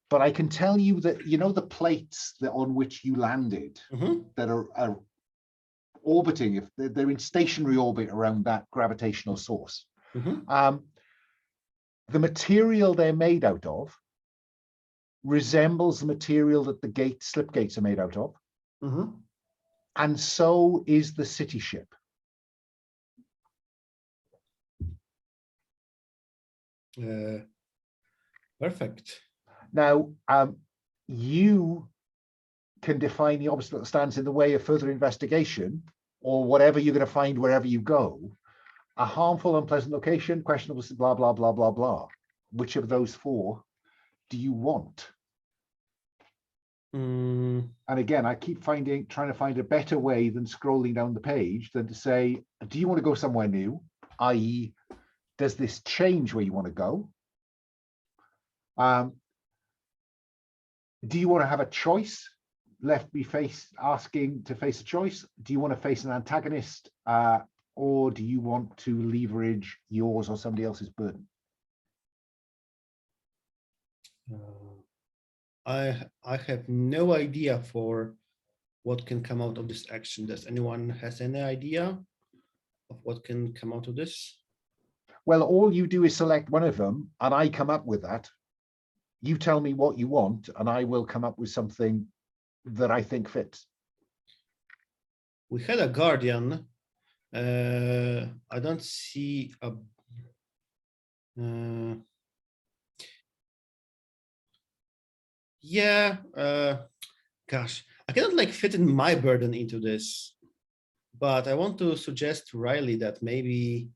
S1: But I can tell you that, the plates on which you landed that are orbiting, if they're in stationary orbit around that gravitational source. The material they're made out of resembles the material that the slip gates are made out of. And so is the city ship.
S3: Perfect.
S1: Now, you can define the obstacle that stands in the way of further investigation or whatever you're going to find wherever you go. A harmful, unpleasant location, questionable, blah, blah, blah, blah, blah. Which of those 4 do you want? And again, I keep trying to find a better way than scrolling down the page than to say, do you want to go somewhere new? i.e., does this change where you want to go? Do you want to have a choice? Asking to face a choice? Do you want to face an antagonist? Or do you want to leverage yours or somebody else's burden?
S3: I have no idea for what can come out of this action. Does anyone has any idea of what can come out of this?
S1: Well, all you do is select one of them, and I come up with that. You tell me what you want, and I will come up with something that I think fits.
S3: We had a guardian. I don't see a. Yeah. Gosh, I cannot like fit in my burden into this, but I want to suggest to Riley that maybe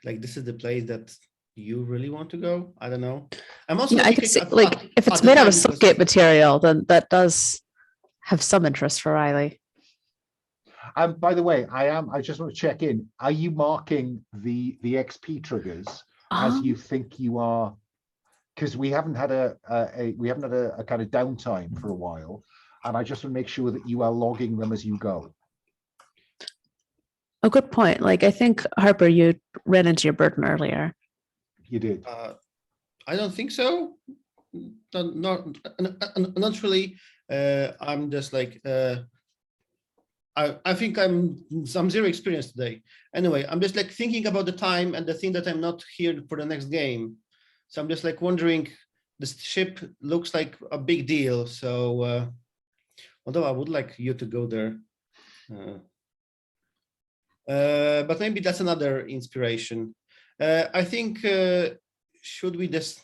S3: like this is the place that you really want to go. I don't know. I'm also
S2: I could see if it's made out of slipgate material, then that does have some interest for Riley.
S1: By the way, I just want to check in. Are you marking the XP triggers as you think you are? Because we haven't had a kind of downtime for a while, and I just want to make sure that you are logging them as you go.
S2: A good point. Like, I think, Harper, you ran into your burden earlier.
S1: You did.
S3: I don't think so. Not really. I'm just like I think I'm zero experience today. Anyway, I'm just like thinking about the time and the thing that I'm not here for the next game. So I'm just like wondering, this ship looks like a big deal. So although I would like you to go there. But maybe that's another inspiration. I think should we just?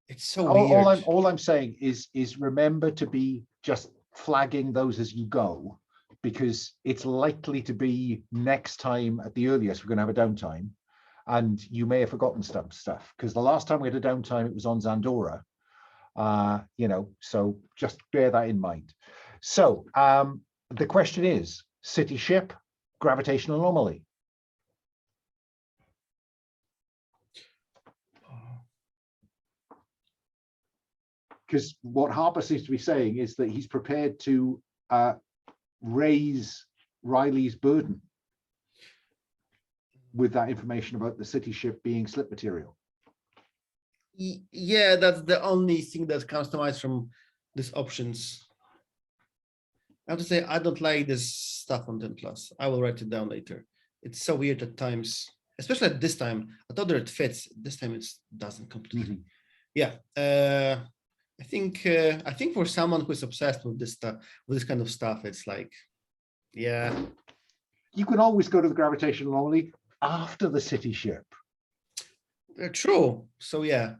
S3: It's so weird.
S1: All I'm saying is remember to be just flagging those as you go, because it's likely to be next time at the earliest we're going to have a downtime, and you may have forgotten stuff because the last time we had a downtime it was on Zandora. So just bear that in mind. So the question is, city ship, gravitational anomaly. Because what Harper seems to be saying is that he's prepared to raise Riley's burden with that information about the city ship being slip material.
S3: Yeah, that's the only thing that comes to mind from these options. I have to say, I don't like this stuff on 10 plus. I will write it down later. It's so weird at times, especially at this time. I thought that it fits. This time it doesn't completely. Yeah. I think for someone who's obsessed with this stuff, with this kind of stuff, it's like, yeah.
S1: You can always go to the gravitational anomaly after the city ship.
S3: True. So yeah.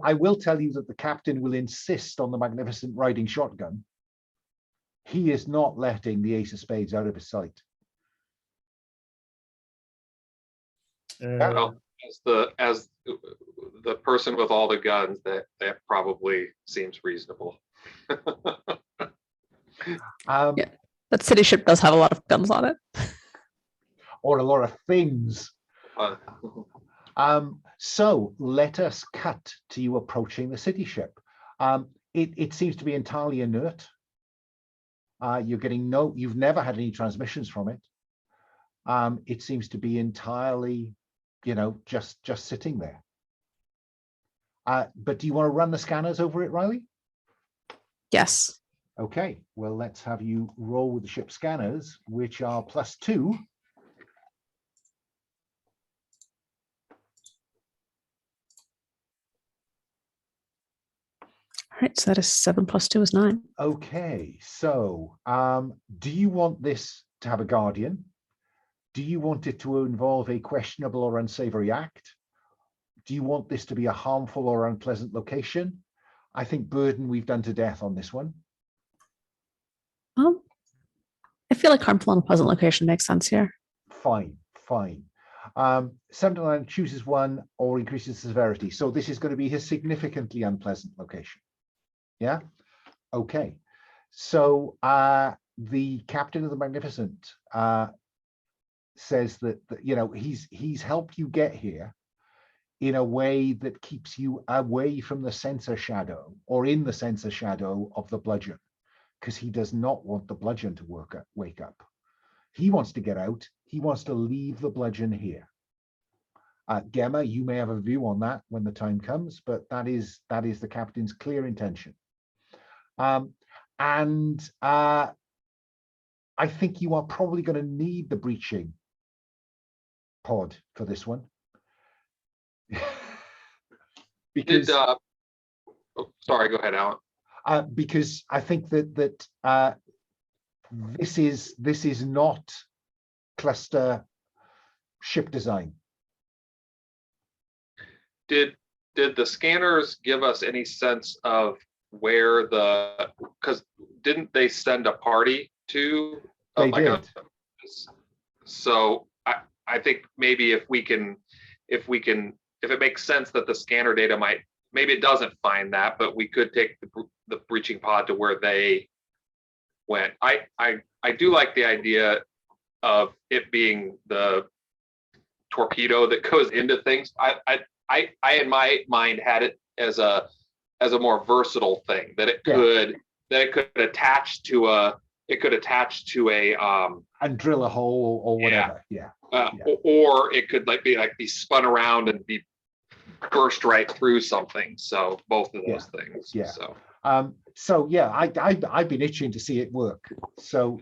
S1: I will tell you that the captain will insist on the Magnificent riding shotgun. He is not letting the ace of spades out of his sight.
S4: Well, as the person with all the guns, that probably seems reasonable.
S2: Yeah, that city ship does have a lot of guns on it.
S1: Or a lot of things. So let us cut to you approaching the city ship. It seems to be entirely inert. You're getting you've never had any transmissions from it. It seems to be entirely, just sitting there. But do you want to run the scanners over it, Riley?
S2: Yes.
S1: Okay, well, let's have you roll with the ship scanners, which are +2.
S2: All right, so that is 7 + 2 is 9.
S1: Okay, so do you want this to have a guardian? Do you want it to involve a questionable or unsavory act? Do you want this to be a harmful or unpleasant location? I think burden we've done to death on this one.
S2: I feel like harmful and unpleasant location makes sense here.
S1: Fine. 7 to 9 chooses one or increases severity. So this is going to be his significantly unpleasant location. Yeah. Okay. So the captain of the Magnificent says that he's helped you get here in a way that keeps you away from the sensor shadow or in the sensor shadow of the bludgeon, because he does not want the bludgeon to wake up. He wants to get out. He wants to leave the bludgeon here. Gemma, you may have a view on that when the time comes, but that is the captain's clear intention. I think you are probably going to need the breaching pod for this one. Because
S4: sorry, go ahead, Alan.
S1: Because I think that this is not cluster ship design.
S4: Did the scanners give us any sense of where because didn't they send a party to?
S1: They did.
S4: So I think maybe if it makes sense that the scanner data maybe it doesn't find that, but we could take the breaching pod to where they went. I do like the idea of it being the torpedo that goes into things. I in my mind had it as a more versatile thing that it could attach to a
S1: and drill a hole or whatever. Yeah.
S4: Or it could be spun around and be burst right through something. So both of those things.
S1: Yeah.
S4: So
S1: yeah, I've been itching to see it work. So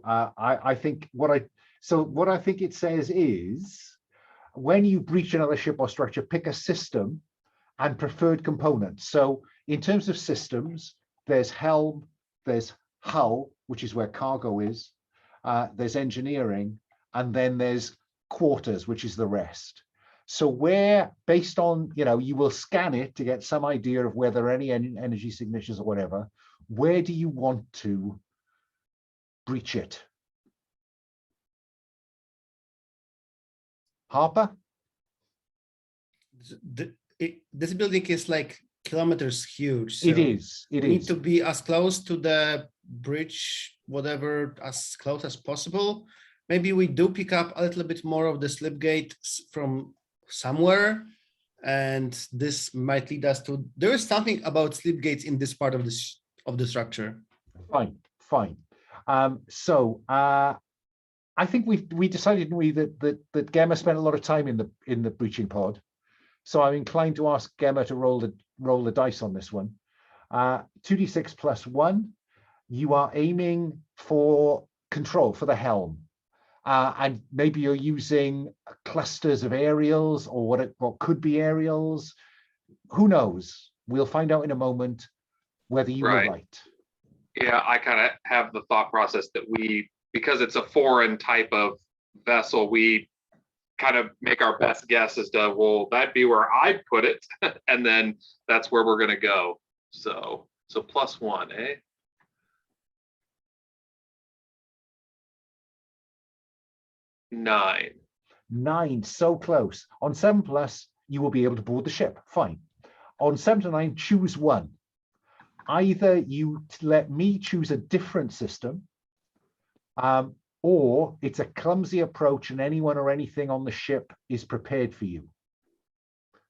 S1: I think what I think it says is, when you breach another ship or structure, pick a system and preferred components. So in terms of systems, there's helm, there's hull, which is where cargo is, there's engineering, and then there's quarters, which is the rest. So where, based on, you will scan it to get some idea of whether any energy signatures or whatever, where do you want to breach it. Harper?
S3: This building is like kilometers huge. So
S1: It is. It
S3: we need
S1: is.
S3: to be as close to the bridge, whatever, as close as possible. Maybe we do pick up a little bit more of the slip gate from somewhere, and this might lead us to. There is something about slip gates in this part of the structure.
S1: Fine, fine. I think we decided, didn't we, that Gemma spent a lot of time in the breaching pod. So I'm inclined to ask Gemma to roll the dice on this one. 2d6 plus 1. You are aiming for control for the helm. And maybe you're using clusters of aerials or what could be aerials. Who knows? We'll find out in a moment whether you were right.
S4: Yeah, I kind of have the thought process that because it's a foreign type of vessel, we kind of make our best guess as to, well, that'd be where I'd put it. And then that's where we're going to go. So plus 1, eh? Nine,
S1: so close. On 7+, you will be able to board the ship. Fine. On 7 to 9, choose one. Either you let me choose a different system, or it's a clumsy approach and anyone or anything on the ship is prepared for you.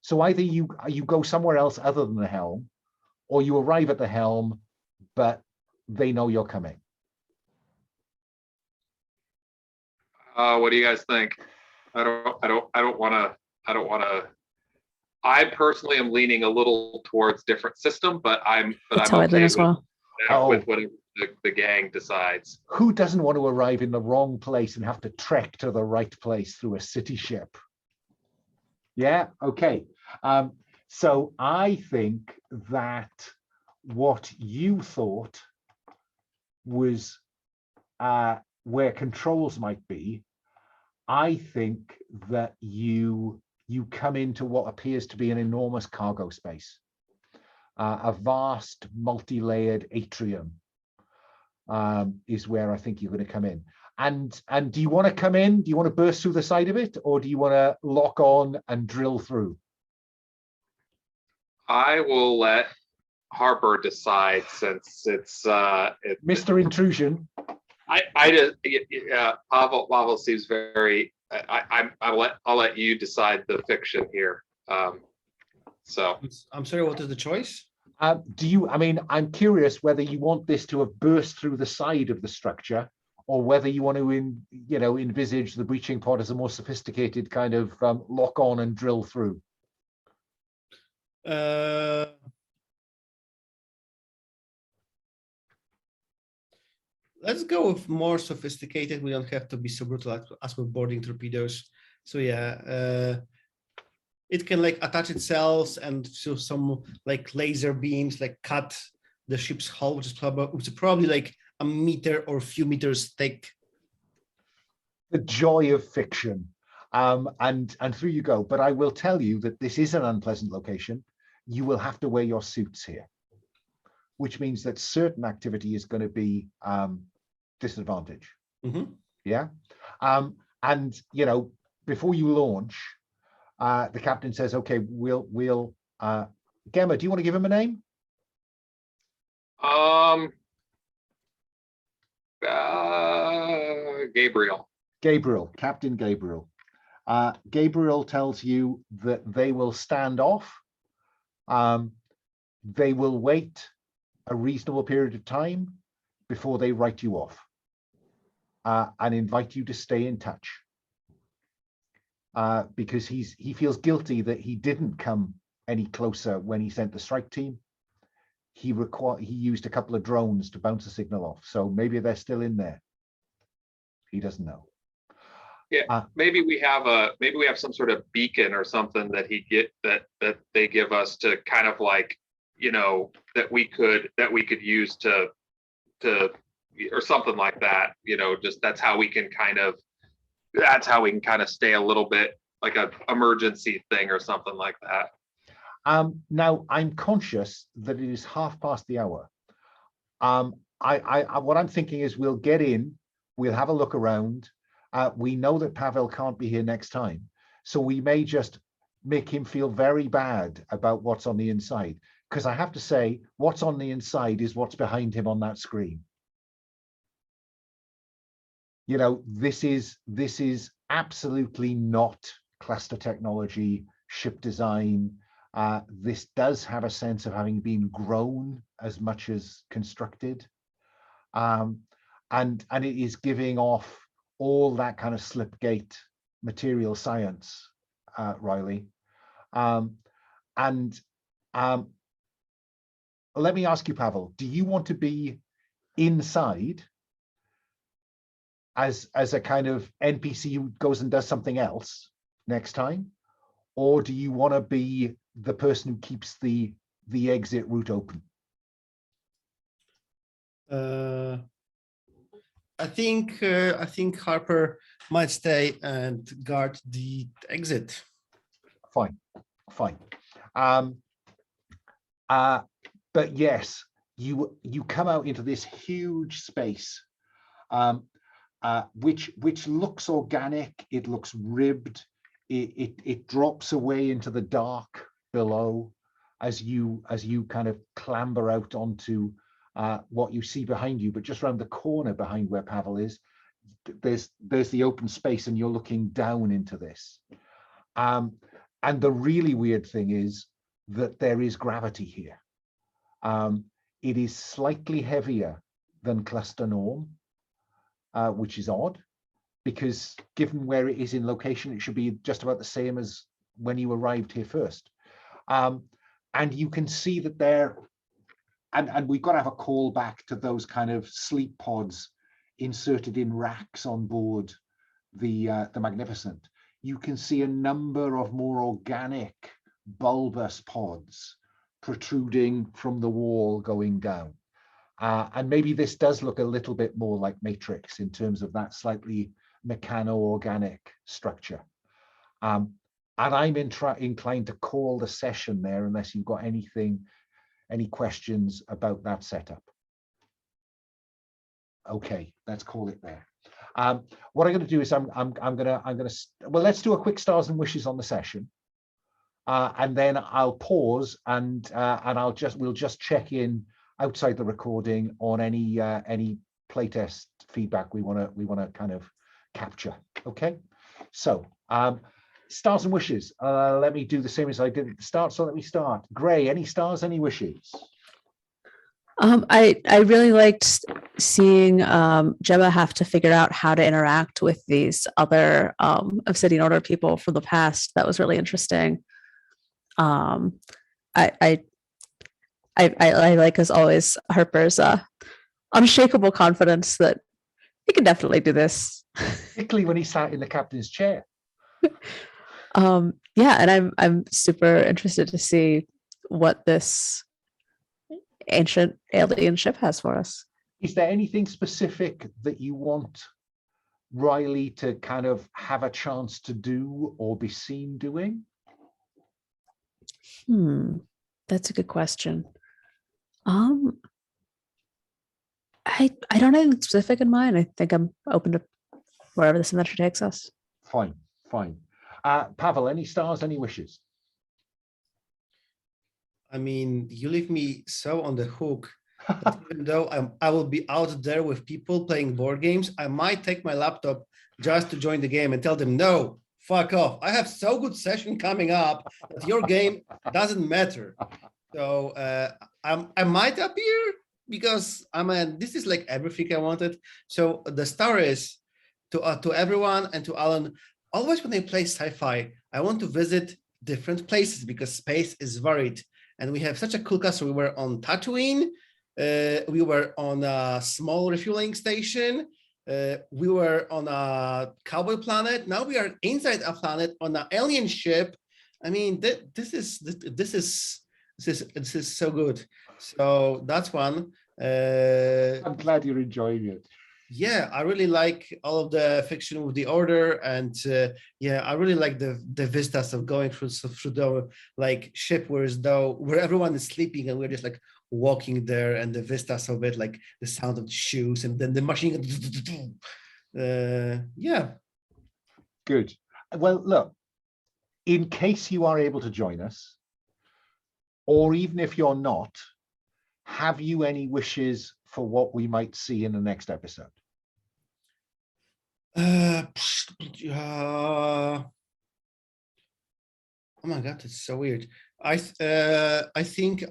S1: So either you go somewhere else other than the helm, or you arrive at the helm, but they know you're coming.
S4: What do you guys think? I don't want to. I personally am leaning a little towards different system, but I'm okay
S2: as well.
S4: With whatever the gang decides.
S1: Who doesn't want to arrive in the wrong place and have to trek to the right place through a city ship? Yeah, okay. So I think that what you thought was where controls might be, I think that you come into what appears to be an enormous cargo space, a vast multi-layered atrium is where I think you're going to come in. And do you want to come in? Do you want to burst through the side of it, or do you want to lock on and drill through?
S4: I will let Harper decide, since it's
S1: Mr. Intrusion.
S4: I just Pavel seems very. I'll let you decide the fiction here. So
S3: I'm sorry, what is the choice?
S1: I'm curious whether you want this to have burst through the side of the structure, or whether you want to envisage the breaching pod as a more sophisticated kind of lock on and drill through.
S3: Let's go with more sophisticated. We don't have to be so brutal as we're boarding torpedoes. So yeah, it can like attach itself and so some like laser beams like cut the ship's hull, which is probably like a meter or a few meters thick.
S1: The joy of fiction. And through you go. But I will tell you that this is an unpleasant location. You will have to wear your suits here, which means that certain activity is going to be disadvantage.
S3: Mm-hmm.
S1: Yeah. And before you launch, the captain says, okay, we'll Gemma, do you want to give him a name?
S4: Gabriel.
S1: Captain Gabriel. Gabriel tells you that they will stand off. They will wait a reasonable period of time before they write you off, and invite you to stay in touch, because he feels guilty that he didn't come any closer when he sent the strike team. He used a couple of drones to bounce a signal off, so maybe they're still in there. He doesn't know.
S4: Yeah, maybe we have some sort of beacon or something that that they give us to kind of like, that we could use to or something like that. Just that's how we can kind of stay a little bit like an emergency thing or something like that.
S1: Now I'm conscious that it is 1/2 past the hour. what I'm thinking is we'll get in, we'll have a look around. We know that Pavel can't be here next time, so we may just make him feel very bad about what's on the inside. Because I have to say, what's on the inside is what's behind him on that screen. You know, this is absolutely not cluster technology, ship design. This does have a sense of having been grown as much as constructed. And it is giving off all that kind of slipgate material science, Riley. Let me ask you, Pavel, do you want to be inside as a kind of NPC who goes and does something else next time? Or do you want to be the person who keeps the exit route open?
S3: I think Harper might stay and guard the exit.
S1: Fine. But yes, you come out into this huge space, which looks organic. It looks ribbed. It drops away into the dark below as you kind of clamber out onto what you see behind you. But just around the corner behind where Pavel is, there's the open space, and you're looking down into this. And the really weird thing is that there is gravity here. It is slightly heavier than cluster norm, which is odd, because given where it is in location, it should be just about the same as when you arrived here first. And you can see that there, and we've got to have a call back to those kind of sleep pods inserted in racks on board the Magnificent. You can see a number of more organic bulbous pods protruding from the wall going down. And maybe this does look a little bit more like Matrix in terms of that slightly mechano-organic structure. And I'm inclined to call the session there unless you've got any questions about that setup. Okay, let's call it there. What I'm going to do is I'm gonna well, let's do a quick stars and wishes on the session, and then I'll pause and we'll just check in outside the recording on any playtest feedback we want to kind of capture. Okay, so stars and wishes. Let me do the same as I did at the start. So let me start. Gray, any stars, any wishes?
S2: I really liked seeing Gemma have to figure out how to interact with these other Obsidian Order people from the past. That was really interesting. I like, as always, Harper's unshakable confidence that he can definitely do this.
S1: Particularly when he sat in the captain's chair.
S2: Yeah, and I'm super interested to see what this ancient alien ship has for us.
S1: Is there anything specific that you want Riley to kind of have a chance to do or be seen doing?
S2: That's a good question. I don't have anything specific in mind. I think I'm open to wherever this adventure takes us.
S1: Fine. Pavel, any stars, any wishes?
S3: I mean, you leave me so on the hook that even though I will be out there with people playing board games, I might take my laptop just to join the game and tell them, no, fuck off. I have so good session coming up that your game doesn't matter. So I might appear because this is like everything I wanted. So the star is to everyone and to Alan. Always when I play sci-fi, I want to visit different places because space is varied. And we have such a cool castle. We were on Tatooine. We were on a small refueling station. We were on a cowboy planet. Now we are inside a planet on an alien ship. I mean, this is so good. So that's one.
S1: I'm glad you're enjoying it.
S3: Yeah, I really like all of the fiction with the order, and yeah, I really like the vistas of going through the like ship where everyone is sleeping and we're just like walking there, and the vistas of it, like the sound of the shoes and then the machine. Yeah.
S1: Good. Well, look, in case you are able to join us, or even if you're not, have you any wishes for what we might see in the next episode?
S3: Oh my God, it's so weird. I think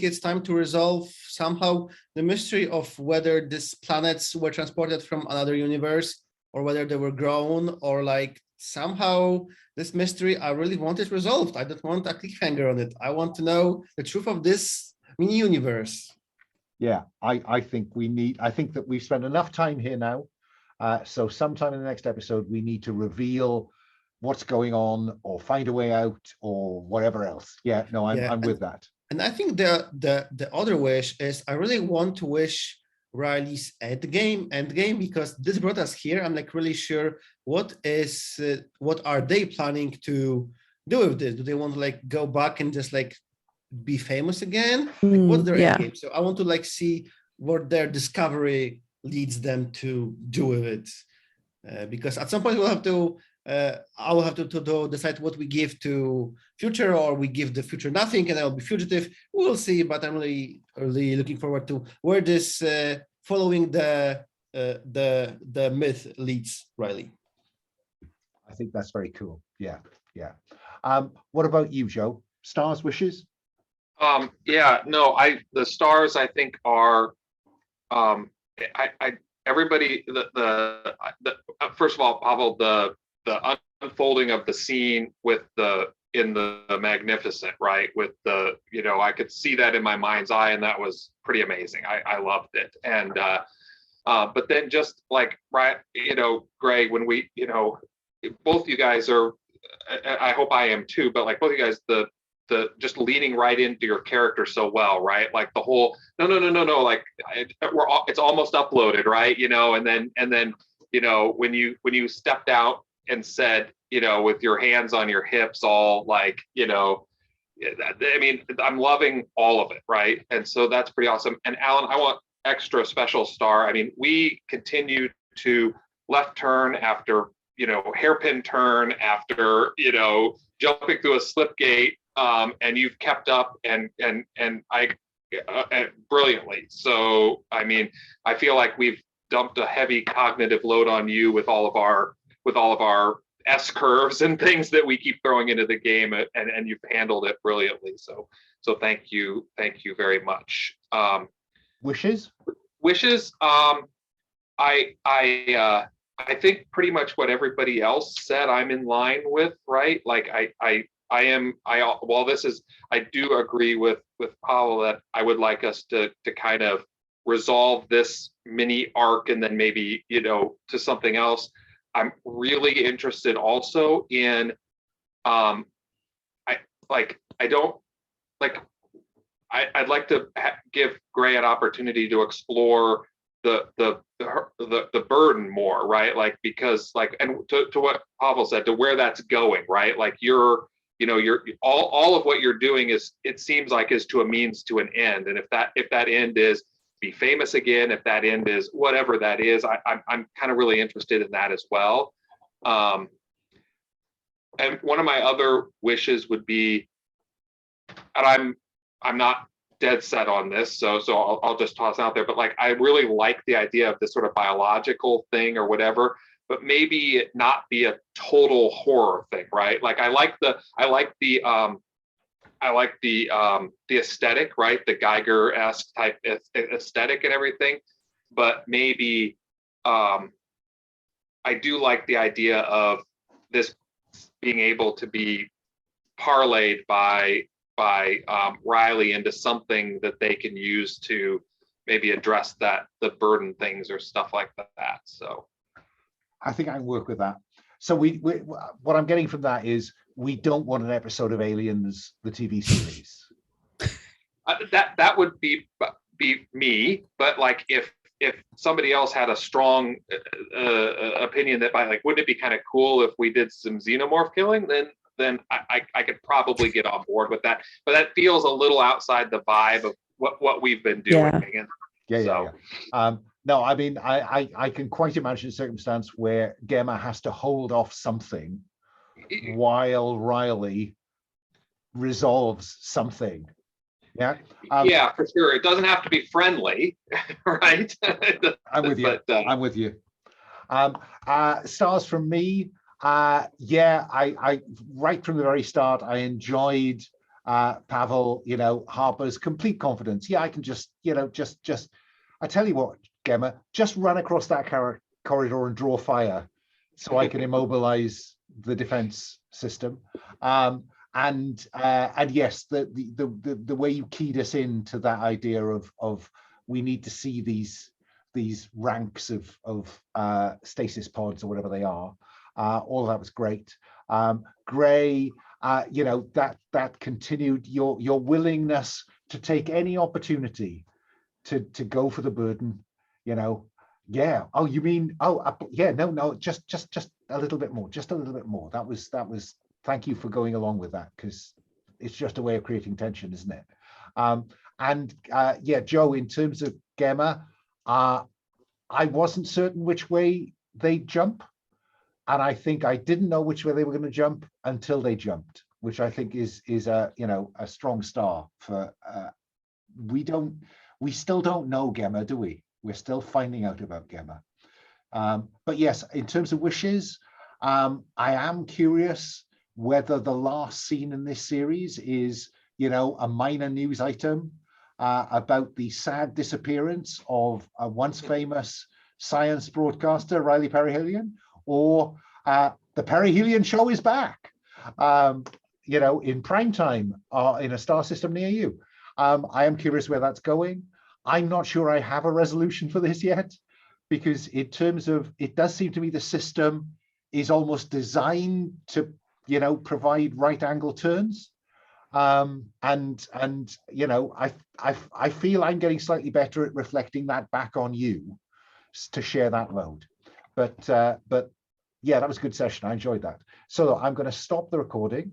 S3: it's time to resolve somehow the mystery of whether these planets were transported from another universe or whether they were grown, or like somehow this mystery, I really want it resolved. I don't want a cliffhanger on it. I want to know the truth of this mini universe.
S1: Yeah, I think that we've spent enough time here now. So sometime in the next episode, we need to reveal what's going on or find a way out or whatever else. Yeah, no, I'm with that.
S3: And I think the other wish is I really want to wish Riley's end game, because this brought us here. I'm like really sure what are they planning to do with this? Do they want to like go back and just like be famous again? Like what's their end game? So I want to like see what their discovery leads them to do with it. Because at some point we'll have to I will have to decide what we give to future, or we give the future nothing and I'll be fugitive. We'll see, but I'm really looking forward to where this following the myth leads Riley.
S1: I think that's very cool. Yeah. What about you, Joe? Stars, wishes?
S4: Yeah, no, the stars I think are everybody first of all, Pavel, the unfolding of the scene with in the Magnificent, right? With I could see that in my mind's eye, and that was pretty amazing. I loved it. And but then just like, right, Greg, when we, both you guys are, I hope I am too, but like both you guys, the just leading right into your character so well, right? Like the whole no, like it's almost uploaded, right? And then when you stepped out and said, with your hands on your hips, all like, I mean, I'm loving all of it, right? And so that's pretty awesome. And Alan, I want extra special star. I mean, we continue to left turn after hairpin turn after jumping through a slip gate. And you've kept up and brilliantly. So, I mean, I feel like we've dumped a heavy cognitive load on you with all of our S curves and things that we keep throwing into the game, and you've handled it brilliantly. So thank you very much.
S1: Wishes?
S4: I think pretty much what everybody else said I'm in line with, right? Like I do agree with Pavel that I would like us to kind of resolve this mini arc and then maybe, to something else. I'm really interested also in, I'd like to give Gray an opportunity to explore the burden more, right? Like, because like, and to what Pavel said, to where that's going, right? Like you're all of what you're doing is, it seems like, is to a means to an end. And if that end is be famous again, if that end is whatever that is, I'm kind of really interested in that as well. And one of my other wishes would be, and I'm not dead set on this, so I'll just toss it out there, but like I really like the idea of this sort of biological thing or whatever, but maybe it not be a total horror thing, right? Like I like the aesthetic, right? The Geiger-esque type aesthetic and everything, but maybe I do like the idea of this being able to be parlayed by Riley into something that they can use to maybe address the burden things or stuff like that. So
S1: I think I can work with that. So we what I'm getting from that is we don't want an episode of Aliens, the TV series.
S4: that would be me, but like if if somebody else had a strong opinion that by like, wouldn't it be kind of cool if we did some xenomorph killing? Then I could probably get on board with that. But that feels a little outside the vibe of what we've been doing.
S1: Yeah. No, I mean, I can quite imagine a circumstance where Gemma has to hold off something while Riley resolves something. Yeah.
S4: Yeah, for sure. It doesn't have to be friendly, right?
S1: I'm with you.
S4: But,
S1: I'm with you. Stars from me. Yeah, I right from the very start, I enjoyed Pavel, Harper's complete confidence. Yeah, I can just I tell you what, Gemma, just run across that corridor and draw fire so I can immobilize the defense system. And yes, the way you keyed us into that idea of we need to see these ranks of stasis pods or whatever they are. All of that was great. Gray, that continued your willingness to take any opportunity to go for the burden. Yeah. Oh, you mean? Oh, yeah. No. Just a little bit more. Just a little bit more. That was. Thank you for going along with that, because it's just a way of creating tension, isn't it? Yeah, Joe, in terms of Gemma, I wasn't certain which way they'd jump. And I think I didn't know which way they were going to jump until they jumped, which I think is a strong star for we still don't know Gemma, do we? We're still finding out about Gemma. But yes, in terms of wishes, I am curious whether the last scene in this series is, a minor news item about the sad disappearance of a once famous science broadcaster, Riley Perihelion, or the Perihelion show is back, in prime time in a star system near you. I am curious where that's going. I'm not sure I have a resolution for this yet, because in terms of, it does seem to me the system is almost designed to, provide right angle turns. I feel I'm getting slightly better at reflecting that back on you to share that load. But yeah, that was a good session. I enjoyed that. So I'm going to stop the recording.